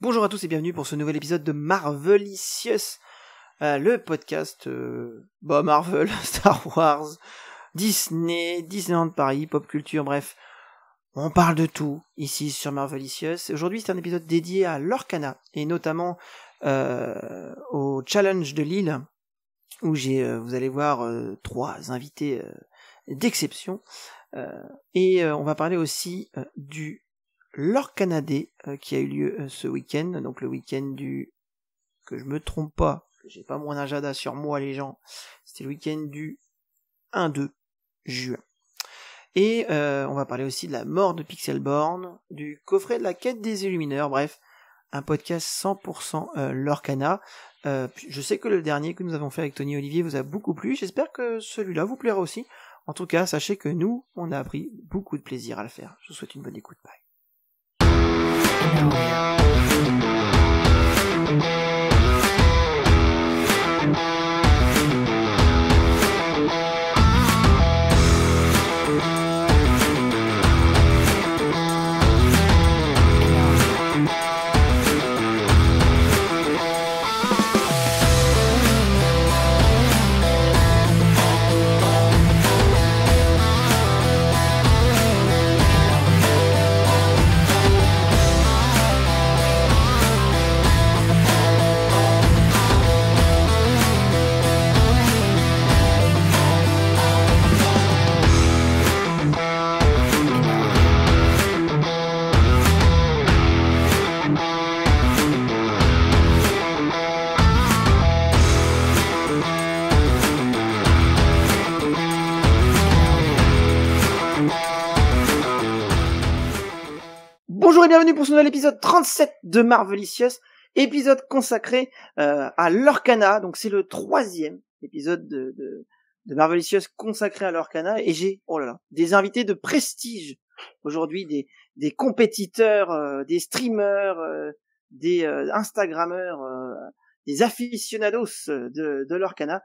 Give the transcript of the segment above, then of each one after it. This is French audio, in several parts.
Bonjour à tous et bienvenue pour ce nouvel épisode de Marvelicious, le podcast Marvel, Star Wars, Disney, Disneyland Paris, pop culture, bref, on parle de tout ici sur Marvelicious. Aujourd'hui c'est un épisode dédié à l'Orcana et notamment au challenge de Lille où vous allez voir 3 invités d'exception et on va parler aussi du l'Orcana Day qui a eu lieu ce week-end, donc le week-end que je me trompe pas, que j'ai pas mon agenda sur moi les gens, c'était le week-end du 1-2 juin. Et on va parler aussi de la mort de Pixelborn, du coffret de la quête des Illumineurs, bref, un podcast 100% l'Orcana. Je sais que le dernier que nous avons fait avec Tony Olivier vous a beaucoup plu, j'espère que celui-là vous plaira aussi. En tout cas, sachez que nous, on a pris beaucoup de plaisir à le faire. Je vous souhaite une bonne écoute, bye. Bonjour et bienvenue pour ce nouvel épisode 37 de Marvelicious, épisode consacré à l'Orcana, donc c'est le 3e épisode de Marvelicious consacré à l'Orcana, et j'ai, des invités de prestige aujourd'hui, des compétiteurs, des streamers, des Instagrammeurs, des aficionados de l'Orcana,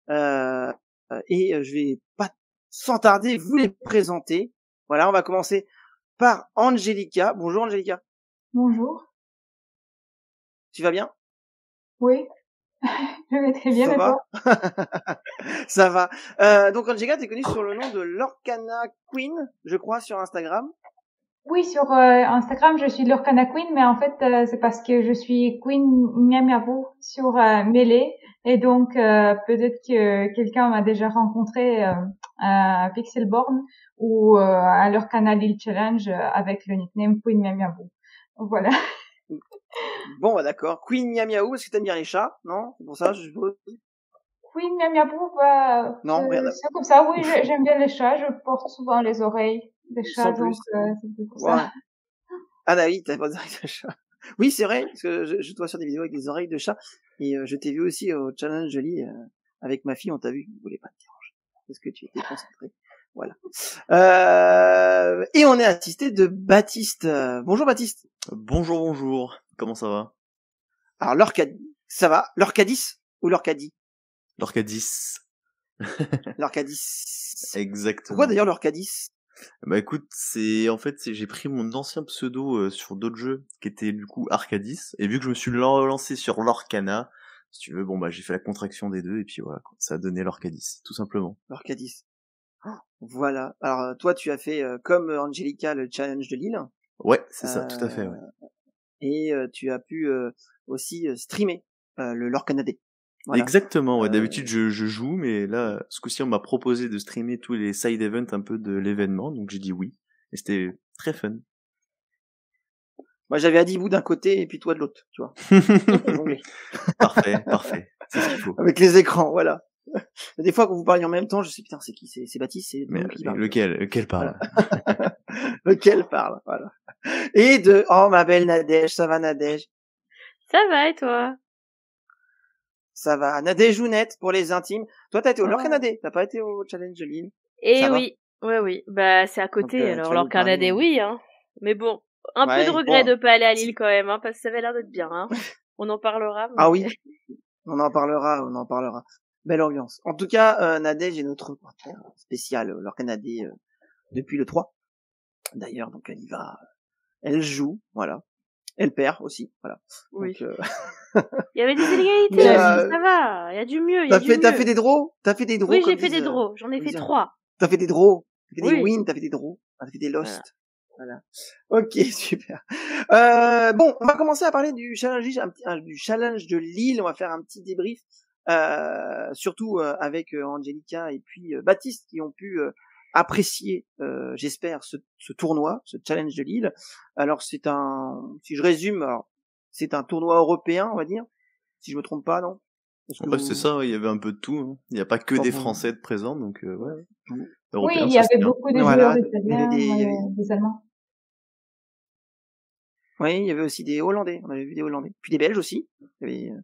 et je vais pas sans tarder vous les présenter. Voilà, on va commencer par Angelica. Bonjour Angelica. Bonjour. Tu vas bien? Oui, je vais très bien. Ça et va? toi? Ça va. Donc Angelica, t'es connue sur le nom de l'Orcana Queen, je crois, sur Instagram. Oui, sur Instagram, je suis Lorcana Queen, mais en fait, c'est parce que je suis Queen Nyamiabu sur Melee, et donc peut-être que quelqu'un m'a déjà rencontré à Pixelborn ou à Lorcana Lille Challenge avec le nickname Queen Nyamiabu. Voilà. Bon, d'accord. Queen Miamiaou, est-ce que t'aimes bien les chats? Non? C'est pour ça, je suppose. Queen Nyamiabu, bah, Non, rien à... c'est comme ça. Oui, j'aime bien les chats. Je porte souvent les oreilles des chats, Sans donc plus. c'est pour Ouais. ça. Ah bah oui, t'as pas d'oreilles de chat. Oui, c'est vrai, parce que je te vois sur des vidéos avec des oreilles de chat, et je t'ai vu aussi au challenge joli avec ma fille, on t'a vu, je voulais pas te déranger, parce que tu étais concentré. Voilà. Et on est assisté de Baptiste. Bonjour Baptiste. Bonjour, bonjour. Comment ça va? Alors l'Orcadie, ça va? L'Orcadis ou l'Orcadie? L'Orcadis. L'Orcadis. Exactement. Pourquoi d'ailleurs l'Orcadis? Bah écoute, j'ai pris mon ancien pseudo sur d'autres jeux qui était du coup Arcadis, et vu que je me suis lancé sur l'Orcana, si tu veux, j'ai fait la contraction des deux et puis voilà, quoi. Ça a donné l'Orcadis, tout simplement. L'Orcadis. Voilà. Alors toi tu as fait comme Angelica le challenge de Lille. Ouais, c'est ça, tout à fait, ouais. Et tu as pu aussi streamer le l'Orcana Day. Voilà. Exactement, ouais. D'habitude je joue, mais là, ce coup-ci on m'a proposé de streamer tous les side events un peu de l'événement, donc j'ai dit oui. Et c'était très fun. Moi j'avais Adibou d'un côté et puis toi de l'autre, tu vois. Parfait. C'est ce qu'il faut. Avec les écrans, voilà. Des fois quand vous parliez en même temps, je sais putain c'est qui, c'est Baptiste, c'est mais qui parle. lequel parle? Voilà. Lequel parle, voilà. Et ma belle Nadège, ça va Nadège? Ça va et toi? Ça va. Nadège ou Net pour les intimes. Toi t'as été au l'Orcana Day, t'as pas été au challenge de Lille? Eh oui, oui. Bah c'est à côté, donc, alors l'Orcana Day oui, hein. Mais bon, un peu de regret de pas aller à Lille quand même, hein, parce que ça avait l'air d'être bien, hein. On en parlera. Mais... Ah oui, on en parlera. Belle ambiance. En tout cas, Nadège est notre reporter spécial l'Orcana Day depuis le 3. D'ailleurs, donc elle y va, elle joue, voilà. Elle perd aussi, voilà. Oui. Donc, il y avait des inégalités, mais, ça va. Il y a du mieux, t'as fait des draws? T'as fait des draws? Oui, comme j'ai fait disent, des draws. J'en ai fait disent. 3. T'as fait des draws? T'as fait des Oui. wins? T'as fait des draws? T'as fait des lost? Voilà. Ok, super. Bon, on va commencer à parler du challenge de Lille. On va faire un petit débrief, surtout avec Angelica et puis Baptiste qui ont pu apprécier, j'espère, ce tournoi, ce challenge de Lille. Alors si je résume, alors, c'est un tournoi européen, on va dire, si je me trompe pas, non? Ouais, c'est ça, ouais, il y avait un peu de tout. Hein. Il n'y a pas que des Français de présents, donc ouais. Oui, Européen, il y ça, avait c'est bien. beaucoup de Voilà, joueurs italiens, des Allemands. Oui, il y avait aussi des Hollandais. On avait vu des Hollandais, puis des Belges aussi. Il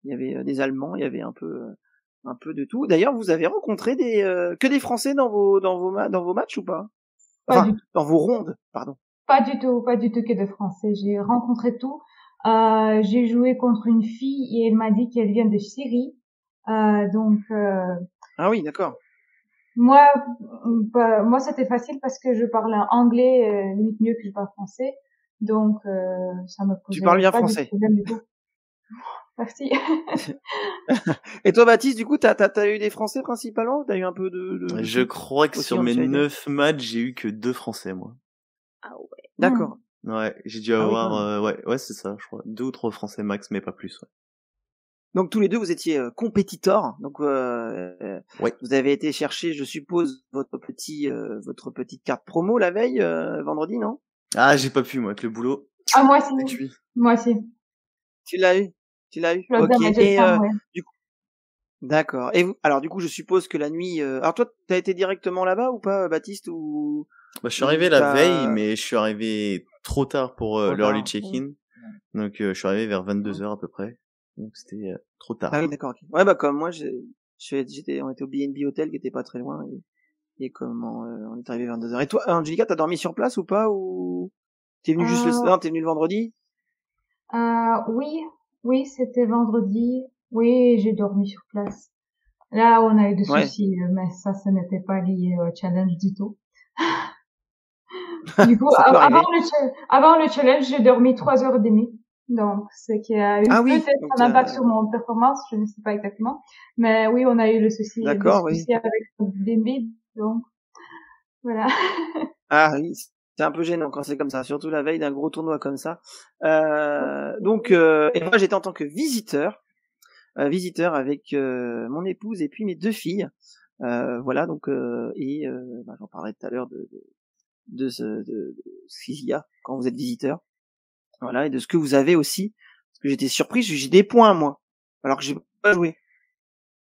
y avait des Allemands. Il y avait un peu de tout. D'ailleurs, vous avez rencontré que des Français dans vos matchs ou pas? Pas du tout. Dans vos rondes, pardon. Pas du tout que de Français. J'ai rencontré tout. J'ai joué contre une fille et elle m'a dit qu'elle vient de Syrie. Donc. Ah oui, d'accord. Moi, c'était facile parce que je parle anglais limite mieux que je parle français. Donc, ça me posait Tu parles bien pas français. de problème du tout. Merci. Et toi, Baptiste, du coup, t'as eu des Français principalement? T'as eu un peu de Je crois que sur mes 9 matchs, j'ai eu que 2 Français, moi. Ah ouais. D'accord. Ouais, j'ai dû avoir, ouais, c'est ça, je crois. 2 ou 3 Français max, mais pas plus, ouais. Donc tous les deux, vous étiez compétiteurs. Donc ouais. Vous avez été chercher, je suppose, votre petite carte promo la veille, vendredi, non? Ah, j'ai pas pu, moi, avec le boulot. Ah, moi aussi. Moi aussi. Tu l'as eu? Ok. Et du coup, d'accord. Et vous, alors du coup, je suppose que la nuit. Alors toi, t'as été directement là-bas ou pas, Baptiste, ou? Bah, je suis arrivé la veille, mais je suis arrivé trop tard pour l'early check-in. Donc je suis arrivé vers 22h à peu près. Donc c'était trop tard. Ah oui, d'accord. Okay. Ouais, bah comme moi, on était au B&B Hotel qui était pas très loin et comment on est arrivé 22h. Et toi, Angelica, t'as dormi sur place ou pas, ou t'es venu t'es venu le vendredi? Oui, c'était vendredi. Oui, j'ai dormi sur place. Là, on a eu des soucis, mais ça n'était pas lié au challenge du tout. Du coup, avant le challenge, j'ai dormi 3h30. Donc, ce qui a eu peut-être un impact sur mon performance, je ne sais pas exactement. Mais oui, on a eu le souci, avec le BNB, donc, voilà. Ah oui, c'est un peu gênant quand c'est comme ça, surtout la veille d'un gros tournoi comme ça. Donc, et moi j'étais en tant que visiteur avec mon épouse et puis mes 2 filles. Voilà, donc j'en parlerai tout à l'heure de ce qu'il y a quand vous êtes visiteur. Voilà, et de ce que vous avez aussi. Parce que j'étais surpris, j'ai des points, moi. Alors que j'ai pas joué.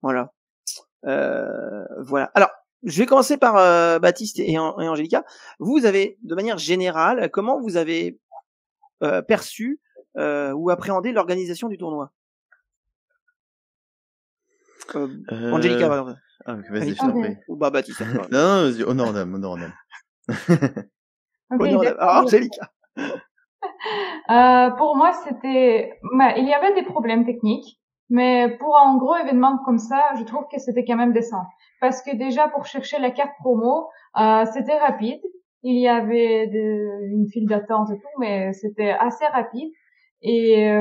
Voilà. Voilà. Alors, je vais commencer par Baptiste et Angelica. Vous avez, de manière générale, comment vous avez perçu ou appréhendé l'organisation du tournoi? Angelica, pardon. Ah, vas-y, je t'en prie. Ou bah Baptiste. Non, vas-y, honneur d'âme, honneur d'âme. Okay, alors, Angelica. Pour moi, il y avait des problèmes techniques, mais pour un gros événement comme ça, je trouve que c'était quand même décent. Parce que déjà, pour chercher la carte promo, c'était rapide. Il y avait une file d'attente et tout, mais c'était assez rapide. Et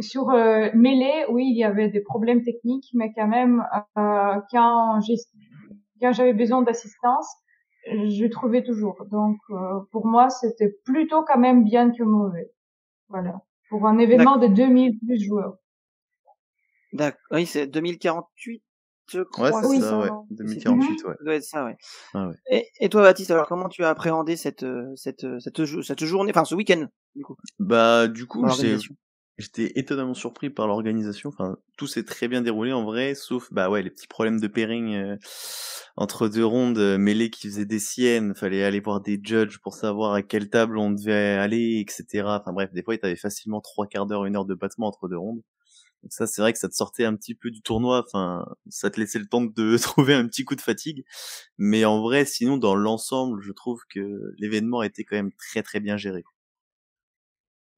sur Melee, oui, il y avait des problèmes techniques, mais quand même, quand j'avais besoin d'assistance, je trouvais toujours. Donc, pour moi, c'était plutôt quand même bien que mauvais. Voilà. Pour un événement de 2000 plus joueurs. D'accord. Oui, c'est 2048, je crois. Ouais, c'est ça, ouais. 2048, ouais. Ça doit être ça, ouais. Ah, ouais. Et toi, Baptiste, alors comment tu as appréhendé cette journée, enfin ce week-end, du coup? Bah, du coup, j'étais étonnamment surpris par l'organisation. Enfin, tout s'est très bien déroulé en vrai, sauf les petits problèmes de pairing entre 2 rondes, Melee qui faisait des siennes, fallait aller voir des judges pour savoir à quelle table on devait aller, etc. Enfin bref, des fois, t'avais facilement 3/4 d'heure, 1 heure de battement entre 2 rondes. Donc ça, c'est vrai que ça te sortait un petit peu du tournoi. Enfin, ça te laissait le temps de trouver un petit coup de fatigue. Mais en vrai, sinon, dans l'ensemble, je trouve que l'événement a été quand même très très bien géré.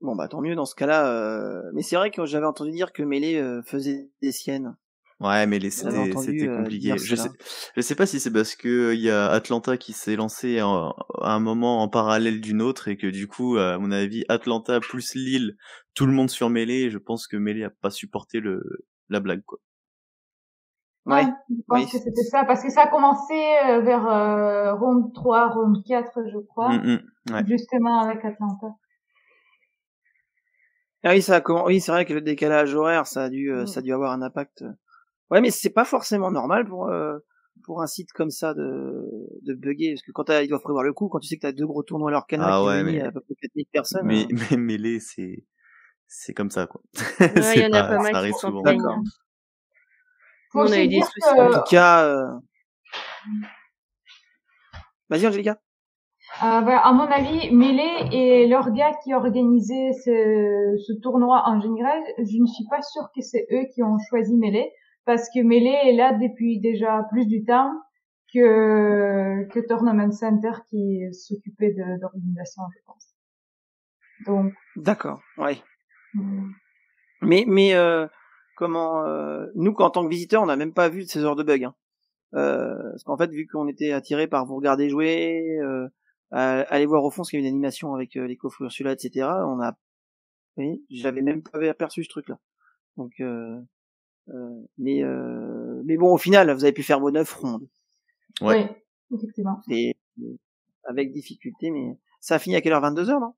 Bon bah tant mieux dans ce cas-là. Mais c'est vrai que j'avais entendu dire que Melee faisait des siennes. Ouais, mais J'avais entendu c'était compliqué. dire Je cela. sais pas si c'est parce que il y a Atlanta qui s'est lancé à un moment en parallèle d'une autre et que du coup, à mon avis, Atlanta plus Lille, tout le monde sur Melee. Et je pense que Melee a pas supporté la blague, quoi. Ouais, Ouais, je oui. pense que c'était ça, parce que ça a commencé vers round 3, round 4, je crois, Ouais. justement avec Atlanta. Ah oui, oui, c'est vrai que le décalage horaire, ça a dû avoir un impact. Ouais, mais c'est pas forcément normal pour un site comme ça de bugger, parce que quand ils doivent prévoir le coup, quand tu sais que t'as 2 gros tournois à leur canal Ah qui ouais, réunissent mais à peu près 4000 personnes. mais Melee, c'est comme ça, quoi. Ouais, il y C'est en a pas, pas ça mal qui arrive s'en souvent. plaignent. D'accord. Nous, Faut on a aussi eu des dire soucis. En tout cas, vas-y Angelica. À mon avis, Melee et leur gars qui organisaient ce tournoi en général, je ne suis pas sûre que c'est eux qui ont choisi Melee, parce que Melee est là depuis déjà plus du temps que Tournament Center qui s'occupait de l'organisation, je pense. Donc. D'accord, ouais. Mais comment nous, en tant que visiteurs, on n'a même pas vu de ces heures de bugs. Hein. Parce qu'en fait, vu qu'on était attirés par vous regarder jouer, aller voir au fond, parce qu'il y a une animation avec les coffres Ursula, etc. Oui, j'avais même pas aperçu ce truc-là. Donc, mais bon, au final, vous avez pu faire vos 9 rondes. Ouais. Oui, effectivement. C'est avec difficulté, mais ça a fini à quelle heure? 22h, non?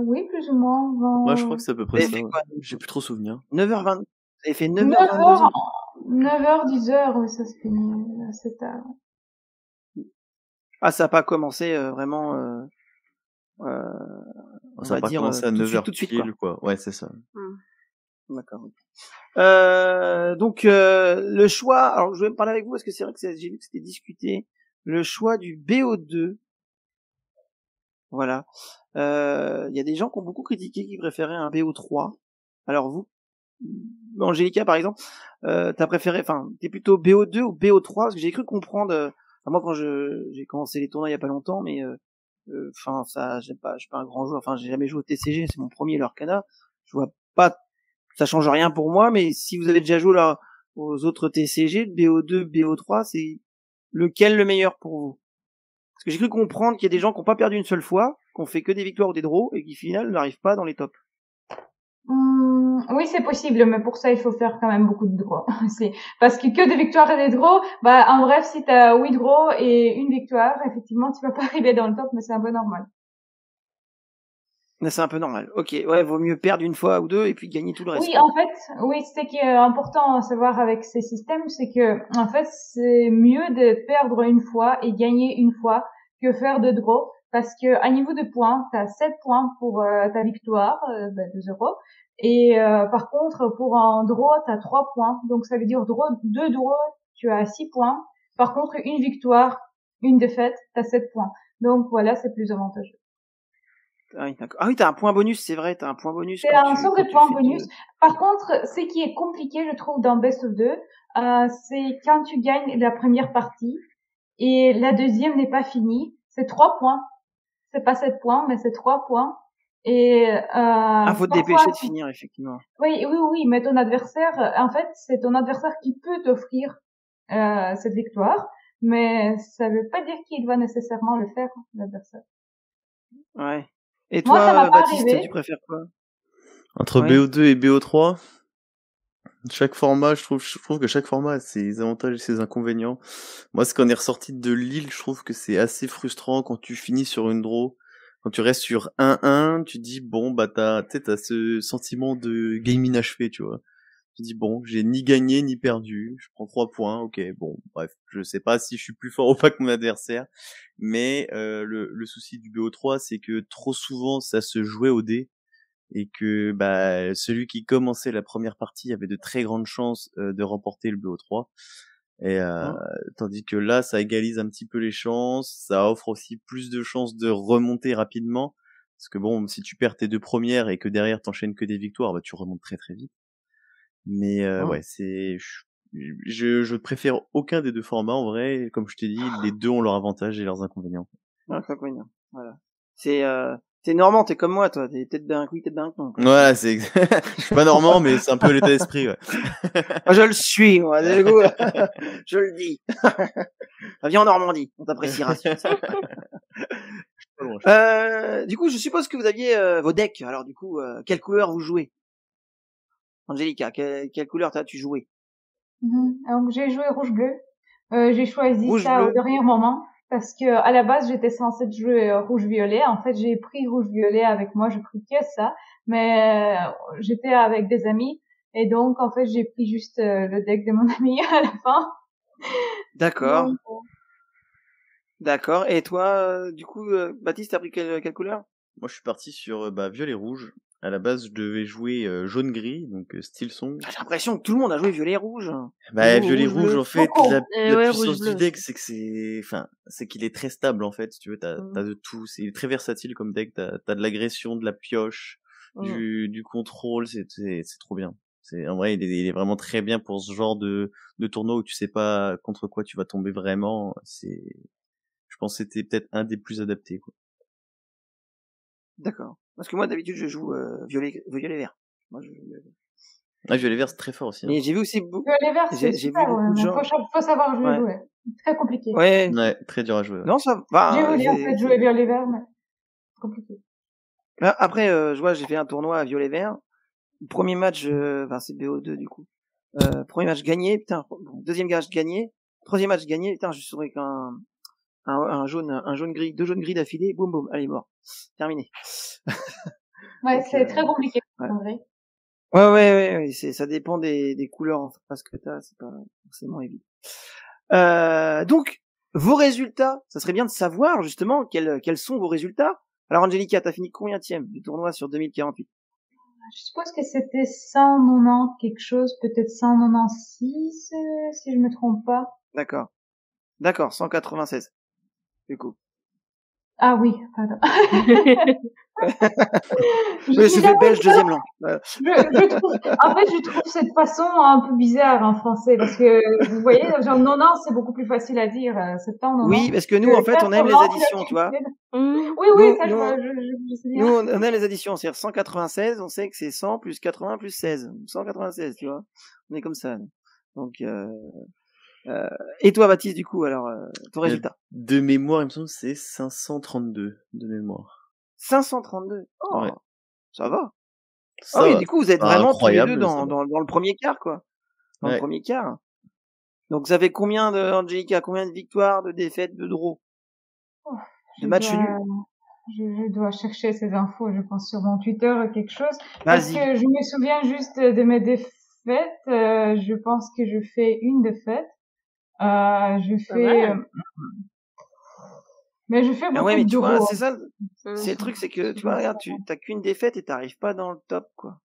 Oui, plus ou moins. Moi, je crois que c'est à peu près Vous avez ça. fait Ouais. quoi? J'ai plus trop souvenir. 9h20. Vous avez fait 9h, 9h22h. 9h, 10h, ça se finit assez tard. Ah, ça a pas commencé vraiment, on Ça a va pas dire commencé à tout 9h de suite, quoi. pile, quoi. Ouais, c'est ça. D'accord. Donc le choix. Alors je vais me parler avec vous parce que c'est vrai que j'ai vu que c'était discuté. Le choix du BO2. Voilà. Il y a des gens qui ont beaucoup critiqué, qui préféraient un BO3. Alors vous, Angelica par exemple, t'as préféré, enfin, t'es plutôt BO2 ou BO3? Parce que j'ai cru comprendre. Enfin, moi quand j'ai commencé les tournois il y a pas longtemps, mais enfin ça, j'aime pas, je suis pas un grand joueur. Enfin, j'ai jamais joué au TCG, c'est mon premier Lorcana. Je vois pas, ça change rien pour moi. Mais si vous avez déjà joué là aux autres TCG, BO2, BO3, c'est lequel le meilleur pour vous? Parce que j'ai cru comprendre qu'il y a des gens qui n'ont pas perdu une seule fois, qui ont fait que des victoires ou des draws, et qui, au final, n'arrivent pas dans les tops. Oui, c'est possible, mais pour ça, il faut faire quand même beaucoup de draws. Parce que des victoires et des draws, bah, en bref, si t'as 8 draws et une victoire, effectivement, tu vas pas arriver dans le top, mais c'est un peu normal. Mais c'est un peu normal. Ok, ouais, vaut mieux perdre une fois ou deux et puis gagner tout le reste. Oui, en fait, oui, ce qui est important à savoir avec ces systèmes, c'est que, en fait, c'est mieux de perdre une fois et gagner une fois que faire de draws. Parce que, à niveau de points, t'as 7 points pour ta victoire, de 0. Et, par contre, pour un draw, t'as 3 points. Donc, ça veut dire deux draws, tu as 6 points. Par contre, une victoire, une défaite, t'as 7 points. Donc, voilà, c'est plus avantageux. Ah oui, d'accord. Ah oui, t'as un point bonus, c'est vrai, t'as un point bonus C'est un sort de point bonus. Par contre, ce qui est compliqué, je trouve, dans Best of 2, c'est quand tu gagnes la première partie et la deuxième n'est pas finie, c'est 3 points. C'est pas 7 points, mais c'est 3 points. Et faut te dépêcher de finir, effectivement. Oui, mais ton adversaire, en fait, c'est ton adversaire qui peut t'offrir cette victoire, mais ça veut pas dire qu'il va nécessairement le faire, l'adversaire. Ouais. Et Moi, ça toi, m'a pas Baptiste, arrivé. tu préfères quoi? Entre BO2 et BO3, chaque format, je trouve que chaque format a ses avantages et ses inconvénients. Moi, ce qu'on est ressorti de Lille, je trouve que c'est assez frustrant quand tu finis sur une draw. Quand tu restes sur 1-1, tu dis, bon, bah, t'as ce sentiment de game inachevé, tu vois. Tu dis, bon, j'ai ni gagné ni perdu, je prends 3 points, ok, bon, bref, je sais pas si je suis plus fort ou pas que mon adversaire, mais le souci du BO3, c'est que trop souvent, ça se jouait au dé, et que bah celui qui commençait la première partie avait de très grandes chances de remporter le BO3, et tandis que là, ça égalise un petit peu les chances, ça offre aussi plus de chances de remonter rapidement, parce que bon, si tu perds tes 2 premières et que derrière t'enchaînes que des victoires, bah tu remontes très très vite. Mais ouais, je préfère aucun des deux formats en vrai. Comme je t'ai dit, les deux ont leurs avantages et leurs inconvénients. Inconvénients. Voilà. C'est T'es normand, t'es comme moi, toi. T'es tête d'un oui, tête d'un non. Ouais, je suis pas normand, mais c'est un peu l'état d'esprit, ouais. Moi, je le suis, moi, du coup, je le dis. Viens en Normandie, on t'appréciera. Du coup, je suppose que vous aviez vos decks. Alors, du coup, quelle couleur vous jouez? Angelica, quelle couleur t'as-tu joué? Donc, j'ai joué rouge-bleu. J'ai choisi Rouge ça au bleu. dernier moment parce que à la base j'étais censée jouer rouge-violet. En fait, j'ai pris rouge-violet avec moi. J'ai pris que ça, mais j'étais avec des amis et donc en fait j'ai pris juste le deck de mon ami à la fin. D'accord. Donc, D'accord. Et toi, du coup, Baptiste, t'as pris quelle couleur? Moi, je suis parti sur violet-rouge. À la base, je devais jouer jaune-gris, donc style song. J'ai l'impression que tout le monde a joué violet-rouge. Bah, Rouge, violet-rouge, bleu. en fait, Oh, la ouais, puissance rouge-bleu du deck, aussi. c'est qu'il est très stable, en fait. Si tu veux, t'as de tout. C'est très versatile comme deck. T'as de l'agression, de la pioche, du contrôle. C'est trop bien. En vrai, il est vraiment très bien pour ce genre de tournoi où tu sais pas contre quoi tu vas tomber vraiment. Je pense que c'était peut-être un des plus adaptés, quoi. D'accord. Parce que moi, d'habitude, je joue violet-vert. Moi, Violet-vert, c'est très fort aussi, hein. Mais j'ai vu aussi violet vert c'est j'ai super, vu beaucoup ouais, de mais gens. faut savoir jouer, Ouais. jouer. Très compliqué. Ouais. Ouais, très dur à jouer. Ouais. Non, ça J'ai va. voulu en fait jouer violet vert, mais c'est compliqué. Après, je vois, j'ai fait un tournoi à violet-vert. Premier match, c'est BO2 du coup. Premier match gagné, putain. Deuxième match gagné. Troisième match gagné, putain, je suis avec un jaune gris, 2 jaunes gris d'affilée, boum boum, allez mort, terminé. Ouais, Donc, c'est très compliqué, ouais. en vrai. Ouais, ça dépend des couleurs en face que t'as, c'est pas forcément évident. Donc, vos résultats, ça serait bien de savoir justement quels sont vos résultats. Alors Angelica, t'as fini combienième du tournoi sur 2048? Je suppose que c'était 190 quelque chose, peut-être 196, si je me trompe pas. D'accord, 196, du coup. Ah oui, pardon. Je fais belge deuxième langue. Je trouve, en fait, je trouve cette façon un peu bizarre en français, parce que, vous voyez, genre 90, c'est beaucoup plus facile à dire, 70, Oui, parce que nous, en fait, on aime les additions, tu vois. Oui, ça, je sais bien. Nous, on aime les additions, c'est-à-dire 196, on sait que c'est 100 plus 80 plus 16. 196, tu vois. On est comme ça. Donc, et toi, Baptiste, du coup, alors, ton résultat? De mémoire, il me semble que c'est 532 de mémoire. 532. Oh, ouais. Ça va. Ça oui, va. du coup, vous êtes vraiment tous les deux dans le premier quart, quoi. Dans le premier quart. Donc, ça fait combien de, Angelica, combien de victoires, de défaites, de draws? De matchs nuls? Je dois chercher ces infos, je pense, sur mon Twitter ou quelque chose. Parce que je me souviens juste de mes défaites. Je pense que je fais une défaite. Je fais... mais je fais beaucoup de vois, c'est ça. C'est le truc, c'est que, tu vois, regarde, t'as qu'une défaite et t'arrives pas dans le top, quoi.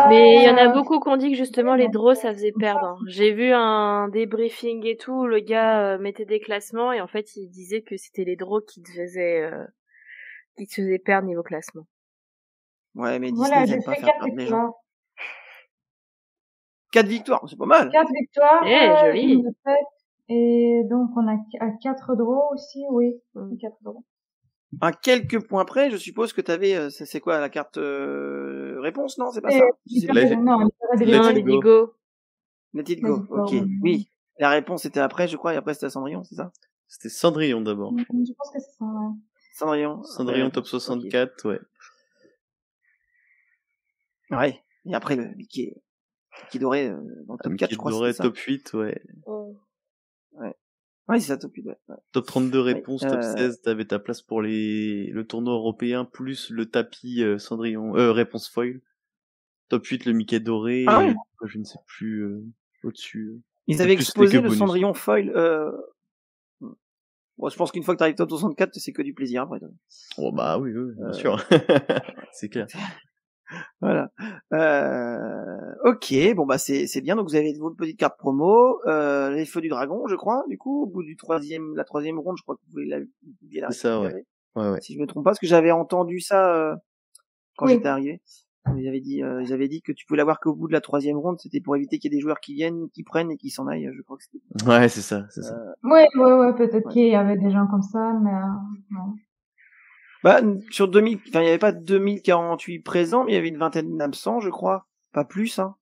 Mais il y en a beaucoup qui ont dit que justement les draws ça faisait perdre. Hein. J'ai vu un débriefing et tout, le gars mettait des classements et en fait il disait que c'était les draws qui te faisaient perdre niveau classement. Ouais, mais Disney n'aime pas faire perdre les gens. 4 victoires, c'est pas mal. 4 victoires, joli. Une défaite, et donc on a 4 draws aussi, oui. 4 draws. À quelques points près, je suppose que t'avais, c'est quoi la carte réponse, non? C'est pas ça? Non, Let it go. Let it go, ok. Oui, la réponse était après, je crois, et après c'était Cendrillon, c'est ça? C'était Cendrillon d'abord. Je pense que c'est ça, ouais. Cendrillon top 64, ouais. Ouais, et après le Mickey doré dans le top 4, je crois. Mickey doré, top 8, ouais. Ouais, c'est ça, top 8, ouais. Top 32 réponses, top 16, t'avais ta place pour le tournoi européen, plus le tapis Cendrillon, réponse foil. Top 8, le Mickey doré, ah ouais. et je ne sais plus, au-dessus. Ils avaient exposé le Cendrillon foil, bon, je pense qu'une fois que t'arrives top 64, c'est que du plaisir après. Oh, bah oui, bien sûr. C'est clair. Voilà. Ok, bon bah c'est bien. Donc vous avez votre petite carte promo, les feux du dragon, je crois. Du coup, au bout du la troisième ronde, je crois que vous pouvez la récupérer. C'est ça, ouais. Si je me trompe pas, parce que j'avais entendu ça quand j'étais arrivé. Ils avaient dit que tu pouvais l'avoir qu'au bout de la troisième ronde. C'était pour éviter qu'il y ait des joueurs qui viennent, qui prennent et qui s'en aillent. Je crois que c'était. Ouais, c'est ça. Ouais, peut-être qu'il y avait des gens comme ça, mais non. Bah, sur 2000, enfin, il y avait pas 2048 présents, mais il y avait une vingtaine d'absents, je crois. Pas plus, hein.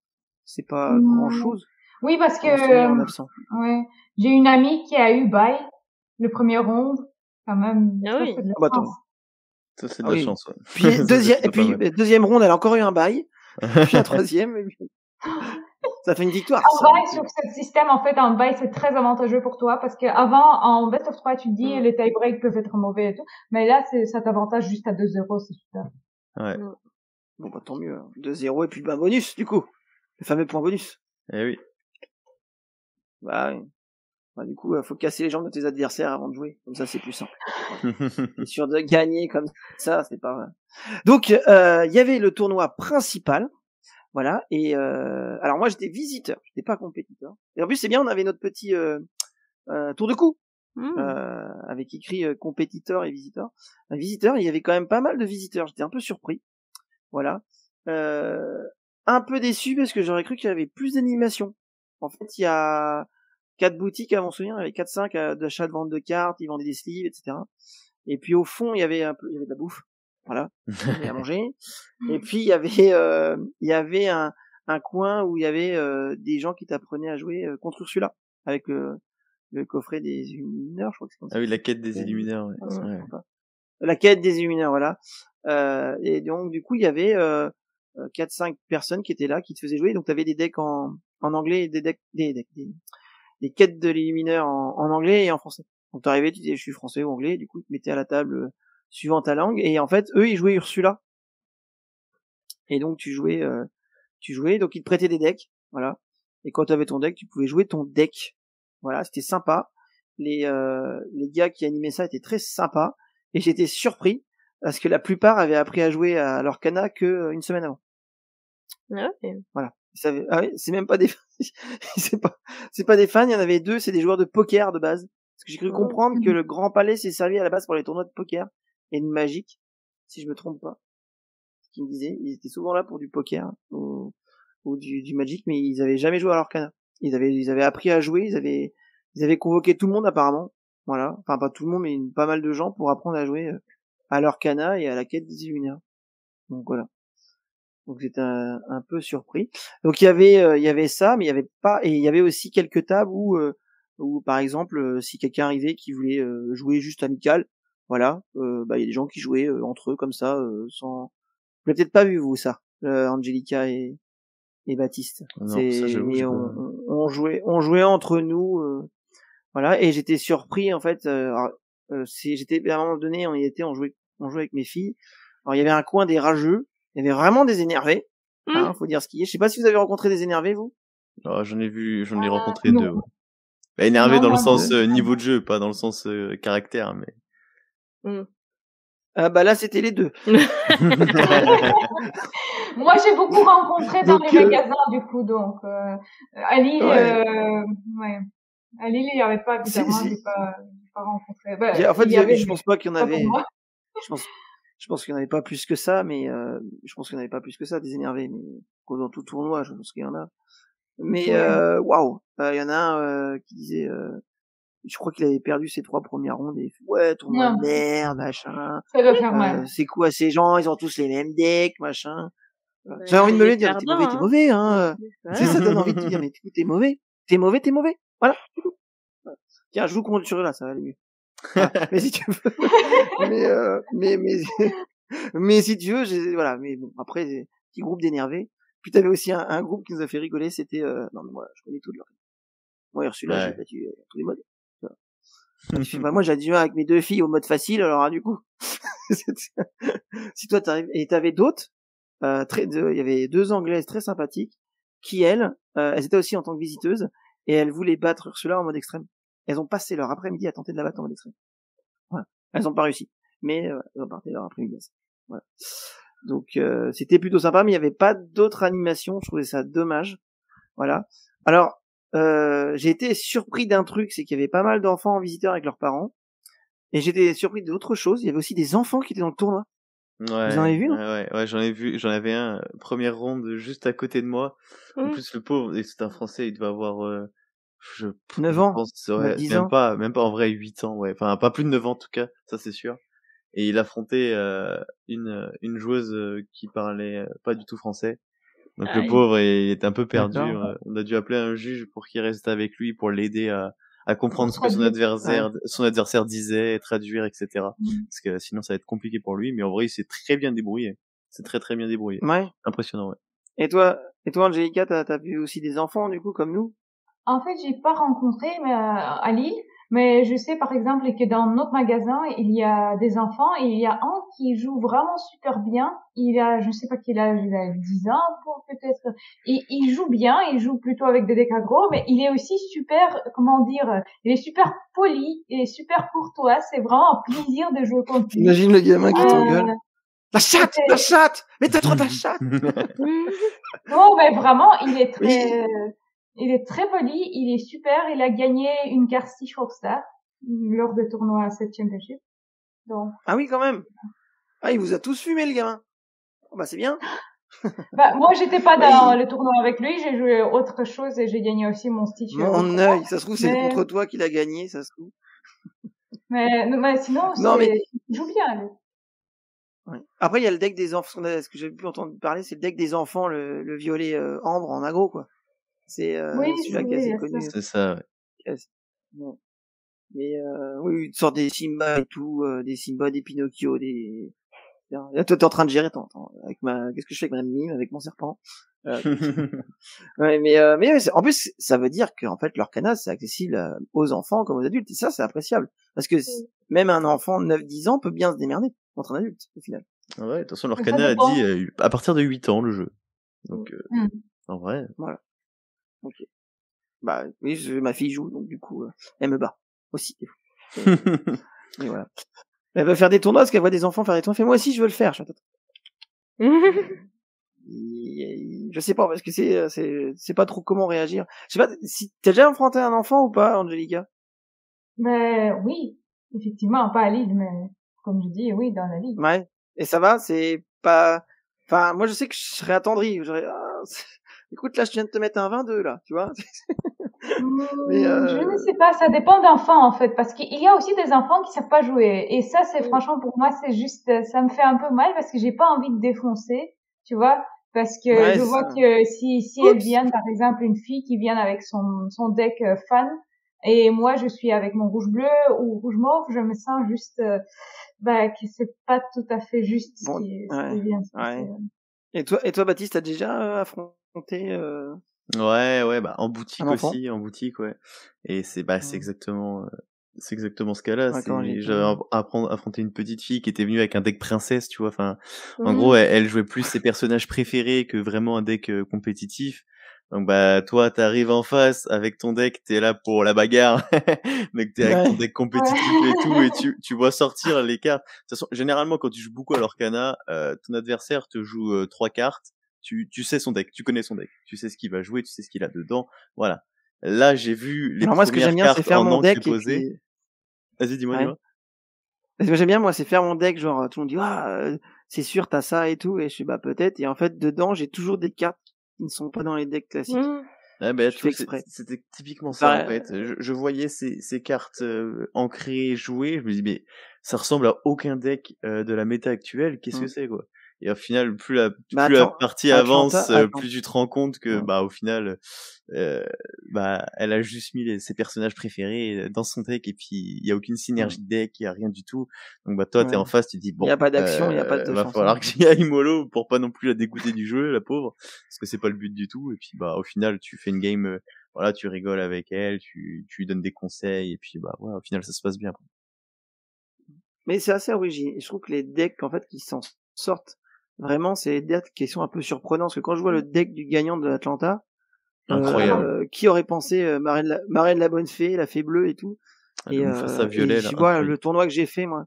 C'est pas grand chose. Oui, parce que, ouais, j'ai une amie qui a eu bail, le premier round, quand même. Ah oui. C'est de la chance. Ça, c'est de la chance, ouais. Puis, deuxième ronde, elle a encore eu un bail. Puis un troisième. Ça fait une victoire. En bail, sur ce système, en fait, en bail, c'est très avantageux pour toi parce que avant, en best of 3, tu te dis, les tie-breaks peuvent être mauvais et tout. Mais là, ça t'avantage juste à 2-0, c'est super. Ouais. Bon, bah, tant mieux. 2-0 et puis, bah, bonus, du coup. Le fameux point bonus. Eh oui. Bah, oui. Bah, du coup, faut casser les jambes de tes adversaires avant de jouer. Comme ça, c'est plus simple. T'es sûr de gagner comme ça, c'est pas vrai. Donc, il y avait le tournoi principal. Voilà. Et, alors moi, j'étais visiteur. J'étais pas compétiteur. Et en plus, c'est bien, on avait notre petit, tour de coup. Avec écrit compétiteur et visiteur. Un visiteur, il y avait quand même pas mal de visiteurs. J'étais un peu surpris. Voilà. Un peu déçu parce que j'aurais cru qu'il y avait plus d'animation. En fait, il y a 4 boutiques, à mon souvenir, il y avait 4-5 d'achat de vente de cartes, ils vendaient des sleeves, etc. Et puis au fond, il y avait de la bouffe. Voilà. Il y avait à manger. Et puis il y avait un coin où il y avait des gens qui t'apprenaient à jouer contre Ursula avec le coffret des Illumineurs, je crois que c'est comme ça. Ah oui, la quête des Illumineurs, ouais. Ouais. La quête des Illumineurs, voilà. Et donc du coup, il y avait 4-5 personnes qui étaient là, qui te faisaient jouer. Donc t'avais des decks en anglais et des quêtes de l'illumineur en anglais et en français. Donc t'arrivais, tu disais je suis français ou anglais, du coup ils te mettaient à la table suivant ta langue, et en fait eux ils jouaient Ursula. Et donc tu jouais, donc ils te prêtaient des decks, voilà. Et quand tu avais ton deck, tu pouvais jouer ton deck. Voilà, c'était sympa. Les gars qui animaient ça étaient très sympas, et j'étais surpris parce que la plupart avaient appris à jouer à l'Orcana que une semaine avant. Ah ouais. Voilà. Ah oui, c'est même pas des c'est pas des fans, il y en avait 2, c'est des joueurs de poker de base. Parce que j'ai cru comprendre que le Grand Palais s'est servi à la base pour les tournois de poker et de Magic, si je me trompe pas. Ce qu'ils me disaient, ils étaient souvent là pour du poker ou du Magic, mais ils avaient jamais joué à l'Orcana. Ils avaient appris à jouer, ils avaient convoqué tout le monde apparemment. Voilà, enfin pas tout le monde, mais pas mal de gens pour apprendre à jouer à l'Orcana et à la quête des Illumineurs. Donc voilà. Donc j'étais un peu surpris. Donc il y avait ça, mais il y avait pas, et il y avait aussi quelques tables où par exemple si quelqu'un arrivait qui voulait jouer juste amical, voilà, bah il y a des gens qui jouaient entre eux comme ça sans. Vous l'avez peut-être pas vu vous ça, Angelica et Baptiste. Non, ça, mais on jouait entre nous, voilà, et j'étais surpris en fait. J'étais à un moment donné, on jouait avec mes filles. Alors il y avait un coin des rageux. Il y avait vraiment des énervés, hein, faut dire ce qu'il y a. Je sais pas si vous avez rencontré des énervés, vous. Oh, j'en ai rencontré 2. Ouais. Bah, énervé dans le sens niveau de jeu, pas dans le sens caractère, mais. Bah là, c'était les 2. Moi, j'ai beaucoup rencontré dans les magasins, du coup, donc à Lille, ouais. À Lille, il y avait pas, évidemment, j'ai pas rencontré. Bah, en fait, je pense pas qu'il y en avait. Je pense qu'il n'y en avait pas plus que ça, mais je pense qu'il n'y en avait pas plus que ça des énervés, mais dans tout tournoi, je pense qu'il y en a. Mais waouh, il y en a un qui disait, je crois qu'il avait perdu ses 3 premières rondes et ouais, tournoi de merde, machin. Ça doit faire mal. C'est quoi ces gens, ils ont tous les mêmes decks, machin. J'avais envie de me le dire, t'es mauvais, hein. Ça donne envie de te dire, mais t'es mauvais. Voilà. Tiens, je vous compte sur là, ça va aller mieux. Mais si tu veux, mais si tu veux, voilà. Mais bon, après, petit groupe d'énervés. Puis t'avais aussi un groupe qui nous a fait rigoler. C'était, non mais moi, je connais tout de leur. Moi, Ursula, j'ai battu tous les modes. Moi, j'ai joué avec mes 2 filles au mode facile. Alors, du coup, si toi t'arrives, et t'avais d'autres, il y avait 2 Anglaises très sympathiques qui elles étaient aussi en tant que visiteuses et elles voulaient battre Ursula en mode extrême. Elles ont passé leur après-midi à tenter de la battre en mode extrême. Voilà. Elles ont pas réussi. Mais elles ont passé leur après-midi. Voilà. Donc c'était plutôt sympa, mais il n'y avait pas d'autres animations. Je trouvais ça dommage. Voilà. Alors, j'ai été surpris d'un truc, c'est qu'il y avait pas mal d'enfants en visiteurs avec leurs parents. Et j'étais surpris d'autre chose. Il y avait aussi des enfants qui étaient dans le tournoi. Ouais, vous en avez vu, non? Ouais, j'en ai vu. J'en avais un, première ronde juste à côté de moi. En plus, le pauvre, et c'est un Français, il devait avoir 9 ans, je pense, 10 même ans. pas en vrai 8 ans, ouais. Enfin, pas plus de 9 ans en tout cas, ça c'est sûr. et il affrontait une joueuse qui parlait pas du tout français. Donc le pauvre il était un peu perdu. On a dû appeler un juge pour qu'il reste avec lui pour l'aider à comprendre ce que son adversaire disait, traduire, etc. Parce que sinon ça va être compliqué pour lui. Mais en vrai il s'est très bien débrouillé. C'est très très bien débrouillé. Ouais. Impressionnant, ouais. Et toi Angelica, t'as vu aussi des enfants du coup comme nous? En fait, j'ai pas rencontré à Lille, mais je sais par exemple que dans notre magasin, il y a des enfants et il y a un qui joue vraiment super bien. Il a, je sais pas quel âge, il a 10 ans peut-être. Et il joue bien, il joue plutôt avec des decks aggro, mais il est aussi super, comment dire, il est super poli et super courtois. C'est vraiment un plaisir de jouer contre lui. Imagine le gamin qui t'engueule. La chatte! Mais t'as trop de la chatte! Non, mais vraiment, il est très poli, il est super, il a gagné une carte 6 Rockstar lors des tournois à cette championship. Donc. Ah oui, quand même. Ah, il vous a tous fumé, le gamin. Oh, bah, c'est bien. Bah, moi, j'étais pas dans le tournoi avec lui, j'ai joué autre chose et j'ai gagné aussi mon Stitch. Mon œil, ça se trouve, c'est contre toi qu'il a gagné, ça se trouve. Mais sinon, il joue bien, lui. Ouais. Après, il y a le deck des enfants, ce que j'ai pu entendre parler, c'est le deck des enfants, le violet ambre en aggro, quoi. C'est celui-là qui est assez connu. C'est ça, ouais. Ouais. Mais oui, une sorte des Simba et tout, des Simba, des Pinocchio, des... Là, toi, t'es en train de gérer, avec qu'est-ce que je fais avec ma mime, avec mon serpent? Ouais, mais en plus, ça veut dire qu'en fait, l'Orcana, c'est accessible aux enfants comme aux adultes, et ça, c'est appréciable. Parce que même un enfant de 9-10 ans peut bien se démerder contre un adulte, au final. Ouais, de toute façon, l'Orcana a dit à partir de 8 ans, le jeu. Donc, en vrai. Voilà. Ok. Bah, oui, ma fille joue, donc du coup, elle me bat. Aussi. Et voilà. Elle veut faire des tournois parce qu'elle voit des enfants faire des tournois. Moi aussi, je veux le faire. Je sais pas, parce que c'est pas trop comment réagir. Je sais pas, si t'as déjà affronté un enfant ou pas, Angelica? Ben, oui. Effectivement, pas à Lille, mais, comme je dis, oui, dans la ligue. Ouais. Et ça va, c'est pas, enfin, moi, je sais que je serais attendri. Écoute, là, je viens de te mettre un 22, là, tu vois. Mais je ne sais pas, ça dépend d'enfants en fait, parce qu'il y a aussi des enfants qui savent pas jouer. Et ça, c'est franchement pour moi, c'est juste, ça me fait un peu mal parce que j'ai pas envie de défoncer, tu vois, parce que je vois que si elle vient, par exemple, une fille qui vient avec son deck fan, et moi je suis avec mon rouge bleu ou rouge mauve, je me sens juste, que c'est pas tout à fait juste ce qui vient se passer. Ouais. Et toi, Baptiste, t'as déjà affronté Ouais, bah en boutique aussi, ouais. Et c'est exactement ce cas-là. J'avais affronté une petite fille qui était venue avec un deck princesse, tu vois. Enfin, en gros, elle jouait plus ses personnages préférés que vraiment un deck compétitif. Donc bah toi, t'arrives en face avec ton deck, t'es là pour la bagarre, mais que t'es avec ton deck compétitif et tout, et tu vois sortir les cartes. De toute façon, généralement, quand tu joues beaucoup à l'Orcana, ton adversaire te joue 3 cartes. Tu sais son deck, tu connais son deck, tu sais ce qu'il va jouer, tu sais ce qu'il a dedans, voilà. Là, j'ai vu les premières cartes en encre posées. Vas-y, dis-moi. Parce que j'aime bien, moi, c'est faire mon deck, genre, tout le monde dit, c'est sûr, t'as ça et tout, et je suis, peut-être, et en fait, dedans, j'ai toujours des cartes qui ne sont pas dans les decks classiques. C'était typiquement ça, en fait. Je voyais ces cartes ancrées jouées, je me dis, mais ça ressemble à aucun deck de la méta actuelle, qu'est-ce que c'est, quoi? Et au final, plus la partie avance, plus tu te rends compte que, au final, elle a juste mis ses personnages préférés dans son deck, et puis il y a aucune synergie de deck, il y a rien du tout. Donc, toi, t'es en face, tu te dis, bon. Il y a pas d'action, il y a pas de va falloir que j'y aille mollo pour pas non plus la dégoûter du jeu, la pauvre. Parce que c'est pas le but du tout. Et puis, au final, tu fais une game, tu rigoles avec elle, tu lui donnes des conseils, et puis, au final, ça se passe bien. Mais c'est assez original. Je trouve que les decks, en fait, qui s'en sortent, vraiment, c'est des decks qui sont un peu surprenants. Parce que quand je vois le deck du gagnant de l'Atlanta, incroyable. Qui aurait pensé Marraine de la Bonne Fée, la Fée Bleue et tout. Et je vois le tournoi que j'ai fait, moi.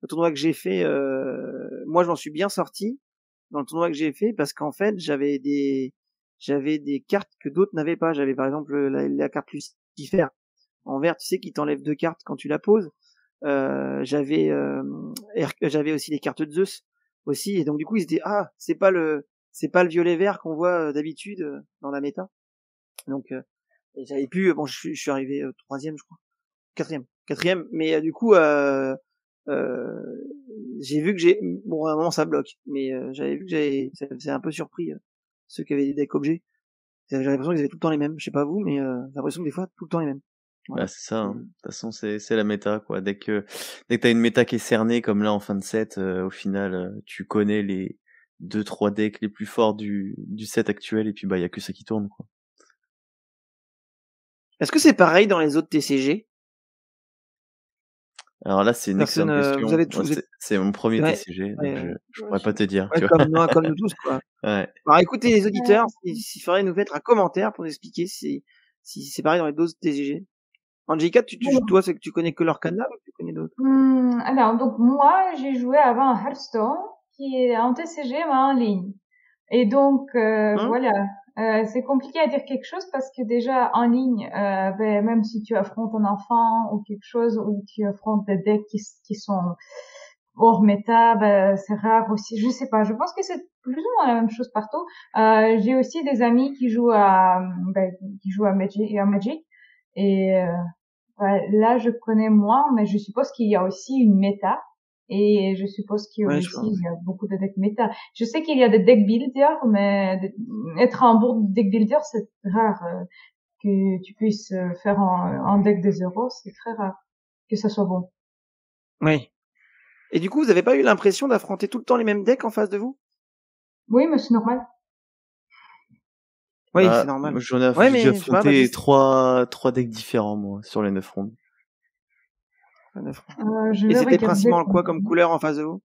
Le tournoi que j'ai fait, moi, je m'en suis bien sorti dans le tournoi que j'ai fait parce qu'en fait, j'avais des cartes que d'autres n'avaient pas. J'avais par exemple la carte Lucifer en vert, tu sais, qui t'enlève 2 cartes quand tu la poses. J'avais aussi les cartes de Zeus aussi, et donc du coup ils se disaient c'est pas le violet vert qu'on voit d'habitude dans la méta. Donc et j'avais pu je suis arrivé 3e, je crois, 4e, mais du coup j'ai vu que bon, à un moment ça bloque, mais j'avais vu que ça faisait un peu surpris ceux qui avaient des decks objets. J'avais l'impression qu'ils avaient tout le temps les mêmes. Je sais pas vous, mais j'ai l'impression que des fois tout le temps les mêmes. Voilà. Bah c'est ça. Hein. De toute façon c'est la méta quoi. Dès que t'as une méta qui est cernée comme là en fin de set, au final tu connais les 2-3 decks les plus forts du set actuel et puis bah il y a que ça qui tourne quoi. Est-ce que c'est pareil dans les autres TCG? Alors là, c'est une excellente question. Vous avez c'est mon premier TCG, donc je pourrais pas te dire. Tu vois. Comme nous tous, quoi. Ouais. Alors écoutez les auditeurs, il faudrait nous mettre un commentaire pour nous expliquer si c'est pareil dans les autres TCG. Angelica, toi, c'est que tu connais que l'Orcana ou tu connais d'autres? Alors, donc moi, j'ai joué avant à Hearthstone, qui est un TCG mais en ligne. Et donc voilà, c'est compliqué à dire quelque chose parce que déjà en ligne, même si tu affrontes un enfant ou quelque chose, ou tu affrontes des decks qui sont hors méta, c'est rare aussi. Je sais pas. Je pense que c'est plus ou moins la même chose partout. J'ai aussi des amis qui jouent à Magic et là je connais moins, mais je suppose qu'il y a aussi une méta. Et je suppose qu'il y a beaucoup de decks méta. Je sais qu'il y a des deck builders, mais être un bon deck builder, c'est rare que tu puisses faire un deck de 0. C'est très rare que ça soit bon. Oui. Et du coup, vous avez pas eu l'impression d'affronter tout le temps les mêmes decks en face de vous? Oui, mais c'est normal. Oui, c'est normal. J'en ai affronté trois decks différents, moi, sur les 9 rondes. Et c'était principalement quoi comme couleur en face de vous?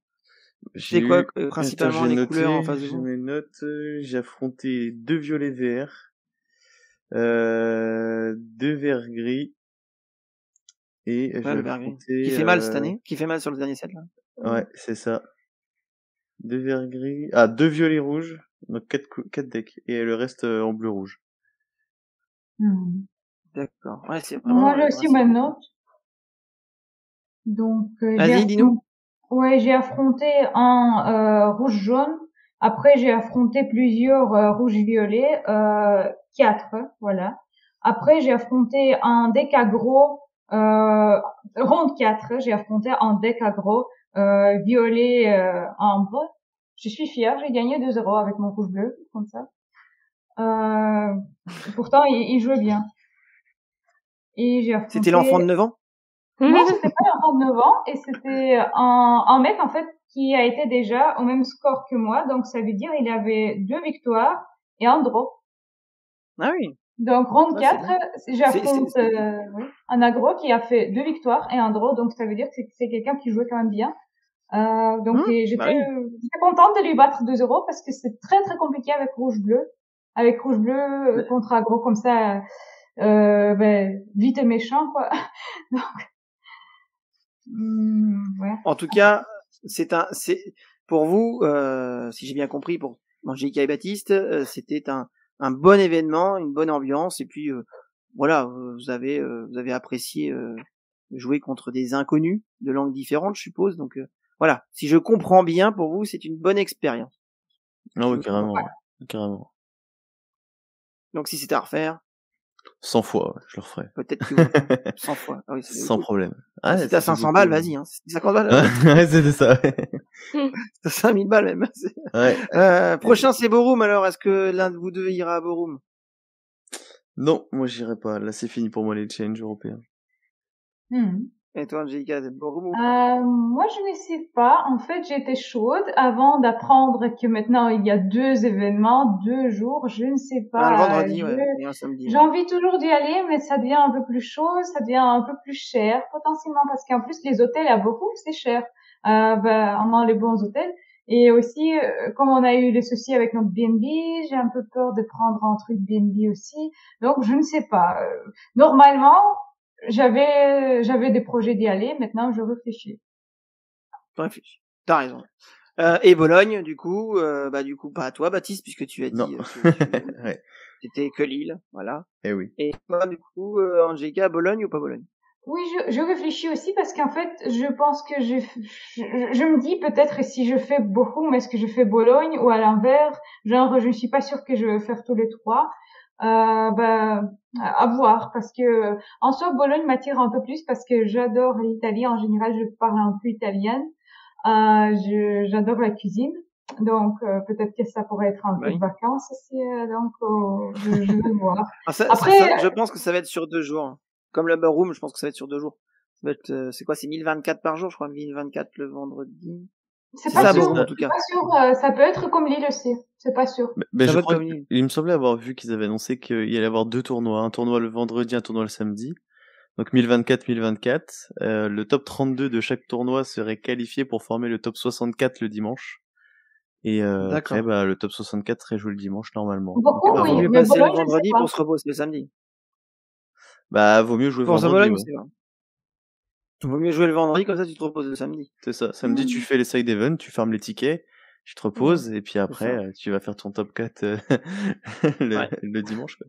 C'est quoi principalement les couleurs en face de vous? J'ai mes notes, j'ai affronté 2 violets verts, 2 verts gris, et j'ai affronté... Qui fait mal cette année? Qui fait mal sur le dernier set, là? Ouais, c'est ça. 2 verts gris, 2 violets rouges, donc 4 decks, et le reste en bleu rouge. D'accord. Ouais, c'est vraiment... Moi, j'ai aussi ma note. Donc, vas-y, dis-nous. Ouais, j'ai affronté un rouge-jaune. Après, j'ai affronté plusieurs rouge-violet, 4, voilà. Après, j'ai affronté un deck aggro, ronde 4, j'ai affronté un deck aggro, violet, ambre. Je suis fière, j'ai gagné 2-0 avec mon rouge-bleu, comme ça. Pourtant, il jouait bien. Et j'ai affronté... C'était l'enfant de 9 ans? Non, c'était pas l'enfant de 9 ans, et c'était un mec, en fait, qui a été déjà au même score que moi, donc ça veut dire il avait 2 victoires et un draw. Ah oui. Donc, ronde 4, j'affronte un aggro qui a fait 2 victoires et un draw, donc ça veut dire que c'est quelqu'un qui jouait quand même bien. Donc j'étais contente de lui battre 2-0 parce que c'est très très compliqué avec rouge-bleu. Avec rouge-bleu contre aggro comme ça, vite et méchant, quoi. Donc, ouais. En tout cas, c'est pour vous, si j'ai bien compris, pour Angelica et Baptiste, c'était un bon événement, une bonne ambiance, et puis voilà, vous avez apprécié jouer contre des inconnus de langues différentes, je suppose. Donc voilà, si je comprends bien, pour vous, c'est une bonne expérience. Ah oui, carrément, carrément. Donc si c'était à refaire, 100 fois, je le referais. Peut-être que 100 fois. Ah oui, sans problème. Ah, si t'as 500 balles, vas-y, hein. 50 balles. Ouais, c'était ça. T'as 5000 balles, même. Ouais. Prochain, c'est Borum, alors. Est-ce que l'un de vous deux ira à Borum? Non, moi, j'irai pas. Là, c'est fini pour moi, les challenges européens. Et toi, Angelica, c'est Borum ou moi, je ne sais pas. En fait, j'étais chaude avant d'apprendre que maintenant, il y a 2 événements, 2 jours. Je ne sais pas. Le vendredi, et un samedi. J'ai envie toujours d'y aller, mais ça devient un peu plus chaud, ça devient un peu plus cher, potentiellement, parce qu'en plus, les hôtels à Borum, c'est cher. On a les bons hôtels. Et aussi, comme on a eu les soucis avec notre BNB, j'ai un peu peur de prendre un truc BNB aussi. Donc, je ne sais pas. Normalement, j'avais des projets d'y aller. Maintenant, je réfléchis. Réfléchis. T'as raison. Et Bologne, du coup, pas à toi, Baptiste, puisque tu as dit ouais. C'était que Lille, voilà. Et oui. Et toi, du coup, Angelica, Bologne ou pas Bologne? Oui, je réfléchis aussi parce qu'en fait, je pense que je me dis peut-être si je fais Bochum, est-ce que je fais Bologne ou à l'inverse, genre je ne suis pas sûre que je vais faire tous les 3. À voir, parce que en soi Bologne m'attire un peu plus parce que j'adore l'Italie. En général, je parle un peu italienne. J'adore la cuisine, donc peut-être que ça pourrait être un peu de vacances aussi. Je vais voir. Après, je pense que ça va être sur 2 jours. Comme le Room, je pense que ça va être sur 2 jours. Ça va être, c'est quoi, c'est 1024 par jour, je crois, 1024 le vendredi. C'est pas sûr, en tout cas. Pas sûr, ça peut être comme Lille aussi, c'est pas sûr. Mais je crois il me semblait avoir vu qu'ils avaient annoncé qu'il y allait avoir 2 tournois, un tournoi le vendredi, un tournoi le samedi. Donc 1024. Le top 32 de chaque tournoi serait qualifié pour former le top 64 le dimanche. Et après, le top 64 serait joué le dimanche normalement. Beaucoup, oui. Vaut mieux passer le vendredi pour se reposer le samedi. Vaut mieux jouer le vendredi. Vaut mieux jouer le vendredi, comme ça tu te reposes le samedi. C'est ça. Samedi, tu fais les side events, tu fermes les tickets, tu te reposes, et puis après, tu vas faire ton top 4 le dimanche, quoi.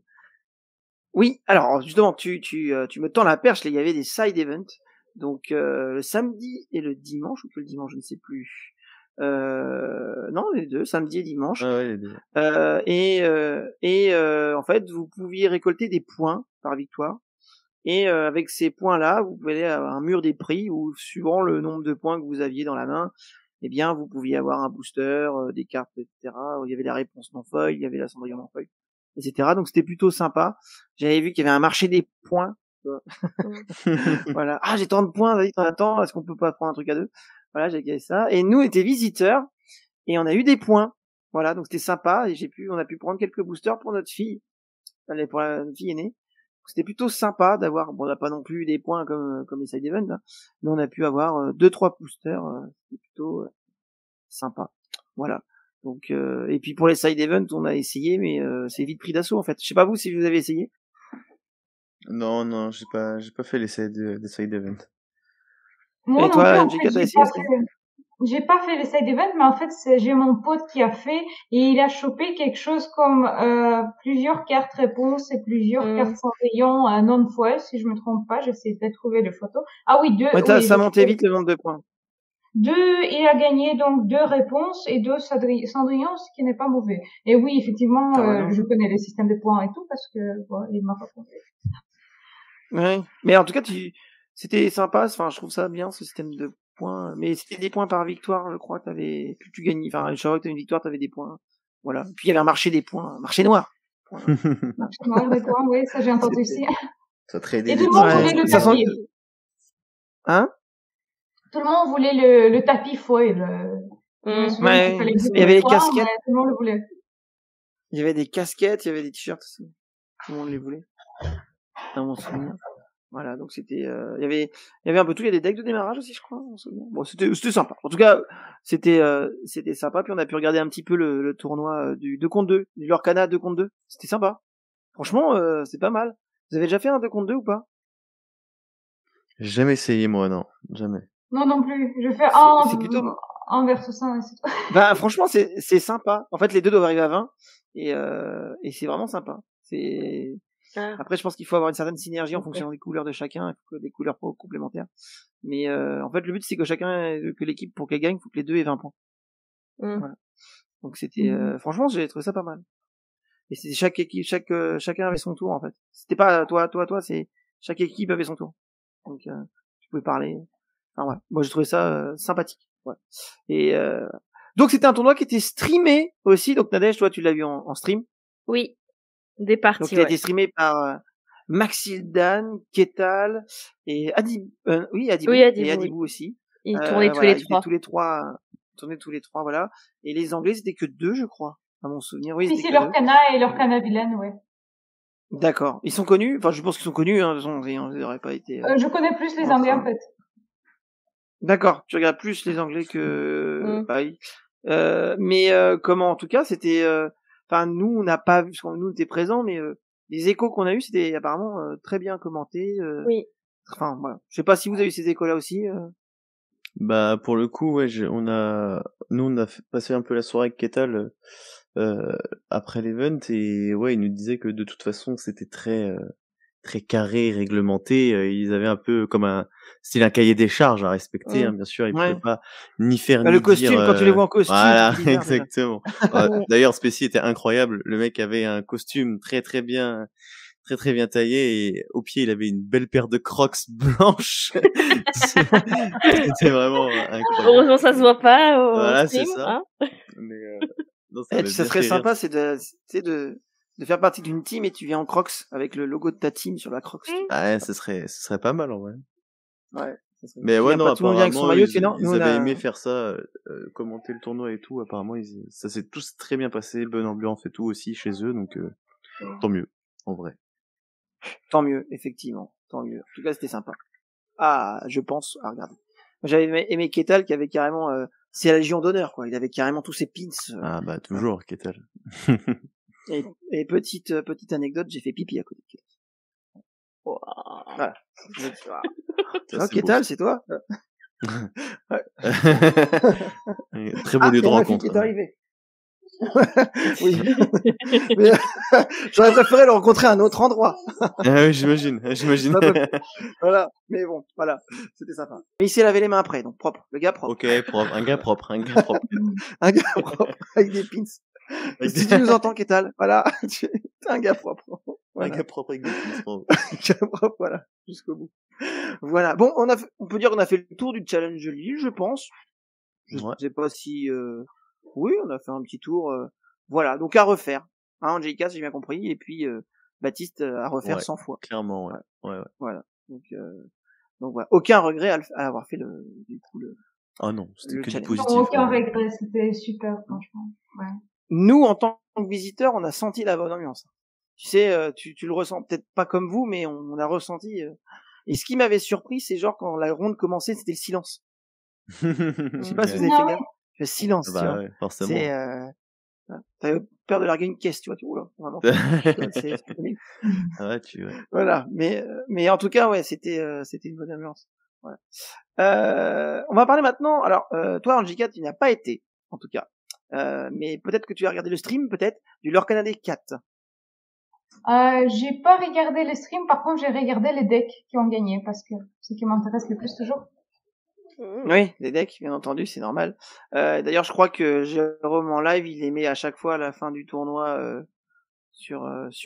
Oui, alors justement, tu me tends la perche, il y avait des side events, donc le samedi et le dimanche, ou que le dimanche, je ne sais plus. Non, les deux, samedi et dimanche. Ah ouais, les deux. En fait, vous pouviez récolter des points par victoire. Et avec ces points-là, vous pouvez aller à un mur des prix où, suivant le nombre de points que vous aviez dans la main, eh bien, vous pouviez avoir un booster, des cartes, etc. Il y avait la réponse non feuille, il y avait la cendrillon non feuille, etc. Donc c'était plutôt sympa. J'avais vu qu'il y avait un marché des points. Voilà. Ah, j'ai tant de points, vas-y, attends, est-ce qu'on peut pas prendre un truc à 2? Voilà, j'ai gagné ça. Et nous, on était visiteurs et on a eu des points. Voilà, donc c'était sympa et on a pu prendre quelques boosters pour notre fille, pour la fille aînée. C'était plutôt sympa d'avoir, bon, on n'a pas non plus des points comme les side events, hein, mais on a pu avoir 2-3 boosters, c'était plutôt sympa. Voilà. Donc et puis pour les side events, on a essayé, mais c'est vite pris d'assaut en fait. Je sais pas vous si vous avez essayé. Non, j'ai pas fait les side events. Moi, et toi, Jessica, t'as essayé? J'ai pas fait les side events, mais en fait, j'ai mon pote qui a fait et il a chopé quelque chose comme plusieurs cartes réponses et plusieurs cartes cendrillon non-foil, si je me trompe pas. J'essaie de trouver les photos. Ah oui, 2. Ouais, ça montait vite le nombre de points. 2, il a gagné donc 2 réponses et 2 cendrillons, ce qui n'est pas mauvais. Et oui, effectivement, je connais les systèmes de points et tout parce que il m'a pas compté. Ouais, mais en tout cas, c'était sympa. Enfin, je trouve ça bien ce système de points. Mais c'était des points par victoire, je crois. Plus tu gagnes. Enfin, chaque fois que t'avais une victoire, t'avais des points. Voilà. Puis il y avait un marché des points, marché noir. Marché noir, d'accord. Oui, ça j'ai entendu aussi. Ça tradait. Et tout le monde voulait le tapis. Hein? Tout le monde voulait le tapis foil. Ouais. Il y avait les casquettes. Tout le monde le voulait. Il y avait des casquettes, il y avait des t-shirts aussi. Tout le monde les voulait. Dans mon souvenir. Voilà, donc c'était, il y avait un peu tout. Il y a des decks de démarrage aussi, je crois. Bon, c'était sympa. En tout cas, c'était sympa. Puis on a pu regarder un petit peu le tournoi du 2 contre 2, du Lorcana 2 contre 2. C'était sympa. Franchement, c'est pas mal. Vous avez déjà fait un 2 contre 2 ou pas? J'ai jamais essayé, moi, non. Jamais. Non plus. Je fais un versus 1. Bah, franchement, c'est sympa. En fait, les deux doivent arriver à 20. Et c'est vraiment sympa. Après, je pense qu'il faut avoir une certaine synergie en fonction des couleurs de chacun, des couleurs complémentaires. Mais en fait, le but c'est que l'équipe, pour qu'elle gagne, il faut que les deux aient 20 points. Voilà. Donc c'était, franchement, j'ai trouvé ça pas mal. Et c'était chaque équipe, chacun avait son tour en fait. C'était pas toi, c'est chaque équipe avait son tour. Donc tu pouvais parler. Enfin ouais, moi j'ai trouvé ça sympathique. Ouais. Et donc c'était un tournoi qui était streamé aussi. Donc Nadège, toi tu l'as vu en stream. Oui. Des parties. Donc il a été streamé par Maxildan, Ketal et Adibou. Adibou. Et Adibou aussi. Ils tournaient tous les trois. Ils tournaient tous les trois, voilà. Et les Anglais, c'était que 2, je crois, à mon souvenir. Oui, c'est Lorcana et Lorcana Vilaine, ouais. D'accord. Ils sont connus. Enfin, je pense qu'ils sont connus. Hein. Ils n'auraient pas été. Je connais plus les Anglais en fait. D'accord. Tu regardes plus les Anglais que pareil. Mais comment, en tout cas, c'était. Enfin, nous, on n'a pas vu, parce que nous, on était présents, mais les échos qu'on a eu, c'était apparemment très bien commenté. Oui. Enfin, voilà. Je sais pas si vous avez eu ces échos-là aussi. Bah, pour le coup, ouais, on a passé un peu la soirée avec Ketal après l'event, et ouais, il nous disait que de toute façon, c'était très très carré, réglementé. Ils avaient un peu comme un cahier des charges à respecter, hein, bien sûr. Ils pouvaient pas ni faire ni le dire. costume, quand tu les vois en costume. Voilà, c'est bizarre, exactement. D'ailleurs, Spécie était incroyable. Le mec avait un costume très très bien taillé et au pied il avait une belle paire de Crocs blanches. C'était vraiment incroyable. Heureusement ça se voit pas au Voilà, stream, c'est ça. hein. Mais non, ça serait sympa, c'est de faire partie d'une team et tu viens en Crocs avec le logo de ta team sur la Crocs. Ouais, ce serait pas mal en vrai. Ouais. Mais ouais, non, apparemment, ils avaient aimé faire ça, commenter le tournoi et tout. Apparemment, ça s'est tous très bien passé, bonne ambiance et tout aussi chez eux, donc tant mieux, en vrai. Tant mieux, effectivement, tant mieux. En tout cas, c'était sympa. Ah, je pense, regarder. J'avais aimé Ketal qui avait carrément, c'est la Légion d'honneur, quoi. Il avait carrément tous ses pins. Ah bah toujours, Ketal. et petite anecdote, j'ai fait pipi à côté de Ketal. Wow. Voilà. Ketal, c'est toi? Ouais. Très beau lieu de rencontre. Qui est arrivé. Oui. Mais, j'aurais préféré le rencontrer à un autre endroit. Oui, j'imagine. Voilà. Mais bon, voilà. C'était sympa. Mais il s'est lavé les mains après, donc propre. Le gars propre. Ok, propre. Un gars propre. Un gars propre. Avec des pins. Si tu nous entends, Ketal, voilà. T'es un gars propre. Voilà. Un gars propre avec des pins. Un gars propre, voilà. Jusqu'au bout. Voilà. Bon, on peut dire qu'on a fait le tour du challenge de Lille, je pense. Je sais pas si, oui, on a fait un petit tour, voilà. Donc à refaire. Hein, Angelica, si j'ai bien compris. Et puis, Baptiste, à refaire 100 fois. Clairement, ouais. Voilà. Donc voilà. Aucun regret à avoir fait Ah non, c'était que du positif. Non, aucun regret, c'était super, franchement. Ouais. Nous, en tant que visiteurs, on a senti la bonne ambiance. Tu sais, tu le ressens peut-être pas comme vous, mais on a ressenti, et ce qui m'avait surpris, c'est genre quand la ronde commençait, c'était le silence. Je sais pas si vous avez fait gaffe. Le silence, tu vois. Ouais, forcément. C'est, t'avais peur de larguer une caisse, tu vois, oula, vraiment. c'est ouais. Voilà. Mais en tout cas, ouais, c'était une bonne ambiance. Voilà. On va parler maintenant, alors, toi, Angelica, tu n'as pas été, en tout cas. Mais peut-être que tu as regardé le stream, peut-être, du Lorcanade 4. J'ai pas regardé le stream, par contre, j'ai regardé les decks qui ont gagné, parce que c'est ce qui m'intéresse le plus toujours. Oui, les decks, bien entendu, c'est normal. D'ailleurs, je crois que Jérôme en live, il les met à chaque fois à la fin du tournoi sur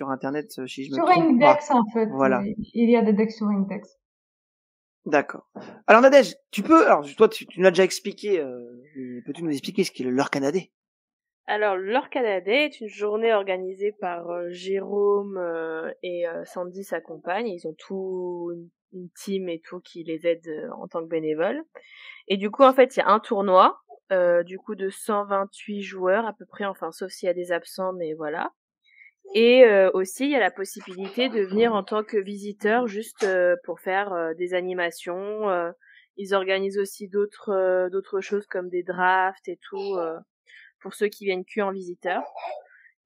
internet, si je me trompe pas. Sur Index, en fait. Voilà. Il y a des decks sur Index. D'accord. Alors Nadège, toi, tu l'as déjà expliqué. Peux-tu nous expliquer ce qu'est le Lorcanade? Alors, le Lorcanade est une journée organisée par Jérôme et Sandy, sa compagne. Ils ont tout une team et tout qui les aide en tant que bénévoles. Et du coup, en fait, il y a un tournoi du coup de 128 joueurs à peu près, enfin sauf s'il y a des absents, mais voilà. Et aussi, il y a la possibilité de venir en tant que visiteur juste pour faire des animations. Ils organisent aussi d'autres choses comme des drafts et tout pour ceux qui viennent que en visiteur.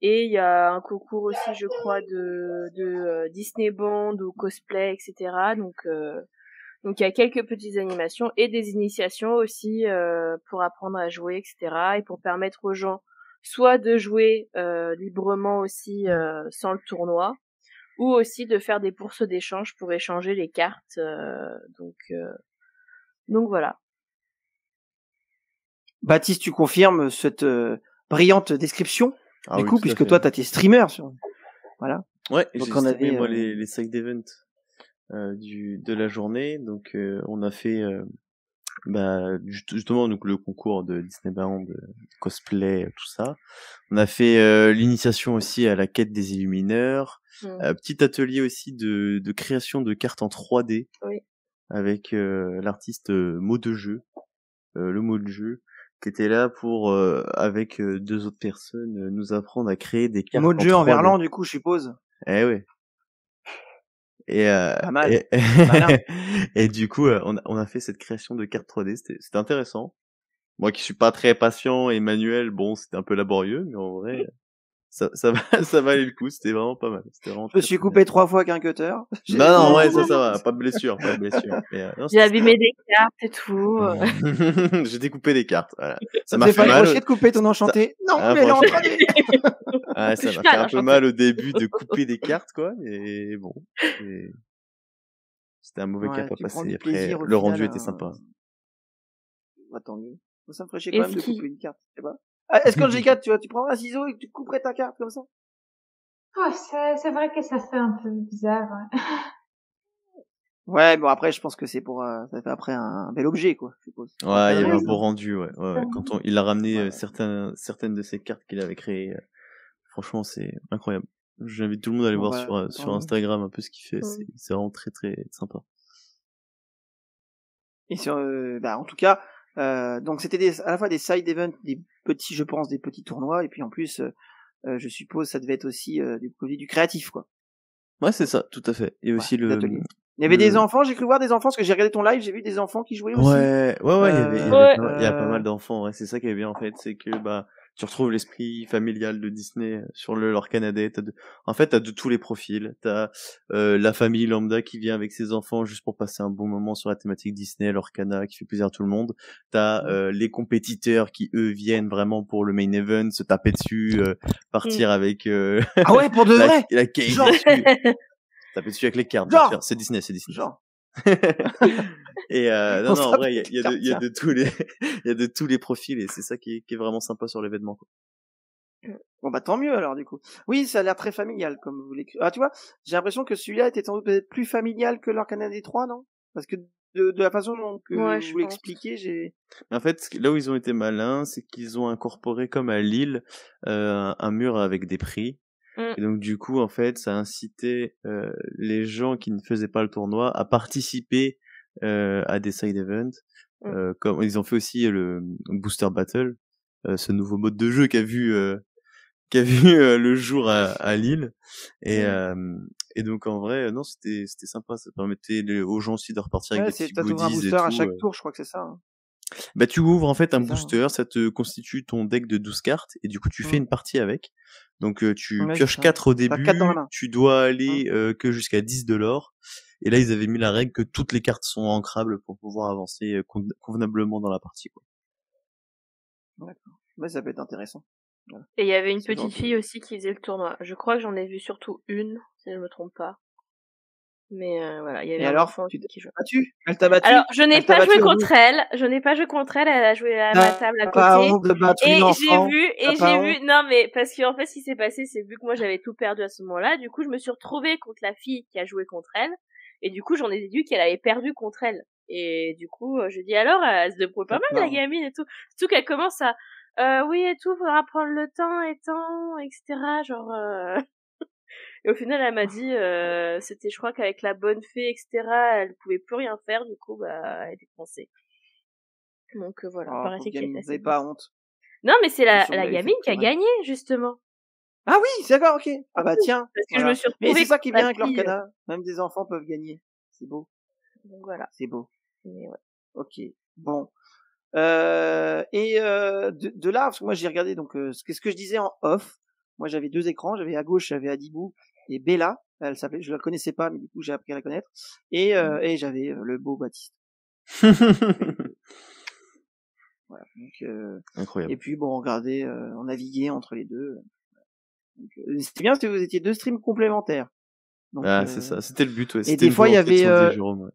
Et il y a un concours aussi, je crois, de Disney Bond ou cosplay, etc. Donc il y a quelques petites animations et des initiations aussi pour apprendre à jouer, etc. Et pour permettre aux gens soit de jouer librement aussi sans le tournoi, ou aussi de faire des bourses d'échange pour échanger les cartes. Donc voilà. Baptiste, tu confirmes cette brillante description du coup, puisque toi, t'as tes streamers. Voilà. Ouais, donc j'ai streamé moi les side events de la journée. Donc on a fait justement donc le concours de Disney Bond, cosplay, tout ça. On a fait l'initiation aussi à la quête des Illumineurs. Petit atelier aussi de création de cartes en 3D. Oui. Avec l'artiste mot de jeu, le mot de jeu, qui était là pour avec deux autres personnes nous apprendre à créer des cartes. Mot de jeu en verlan, du coup, je suppose. Eh oui. Et pas mal. et du coup, on a fait cette création de cartes 3D. C'était intéressant. Moi, qui suis pas très patient et manuel, bon, c'était un peu laborieux, mais en vrai, ça valait le coup. C'était vraiment pas mal. Je me suis coupé 3 fois qu'un cutter. Non, ouais, ça va. Pas de blessure. J'ai abîmé des cartes et tout. J'ai découpé des cartes. Voilà. Ça m'a fait mal. De couper ton enchanté. Non, mais elle est en train Ah, ça touche m'a pas, fait un là, peu j'en mal au début de couper des cartes, quoi, mais bon, c'était un mauvais cap Ouais, à tu prends passer. du Après, plaisir au le rendu final. était sympa. Bah, tant mieux. Moi, ça me ferait chier quand Est-ce même de qu'il- couper une carte. Je sais pas. Ah, est-ce que le G4, tu vois, tu prends un ciseau et tu couperais ta carte comme ça? Oh, c'est vrai que ça fait un peu bizarre. Ouais. Ouais, bon après, je pense que c'est pour, ça fait après un bel objet, quoi, je suppose. Pour Ouais, il y avait encadrer, un ça. beau rendu, ouais. Quand il a ramené Ouais. certaines de ces cartes qu'il avait créées, franchement, c'est incroyable. J'invite tout le monde à aller Bon, voir bah, sur tant mieux. Instagram un peu ce qu'il fait. Mm. C'est vraiment très très sympa. Et sur, bah, en tout cas, donc c'était à la fois des side events, des petits, je pense, des petits tournois, et puis en plus, je suppose, ça devait être aussi du créatif, quoi. Ouais, c'est ça, tout à fait. Et Ouais, aussi des ateliers. Il y avait des enfants, j'ai cru voir des enfants, parce que j'ai regardé ton live, j'ai vu des enfants qui jouaient aussi. Ouais, il y Ouais. a pas mal d'enfants, ouais, c'est ça qui est bien en fait, c'est que bah tu retrouves l'esprit familial de Disney sur l'Orcanaday. En fait, t'as de tous les profils. T'as la famille lambda qui vient avec ses enfants juste pour passer un bon moment sur la thématique Disney, l'Orcana, qui fait plaisir à tout le monde. T'as les compétiteurs qui eux viennent vraiment pour le main event, se taper dessus, partir avec Ah ouais, pour de vrai. la cage Genre. dessus, taper dessus avec les cartes. Bien Genre. sûr, c'est Disney. Genre. Et non, On en tape vrai, les il y a cartes, de tous les, il y a de tous les profils et c'est ça qui est vraiment sympa sur l'événement, quoi. Bon bah tant mieux alors du coup. Oui, ça a l'air très familial comme vous l'écrivez. Ah tu vois, j'ai l'impression que celui-là était sans doute peut-être plus familial que l'Orcana 3, non? Parce que de la façon dont Ouais, vous je pense. l'expliquez, j'ai... En fait, là où ils ont été malins, c'est qu'ils ont incorporé comme à Lille un mur avec des prix. Mm. Et donc du coup, en fait, ça incitait les gens qui ne faisaient pas le tournoi à participer à des side events. Comme ils ont fait aussi le Booster Battle, ce nouveau mode de jeu qui a vu le jour à Lille. Et donc en vrai, non, c'était sympa. Ça permettait aux gens aussi de repartir avec Ouais, des petits t'as trouvé un goodies et booster à tout. chaque tour, je crois que c'est ça. Hein. Bah tu ouvres en fait un C'est ça, booster, ça te constitue ton deck de 12 cartes et du coup tu fais une partie avec. Donc tu Ouais, pioches c'est ça. 4 au T'as début, 4 dans la main. tu dois aller que jusqu'à 10 de l'or. Et là ils avaient mis la règle que toutes les cartes sont ancrables pour pouvoir avancer convenablement dans la partie, quoi. D'accord. Ouais, ça peut être intéressant. Voilà. Et il y avait une Ce genre petite fille aussi qui faisait le tournoi. Je crois que j'en ai vu surtout une, si je me trompe pas. Mais voilà, il y avait Et un alors, enfant tu t'es qui jouait. battu? Elle t'a battu? Alors, je n'ai Elle t'a pas battu joué au contre elle. Je n'ai pas joué contre elle. Elle a joué à ma table à Pas côté. honte de battre Et une enfant. j'ai pas vu, non mais parce qu'en fait, ce qui s'est passé, c'est vu que moi j'avais tout perdu à ce moment-là, du coup, je me suis retrouvée contre la fille qui a joué contre elle, et du coup, j'en ai déduit qu'elle avait perdu contre elle. Et du coup, je dis alors, elle se débrouille pas mal la gamine et tout. Surtout qu'elle commence à, oui et tout, faudra prendre le temps et tant, etc. Genre. Et au final, elle m'a dit, c'était, je crois qu'avec la bonne fée, etc., elle pouvait plus rien faire, du coup, bah, elle était coincée. Donc voilà, Oh, paraît-il pauvre qu'elle gamine, était vous avez assez pas honte. Non, mais c'est la Vous l'avez gamine fait qui a mal. gagné, justement. Ah oui, c'est d'accord, ok. Ah bah tiens. Parce que voilà. je me suis Mais retrouvée c'est ça qui est contre bien la avec fille. l'Orcana. Même des enfants peuvent gagner. C'est beau. Donc voilà. C'est beau. Mais ouais. Ok. Bon. De là, parce que moi j'ai regardé donc ce que je disais en off. Moi j'avais 2 écrans. J'avais à gauche, j'avais Adibou et Bella. Elle s'appelait, je la connaissais pas, mais du coup j'ai appris à la connaître. Et j'avais le beau Baptiste. Voilà. Donc, Incroyable. et puis bon, on regardait, on naviguait entre les deux. Donc, c'était bien parce que vous étiez 2 streams complémentaires. Donc, c'est ça, c'était le but, ouais. Et C'était des fois il y avait, Jérôme, ouais.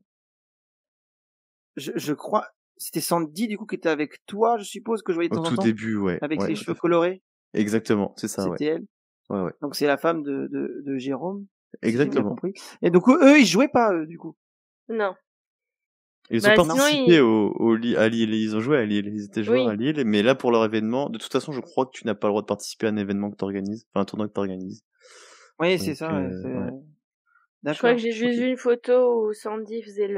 je crois, c'était Sandy du coup qui était avec toi, je suppose que je voyais de Au temps en tout temps. début, ouais. Avec ouais, les cheveux colorés. Exactement, c'est ça, C'était elle. Ouais. Donc c'est la femme de Jérôme. Exactement. Si j'ai bien compris. Et donc eux ils jouaient pas du coup. Non. Ils ont Bah, participé sinon, à Lille, ils ont joué à Lille, ils étaient joueurs Oui. à Lille, mais là pour leur événement, de toute façon je crois que tu n'as pas le droit de participer à un événement que t'organises, enfin un tournoi que t'organises. Oui, c'est ça. Ouais, ouais. Je crois que j'ai juste vu une photo où Sandy faisait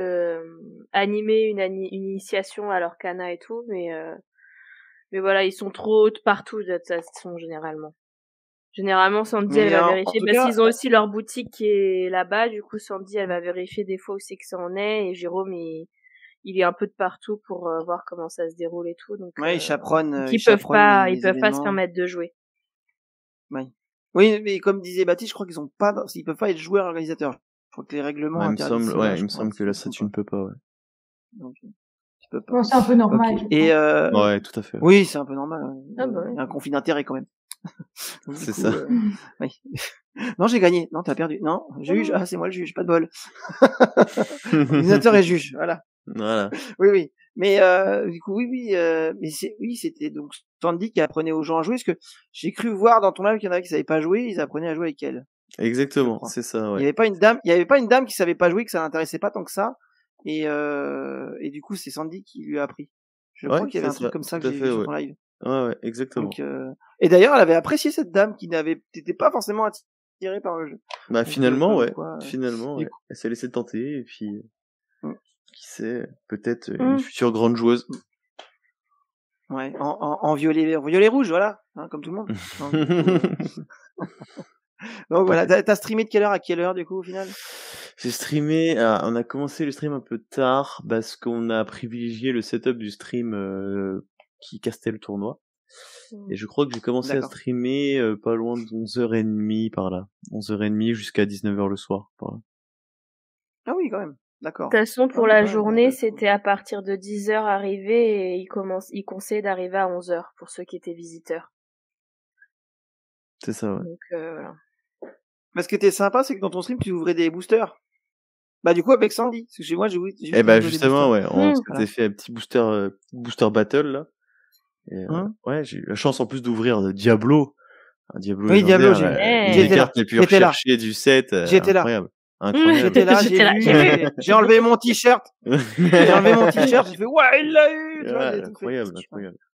animer une initiation à l'Orcana et tout, mais voilà, ils sont trop hautes partout de toute façon généralement. Généralement, Sandy, elle va vérifier, parce qu'ils ont aussi leur boutique qui est là-bas, du coup, Sandy, elle va vérifier des fois où c'est que ça en est, et Jérôme, il est un peu de partout pour voir comment ça se déroule et tout, donc. Ouais, ils chaperonnent. Ils peuvent pas se permettre de jouer. Ouais. Oui, mais comme disait Baptiste, je crois qu'ils peuvent pas être joueurs organisateurs. Je crois que les règlements interdisent cela. Il me semble que là, ça tu ne peux pas, ouais. Donc, tu peux pas. Bon, c'est un peu normal. Okay. Et ouais, tout à fait. Oui, c'est un peu normal. Ah bah ouais. Il y a un conflit d'intérêt quand même. Donc, du C'est coup, ça. oui. Non, j'ai gagné. Non, t'as perdu. Non, juge. Ah, c'est moi le juge, pas de bol. L'ordinateur est juge, voilà. Voilà. Oui. Mais du coup, oui. Mais c'était donc Sandy qui apprenait aux gens à jouer, parce que j'ai cru voir dans ton live qu'il y en avait qui savaient pas jouer, ils apprenaient à jouer avec elle. Exactement, c'est ça, Il ouais. y avait pas une dame qui savait pas jouer, que ça l'intéressait pas tant que ça, et du coup c'est Sandy qui lui a appris. Je crois qu'il y avait un truc comme ça que j'ai vu sur ton live. Ouais, exactement. Donc, et d'ailleurs, elle avait apprécié cette dame qui n'était pas forcément attirée par le jeu. Bah, Donc, finalement, ouais. quoi, Finalement, du ouais. coup. Elle s'est laissée tenter, et puis, qui sait, peut-être Mm. une future grande joueuse. Ouais, en violet rouge, voilà, hein, comme tout le monde. Donc, du coup, donc voilà, t'as streamé de quelle heure à quelle heure du coup au final? J'ai streamé, on a commencé le stream un peu tard parce qu'on a privilégié le setup du stream qui castait le tournoi. Et je crois que j'ai commencé à streamer pas loin de 11h30 par là. 11h30 jusqu'à 19h le soir par là. Ah oui, quand même. D'accord. De toute façon, pour la journée, c'était à partir de 10h arrivé et il conseillait d'arriver à 11h pour ceux qui étaient visiteurs. C'est ça, ouais. Donc, voilà. Mais ce qui était sympa, c'est que dans ton stream, tu ouvrais des boosters. Bah, du coup, avec Sandy. Parce que chez moi, j'ai Eh bah, justement, ouais. On s'était fait un petit booster battle, là. Et, ouais, j'ai eu la chance en plus d'ouvrir Diablo. Un Diablo. Oui, Diablo, les cartes les plus recherchées du set. J'étais là. Incroyable. J'étais là, j'ai enlevé mon t-shirt. J'ai enlevé mon t-shirt, j'ai fait, ouais, il l'a eu! Tu vois, incroyable.